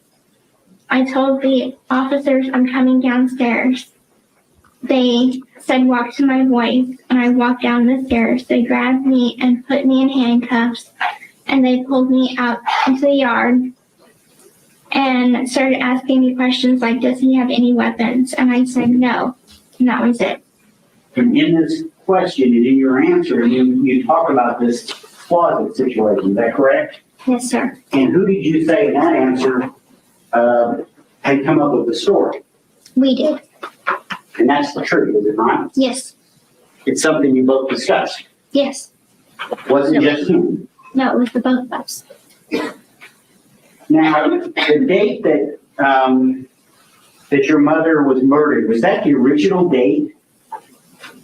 I told the officers I'm coming downstairs. They said, "Walk to my voice," and I walked down the stairs. They grabbed me and put me in handcuffs, and they pulled me out into the yard and started asking me questions like, "Does he have any weapons?" And I said no, and that was it. And in this question and in your answer, you talk about this closet situation. Is that correct? Yes, sir. And who did you say in that answer had come up with the story? We did. And that's the truth, is it not? Yes. It's something you both discussed. Yes. Wasn't just you. No, it was the both of us. Now, the date that that your mother was murdered, was that the original date,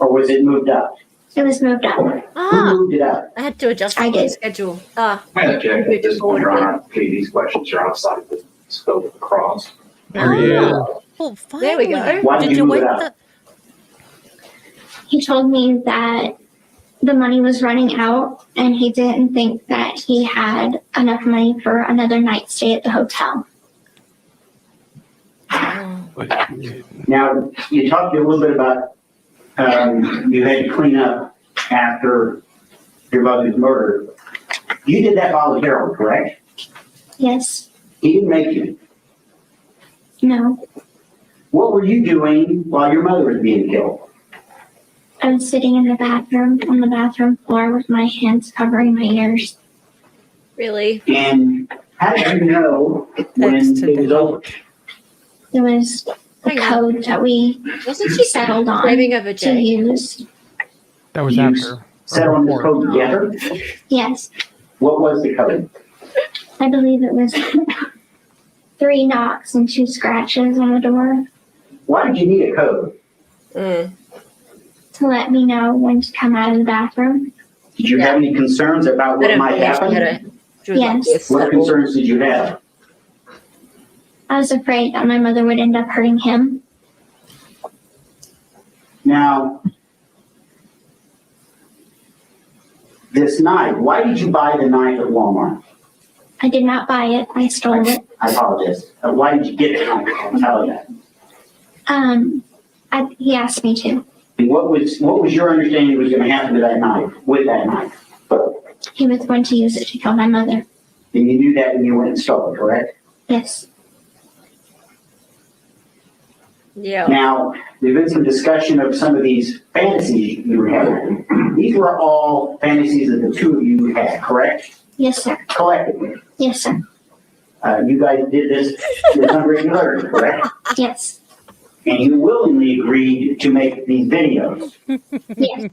or was it moved up? It was moved up. Who moved it up? I had to adjust I my did. schedule. I object at this point, Your Honor. Okay, these questions are outside the scope of the cross. Well, finally. There we go. Why Did did you you wait move it the up? He told me that the money was running out and he didn't think that he had enough money for another night stay at the hotel. Oh. Now, you talked a little bit about you had to clean up after your mother's murder. You did that voluntarily, correct? Yes. He didn't make you. No. What were you doing while your mother was being killed? I was sitting in the bathroom on the bathroom floor with my hands covering my ears. Really? And how did you know when it was over? There was a code that we settled on to use. That was You after. settled on this code together? Yes. What was the code? I believe it was 3 knocks and 2 scratches on the door. Why did you need a code? To let me know when to come out of the bathroom. Did you have any concerns about what might happen? Yes. What concerns did you have? I was afraid that my mother would end up hurting him. Now, this knife, why did you buy the knife at Walmart? I did not buy it. I stole it. I apologize. Why did you get the knife? I'll tell you that. He asked me to. And what was your understanding was going to happen to that knife, with that knife? He was going to use it to kill my mother. And you knew that when you went and stole it, correct? Yes. Yeah. Now, there's been some discussion of some of these fantasies you were having. These were all fantasies that the two of you had, correct? Yes, sir. Collectively. Yes, sir. You guys did this on regularity, correct? Yes. And you willingly agreed to make these videos. Yes.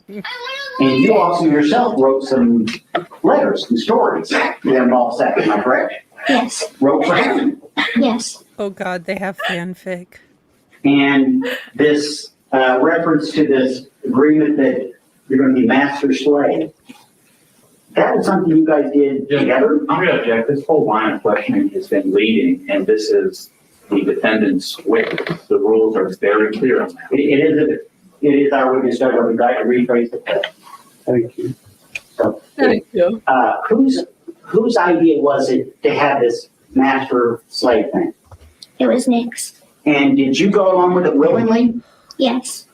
And you also yourself wrote some letters and stories that involve sex, am I correct? Yes. Wrote for him. Yes. Oh God, they have fanfic. And this reference to this agreement that you're going to be master slave, that was something you guys did together? I'm going to object. This whole line of questioning has been leading, and this is the defendant's witness. The rules are very clear on that. It is our witness judge. We'd like to rephrase it. Thank you. So, Thank you. whose idea was it to have this master slave thing? It was Nick's. And did you go along with it willingly? Yes.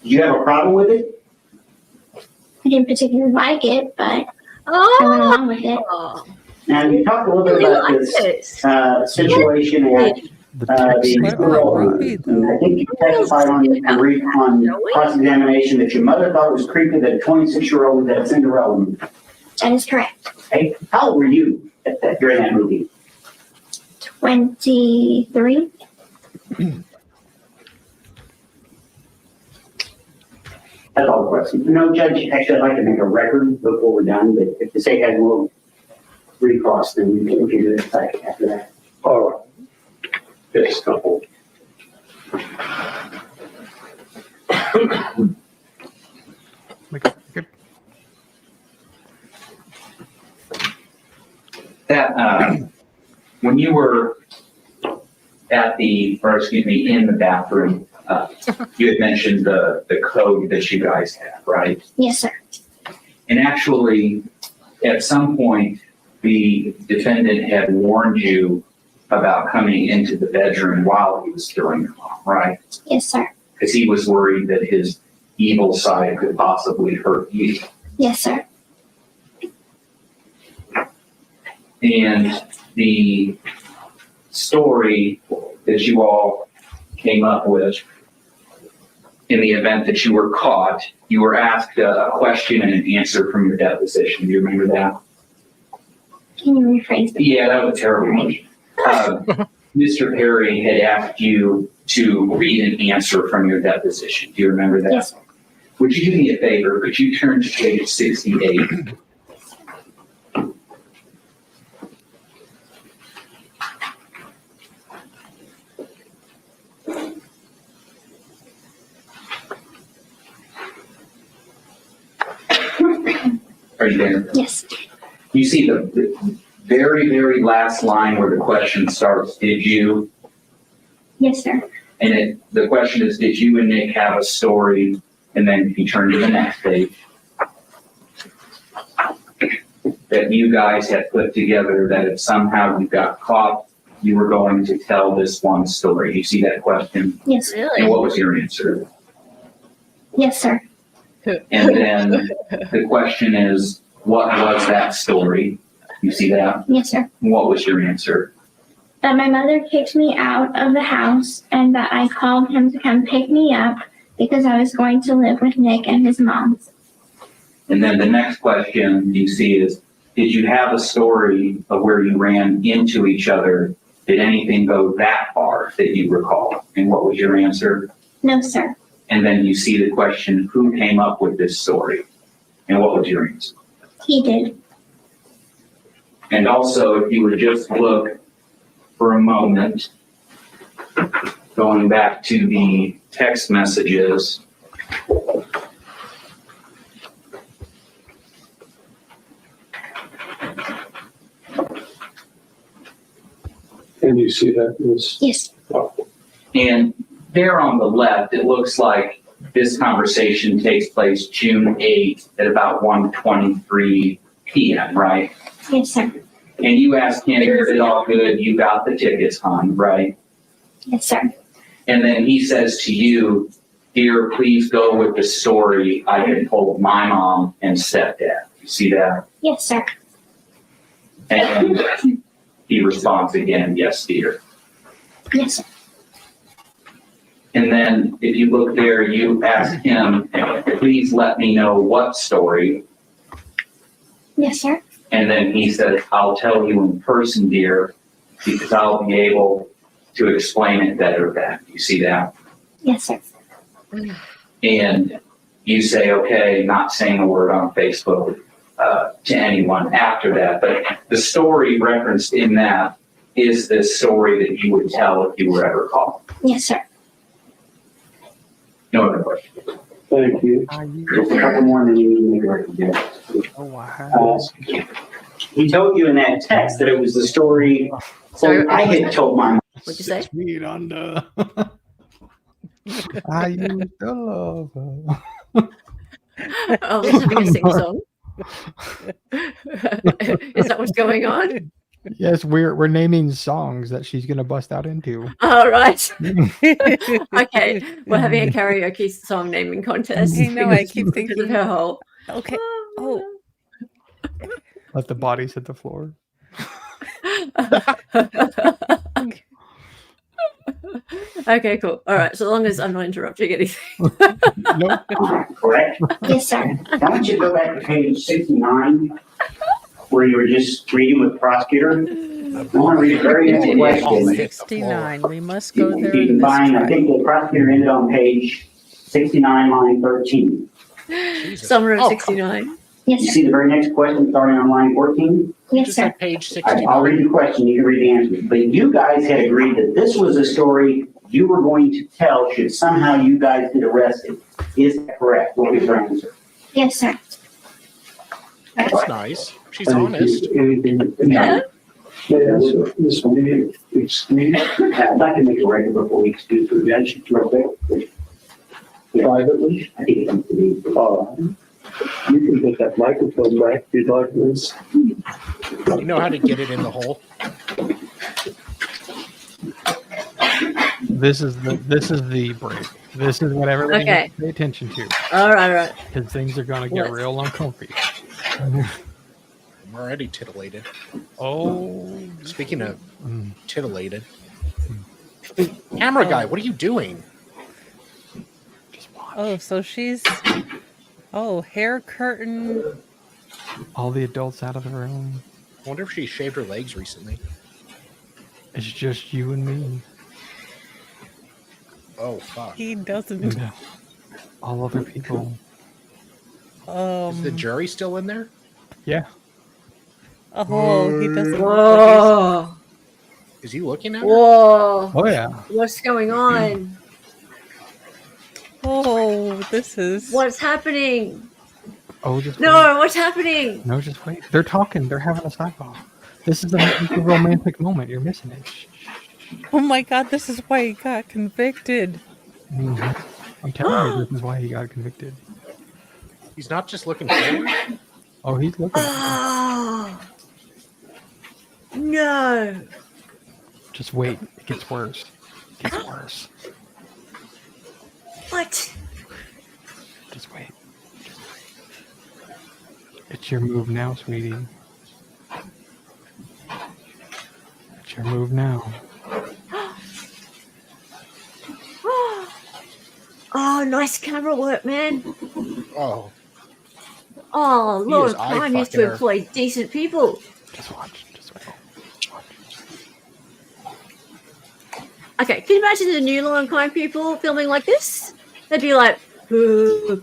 Did you have a problem with it? I didn't particularly like it, but I went along with it. Now, you talked a little bit about this situation at the girl. I think you testified on cross-examination that your mother thought it was creepy that a 26-year-old was at Cinderella movie. That is correct. Hey, how old were you during that movie? 23. That's all the questions. No, Judge, actually, I'd like to make a record before we're done, but if the state has more recross, then we can do it after that. All right. Yes, couple. That when you were in the bathroom, you had mentioned the code that you guys have, right? Yes, sir. And actually, at some point, the defendant had warned you about coming into the bedroom while he was killing your mom, right? Yes, sir. Because he was worried that his evil side could possibly hurt you. Yes, sir. And the story that you all came up with, in the event that you were caught, you were asked a question and an answer from your deposition. Do you remember that? Can you rephrase it? Yeah, that was a terrible one. Mr. Perry had asked you to read an answer from your deposition. Do you remember that? Yes, sir. Would you do me a favor? Could you turn to page 68? Are you there? Yes. You see the very, very last line where the question starts, did you? Yes, sir. And the question is, did you and Nick have a story? And then if you turn to the next page, that you guys had put together that if somehow you got caught, you were going to tell this one story. You see that question? Yes. And what was your answer? Yes, sir. And then the question is, what was that story? You see that? Yes, sir. What was your answer? That my mother kicked me out of the house and that I called him to come pick me up because I was going to live with Nick and his mom. And then the next question you see is, did you have a story of where you ran into each other? Did anything go that far that you recall? And what was your answer? No, sir. And then you see the question, who came up with this story? And what was your answer? He did. And also, if you would just look for a moment, going back to the text messages. Can you see that, Miss? Yes. And there on the left, it looks like this conversation takes place June 8th at about 1:23 p.m., right? Yes, sir. And you asked him, is it all good? You got the tickets, hon, right? Yes, sir. And then he says to you, dear, please go with the story I had told my mom and stepdad. You see that? Yes, sir. And he responds again, yes, dear. Yes, sir. And then if you look there, you ask him, please let me know what story. Yes, sir. And then he says, I'll tell you in person, dear, because I'll be able to explain it better then. You see that? Yes, sir. And you say, okay, not saying a word on Facebook to anyone after that. But the story referenced in that is this story that you would tell if you were ever called. Yes, sir. No other questions. Thank you. Just a couple more and then you need to make a recommendation. Oh, wow. He told you in that text that it was the story. So I had told my mom. What'd you say? Sweet under. I used to love her. Oh, we're having a sing song. Is that what's going on? Yes, we're naming songs that she's gonna bust out into. All right. Okay, we're having a karaoke song naming contest. I know, I keep because thinking- of her whole. Okay. Oh, Let the bodies hit the floor. Okay, cool. All right. So long as I'm not interrupting anything. Nope. Correct? Yes, sir. I want you to go back to page 69, where you were just reading with the prosecutor. I want to read a very next question. 69. We must go If there. you in can this find, I track. think the prosecutor ended on page 69, line 13. Summer of '69. Yes, You sir. see the very next question starting on line 14? Yes, Just sir. at page I'll 69. read the question, you can read the answer. But you guys had agreed that this was a story you were going to tell should somehow you guys get arrested. Is that correct? What was your answer? Yes, sir. That's nice. She's Thank honest. you. Anything? Yeah. Yes, this one, excuse. I'd like to make a record before we excuse the judge real quick. Privately, I think it needs to be. you can put that microphone back if you'd like this. You know how to get it in the hole? This is the break. This is what everybody Okay. needs to pay attention to, All right. because things are gonna get What? real uncomfy. I'm already titillated. Oh, Speaking of Mm. titillated, camera guy, what are you doing? Oh, so she's. Oh, hair curtain. all the adults out of the room. I wonder if she shaved her legs recently. It's just you and me. Oh, fuck. He doesn't. And all other people. Is the jury still in there? Yeah. Oh, he doesn't. Whoa. Is he looking at her? Whoa. Oh yeah. What's going on? Oh, this is. What's happening? Oh, just No, what's happening? wait. No, just wait. They're talking. They're having a sidebar. This is a romantic moment. You're missing it. Shh, shh, shh. Oh my God, this is why he got convicted. Mhm. I'm telling you, this is why he got convicted. He's not just looking forward. Oh, he's looking. Oh. No. Just wait. It gets worse. It gets worse. What? Just wait. It's your move now, sweetie. It's your move now. Oh, nice camera work, man. Oh, Oh, He Lord is Prime used to eye-fucking her. employ decent people. Just watch. Just wait. Watch. Okay, can you imagine the new Law and Crime people filming like this? They'd be like, "Boo."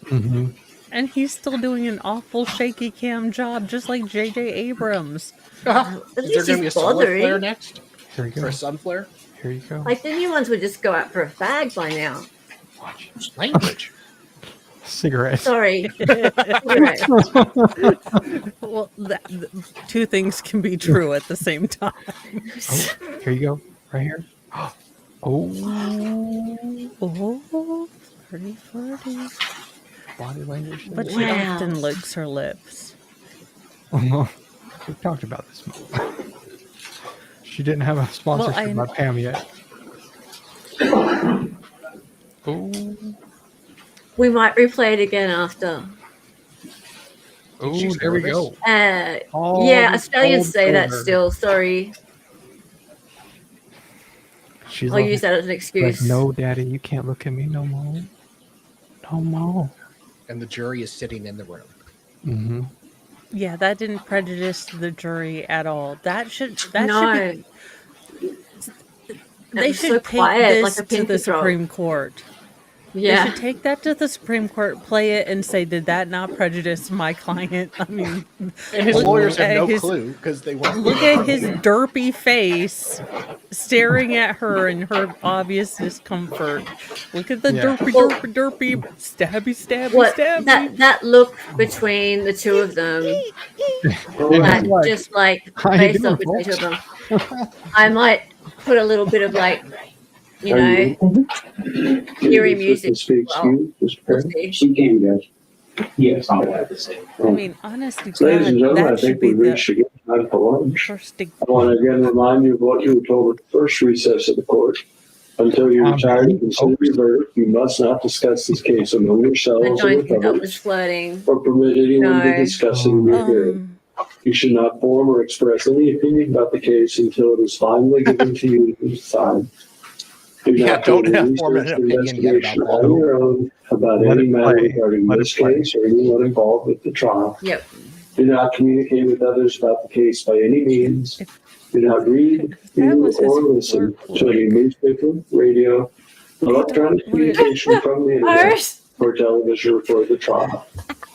Mm-hmm. And he's still doing an awful shaky cam job, just like J.J. Abrams. At is there least going to be a he's solar bothering. flare next? Here you Or go. a sun flare? Here you go. Like the new ones would just go out for a fag by now. Watch. Language. Cigarette. Sorry. Cigarette. Well, two things can be true at the same time. Oh, here you go. Right here. Oh. Oh, pretty flirty. Body language. But she Wow. often licks her lips. We've talked about this. She didn't have a sponsorship by Pam yet. Oh. We might replay it again after. Oh, She's there we nervous. go. All Yeah, this Australians old say that over. still. Sorry. She's I'll all use that as an like, excuse. no, Daddy, you can't look at me no more. No more. And the jury is sitting in the room. Mm-hmm. Yeah, that didn't prejudice the jury at all. That should be. No. They was should so take quiet, this like a to pin the control. Supreme Court. They Yeah. should take that to the Supreme Court, play it, and say, "Did that not prejudice my client?" I mean, And his look lawyers have at no his- clue because they weren't. Look at his derpy face, staring at her in her obvious discomfort. Look at the Yeah. derpy, stabby, What stabby. that look between the two of them, And that he's like, just like "How you face doing, off between the two folks?" of them. I might put a little bit of like, you Are know, eerie music. Speaks Well, to you, Mr. we'll Perry? see. She can, guys. Yes, I'm glad to say. I mean, honestly, Ladies and gentlemen, I that should think be we've the reached again time for lunch. first thing. I want to again remind you of what you were told at the first recess of the court. Until you retire to consider your verdict, you must not discuss this case among I yourselves or don't with think that others, was flirting. or permit anyone to No. discuss it in your hearing. You should not form or express any opinion about the case until it is finally given to you to decide. Do Yeah, not don't do any form an research or opinion yet about investigation that. on your own about Let any it matter play. regarding Let it this play. case or anyone involved with the trial. Yep. Do not communicate with others about the case by any means. Do not read, That view, was his or listen flirt to any newspaper, radio, electronic communication from the internet, Iris. or television before the trial.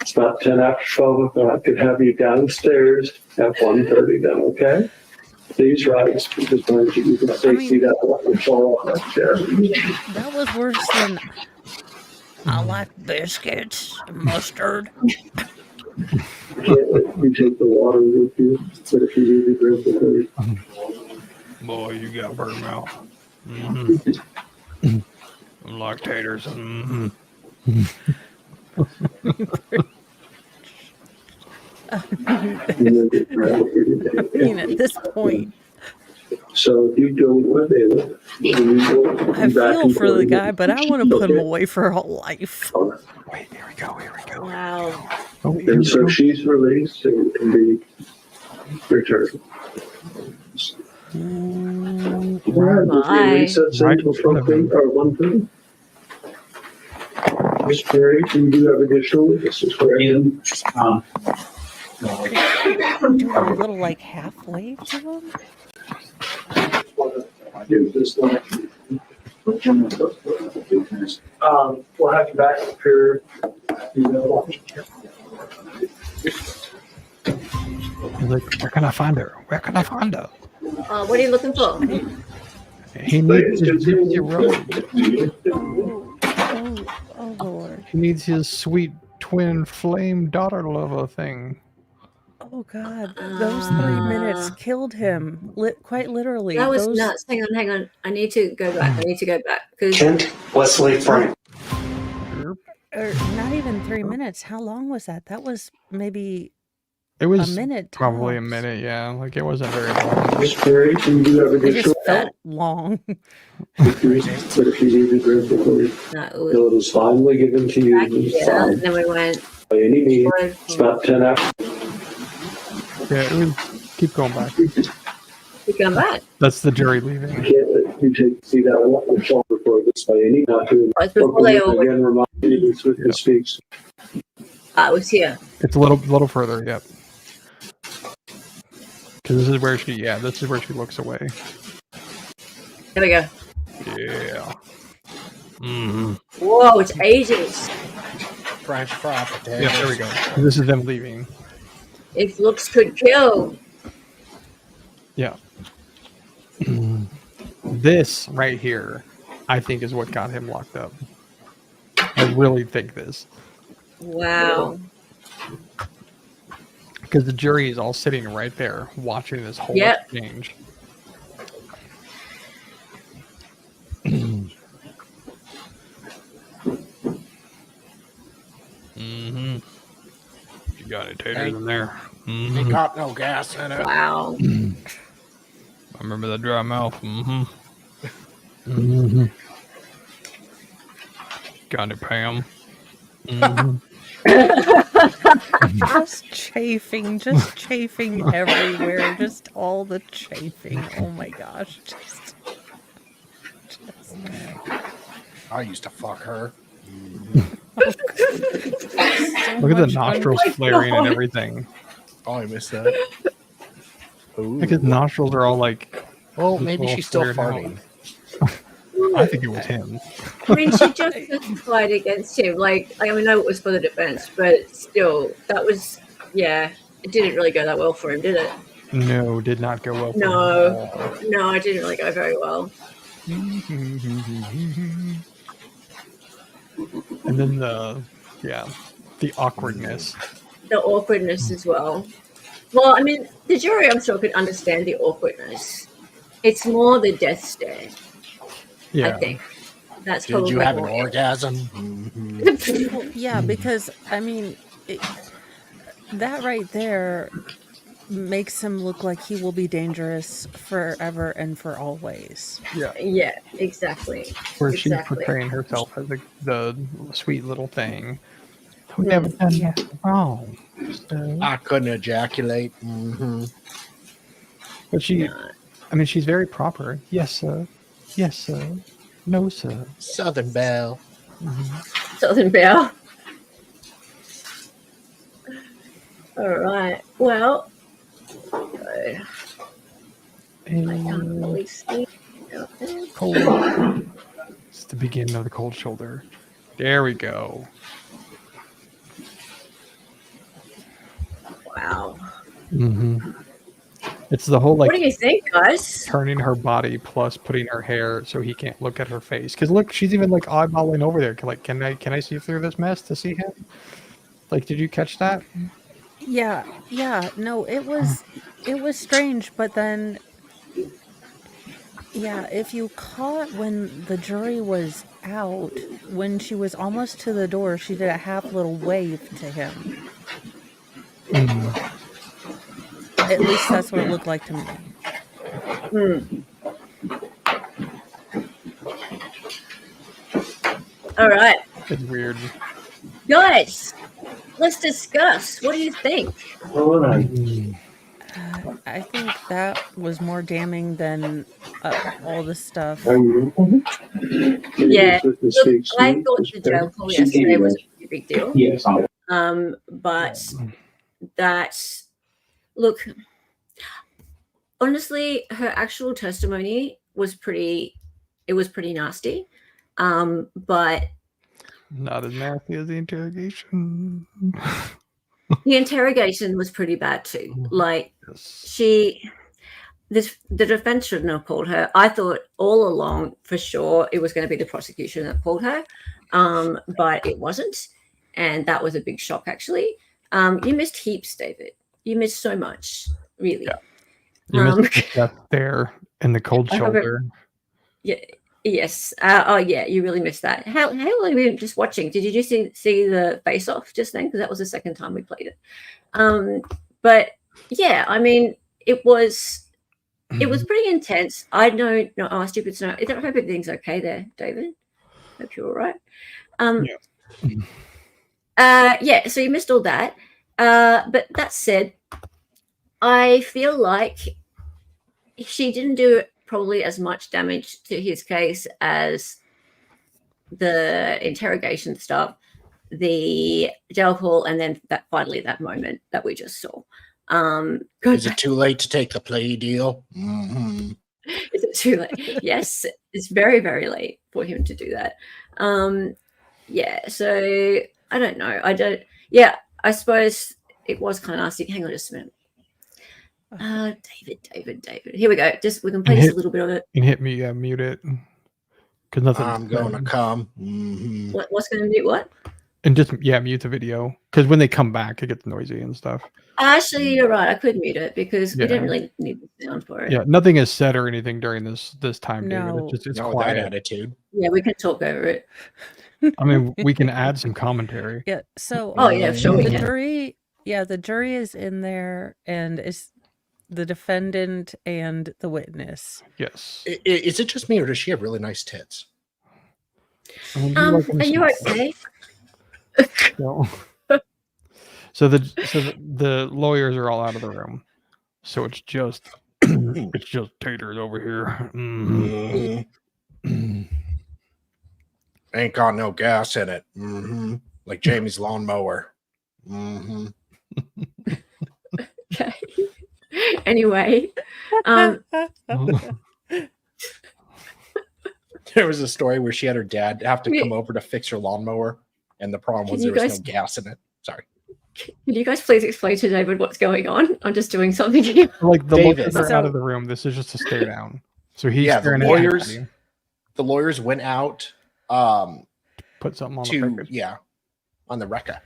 It's about 10 after 12 o'clock. I could have you downstairs at 1:30 then, okay? Please rise because you can see that one fall off that chair. That was worse than I like biscuits and mustard. You take the water with you, but if you need to drink the food. Boy, you got burnt mouth. Mm-hmm. Like taters. Mm-hmm. I mean, at this point, So if you don't want it, I feel for the guy, but I want to put him away for a life. Wait, here we go. Here we go. Wow. Oh, here And we so go. she's released and can be returned. My. Recess Right until in front of him. 1:30. Ms. Perry, you do have additional witnesses, correct? Do a little like halfway to him. We'll have you back up here. He's like, where can I find her? Where can I find her? What are you looking for? He needs his Gypsy Rose. Oh Lord. He needs his sweet twin flame daughter lover thing. Oh God. Those 3 minutes killed him. Quite literally. That was Those, nuts. Hang on. I need to go back. Because Kent Wesley Frank. or not even 3 minutes. How long was that? That was maybe It was a minute. probably a tops. minute, yeah. Like it wasn't very long. Miss Perry, can you have It just additional felt long. victories? But if you need to drink the food, it was finally given to you. Yeah, and then we went. By any means, it's about 10 hours. Yeah, it was. Keep going back. We come back. That's the jury leaving. You can't let you see that one shoulder for this by any not to Before they all went. again remind you this witness speaks. I was here. It's a little further, yep. Because this is where she looks away. There we go. Yeah. Mm-hmm. Whoa, it's ages. French fry potatoes. Yeah, there we go. This is them leaving. If looks could kill. Yeah. This right here, I think, is what got him locked up. I really think this. Wow. Because the jury is all sitting right there watching this whole exchange. Mm-hmm. You got it, Tater, in there. Mm-hmm. Ain't got no gas in it. Wow. I remember that dry mouth. Mm-hmm. Mm-hmm. Got it, Pam. Mm-hmm. just chafing everywhere. Just all the chafing. Oh my gosh. Just... I used to fuck her. Look at the nostrils flaring and everything. Oh, I missed that. Ooh. Like his nostrils are all like. Well, maybe all she's still flared farting. I think it was him. I mean, she just testified against him. Like, I mean, I know it was for the defense, but still, that was, yeah, it didn't really go that well for him, did it? No, did not go well. No, it didn't really go very well. And then the awkwardness. The awkwardness as well. Well, I mean, the jury, I'm sure, could understand the awkwardness. It's more the death stare. Yeah. I think that's. Did you have an more orgasm? Mm-hmm. Well, yeah, because I mean, that right there makes him look like he will be dangerous forever and for always. Yeah. Yeah. Exactly. Where she's portraying herself as the sweet little thing who never done nothing wrong. So. I couldn't ejaculate. Mm-hmm. But she's very proper. Yes, sir. Yes, sir. No, sir. Southern Belle. Mm-hmm. Southern Belle. All right. Well. Good. I can't really see. Cold. It's the beginning of the cold shoulder. There we go. Wow. Mm-hmm. It's the whole What do you think, guys? Turning her body plus putting her hair so he can't look at her face. Because look, she's even like eyeballing over there. Like, can I see through this mess to see him? Like, did you catch that? Yeah. No, it was strange, but then, yeah, if you caught when the jury was out, when she was almost to the door, she did a half little wave to him. Mm. At least that's what it looked like to me. All right. It's weird. Guys, let's discuss. What do you think? I think that was more damning than all the stuff. Yeah. Look, I thought the jail call yesterday was a pretty big deal. Yes. But that's, look, honestly, her actual testimony was pretty nasty. But not as nasty as the interrogation. The interrogation was pretty bad too. Like, the defense shouldn't have called her. I thought all along for sure it was going to be the prosecution that called her, but it wasn't, and that was a big shock actually. You missed heaps, David. You missed so much, really. Yeah. You missed the death there in the cold shoulder. Yeah. Yes. Oh, yeah. You really missed that. How long were you just watching? Did you just see the face off just then? Because that was the second time we played it. But yeah, I mean, it was pretty intense. I know, not our stupid snow. I hope everything's okay there, David. Hope you're all right. Yeah. So you missed all that. But that said, I feel like she didn't do probably as much damage to his case as the interrogation stuff, the jail call, and then finally that moment that we just saw. Is it too late to take the plea deal? Mm-hmm. Is it too late? Yes, it's very, very late for him to do that. Yeah, so I don't know. I suppose it was kind of nasty. Hang on just a minute. David. Here we go. We can play just a little bit of it. You can hit me, mute it. Because nothing. I'm going to come. Mm-hmm. What's going to mute what? And just mute the video. Because when they come back, it gets noisy and stuff. Actually, you're right. I could mute it because we didn't really need the sound for it. Yeah, nothing is said or anything during this time, No. David. It's quiet. That attitude. Yeah, we can talk over it. I mean, we can add some commentary. Yeah. So. Oh yeah, sure. The jury. Yeah, the jury is in there, and is the defendant and the witness. Yes. Is it just me, or does she have really nice tits? Are you okay? No. So the lawyers are all out of the room. So it's just taters over here. Mm-hmm. Ain't got no gas in it. Mm-hmm. Like Jamie's lawnmower. Mm-hmm. Okay. Anyway, there was a story where she had her dad have to come over to fix her lawnmower, and the problem was there was no gas in it. Sorry. Can you guys please explain to David what's going on? I'm just doing something here. Like the lawyers are out of the room. This is just a stare down. So he's the lawyers went out put something on the record. On the record.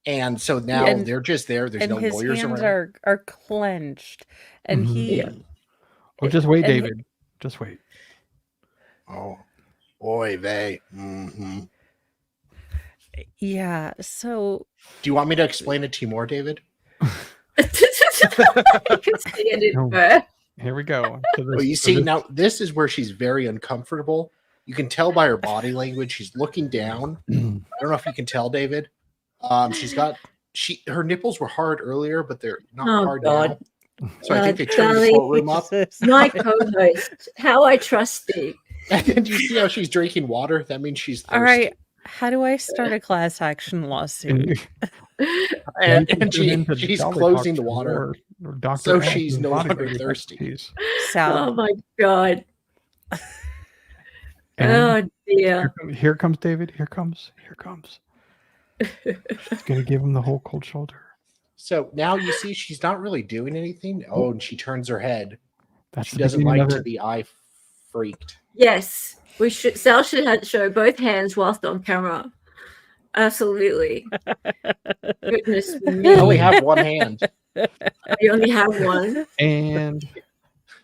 And so now they're just there. There's no lawyers around. His hands are clenched. And he just wait, David. Just wait. Oh, oy vey. Mm-hmm. Yeah, so do you want me to explain it to you more, David? Here we go. Well, you see, now this is where she's very uncomfortable. You can tell by her body language. She's looking down. I don't know if you can tell, David. Her nipples were hard earlier, but they're not hard now. So I think they turned the courtroom up. My co-host, how I trust thee. And you see how she's drinking water? That means she's thirsty. All right. How do I start a class action lawsuit? and she's closing the water, so she's no longer thirsty. Oh my god! Oh dear! Here comes David. Here comes. She's gonna give him the whole cold shoulder. So now you see she's not really doing anything. Oh, and she turns her head. She the doesn't like beginning to be eye freaked. Yes, Sal should show both hands whilst on camera. Absolutely. Goodness me. I only have one hand. You only have one. And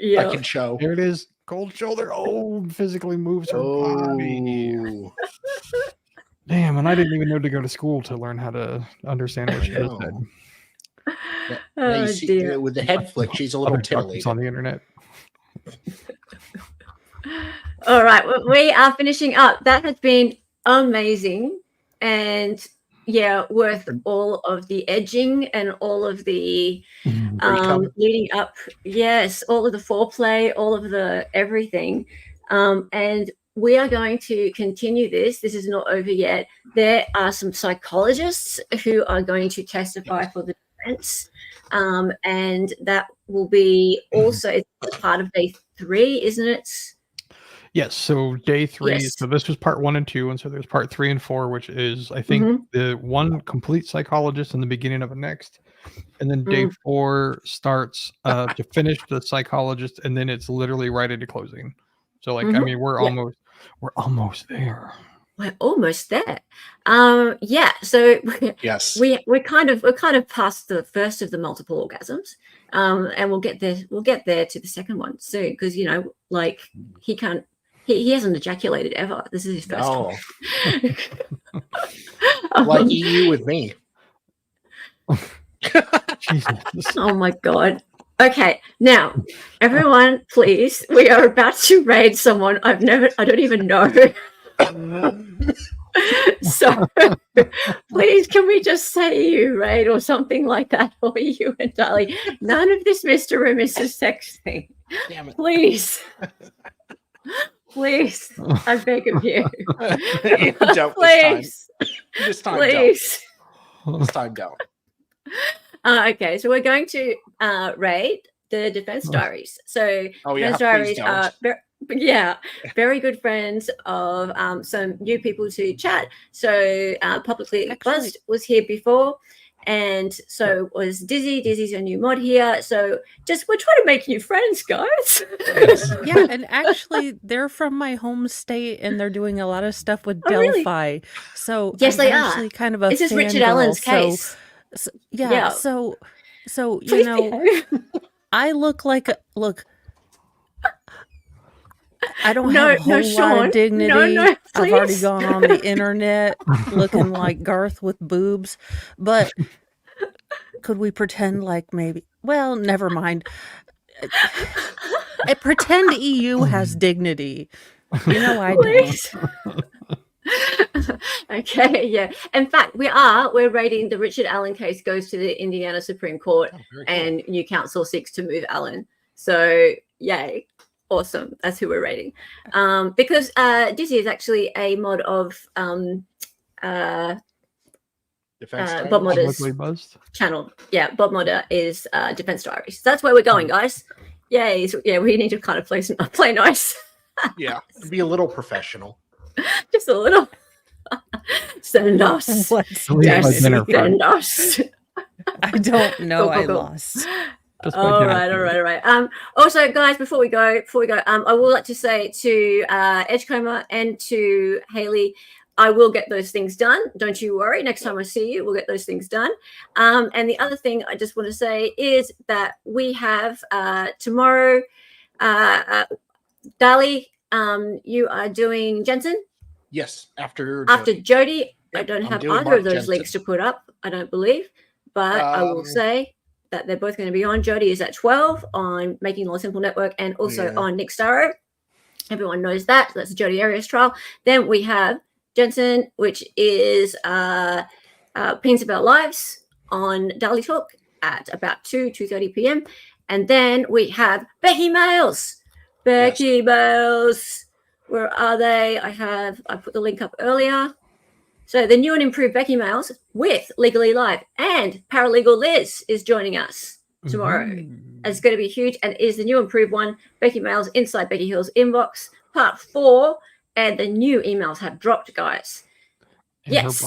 I can show. There it is. Cold shoulder. Oh, physically moves her body. Damn, and I didn't even know to go to school to learn how to understand what she said. You see, with the head flick, she's a little titillated. On the internet. All right, we are finishing up. That has been amazing, and worth all of the edging and all of the leading up. Yes, all of the foreplay, all of the everything, and we are going to continue this. This is not over yet. There are some psychologists who are going to testify for the defense, and that will be also part of day 3, isn't it? Yes. So day 3. Yes. So this was part 1 and 2, and so there's part 3 and 4, which is I think the one complete psychologist in the beginning of the next, and then day 4 starts to finish the psychologist, and then it's literally right into closing. So like I mean we're almost there. We're almost there. So yes, we're kind of past the first of the multiple orgasms, and we'll get there to the second one soon, because like he hasn't ejaculated ever. This is his first one. Like you with me. Jesus. Oh my God. Okay, now everyone, please. We are about to raid someone I don't even know. So please, can we just say you raid or something like that, or you and Dali? None of this Mr. and Mrs. Sex thing. Damn it. Please. Please. I beg of you. Don't Please. this time. Please. Don't. This time don't. Okay, so we're going to raid the Defense Diaries. So Defense Diaries are very good friends of some new people to chat. So Publicly Buzzed was here before, and so was Dizzy. Dizzy's a new mod here. So we're trying to make new friends, guys. Yeah, and actually they're from my home state and they're doing a lot of stuff with Delphi. Really? So Yes, I'm they actually are. kind of a This is fangirl, Richard Allen's case. So Please you know, I look like I don't have a whole lot Sean. of dignity. No, I've already please. gone on the internet looking like Garth with boobs, but could we pretend like maybe? Well, never mind. I pretend EU has dignity. You know I don't. Okay, yeah. In fact, we're rating the Richard Allen case goes to the Indiana Supreme Court, and new counsel seeks to move Allen. So, yay. Awesome. That's who we're rating. Because Dizzy is actually a mod of Bob Modder's channel. Yeah, Bob Modder is Defense Diaries. So that's where we're going, guys. Yay. So, yeah, we need to kind of play nice. Yeah, be a little professional. Just a little. Send us. Yes, send us. I don't know. Go. I lost. All right. Also, guys, before we go, I would like to say to Edgecomer and to Haley, I will get those things done. Don't you worry. Next time I see you, we'll get those things done. And the other thing I just want to say is that we have tomorrow, Dali, you are doing Jensen. Yes, after Jody. I don't have either Mark of those Jensen. links to put up, I don't believe. But I will say that they're both going to be on. Jody is at 12 on Making Law Simple Network and also on Nick Starrow. Everyone knows that. So that's the Jody Arias trial. Then we have Jensen, which is Pins About Lives on Dali Talk at about 2:30 p.m. And then we have Becky Males. Becky Males. Where are they? I put the link up earlier. So the new and improved Becky Males with Legally Live and Paralegal Liz is joining us tomorrow. It's going to be huge, and it is the new improved one, Becky Males Inside Becky Hill's Inbox, Part 4, and the new emails have dropped, guys. That's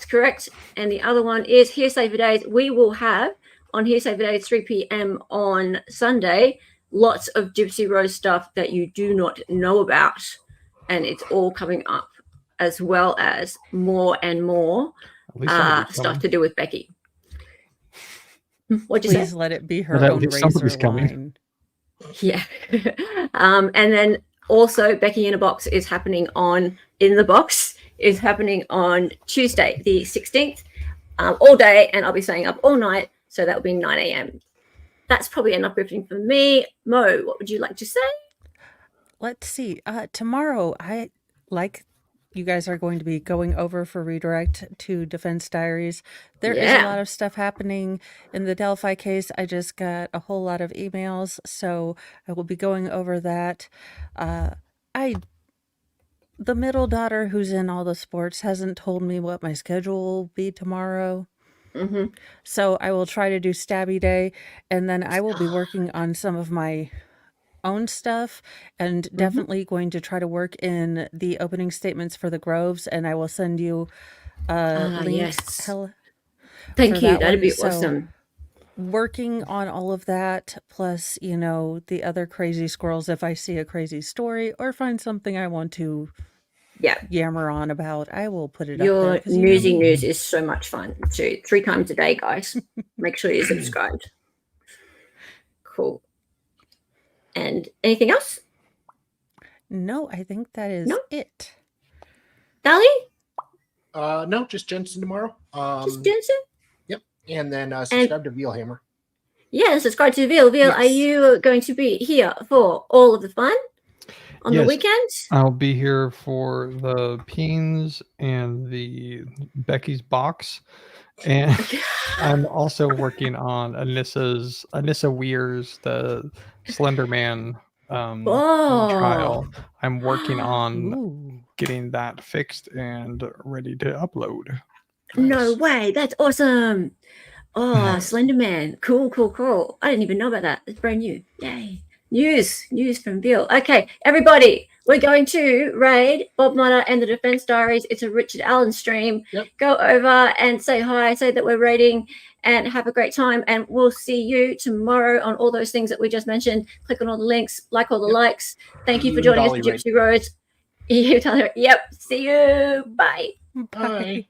correct. And the other one is Hearsay for Days. We will have on Hearsay for Days 3 p.m. on Sunday lots of Gypsy Rose stuff that you do not know about, and it's all coming up, as well as more and more stuff to do with Becky. What'd you say? Please let it be her own razor line. Yeah. And then also Becky in a Box is happening on Tuesday, the 16th, all day, and I'll be staying up all night, so that will be 9 a.m. That's probably enough briefing for me. Mo, what would you like to say? Let's see. Tomorrow, you guys are going to be going over for redirect to Defense Diaries. There is a lot of stuff happening in the Delphi case. I just got a whole lot of emails, so I will be going over that. The middle daughter who's in all the sports hasn't told me what my schedule will be tomorrow. So I will try to do Stabby Day, and then I will be working on some of my own stuff, and definitely going to try to work in the opening statements for the Groves, and I will send you a link. Yes. Thank you. That'd be awesome. Working on all of that, plus, the other crazy squirrels if I see a crazy story or find something I want to yammer on about, I will put it Your up there. newsy news is so much fun too. 3 times a day, guys. Make sure you're subscribed. Cool. And anything else? No, I think that is it. Dali? No, just Jensen tomorrow. Just Jensen? And then subscribe to Vealhammer. Yeah, subscribe to Veal. Veal, Yes. are you going to be here for all of the fun on the Yes. weekends? I'll be here for the Peens and the Becky's box. And I'm also working on Anissa Weir's the Slender Man trial. I'm working on getting that fixed and ready to upload. No way. That's awesome. Oh, Slender Man. Cool. I didn't even know about that. It's brand new. Yay. News from Bill. Okay, everybody, we're going to raid Bob Mutter and the Defense Diaries. It's a Richard Allen stream. Yep. Go over and say hi, say that we're raiding, and have a great time. And we'll see you tomorrow on all those things that we just mentioned. Click on all the links, like all the likes. Thank you for joining us for Dali Gypsy Rose. Yep. See you. Bye. Bye.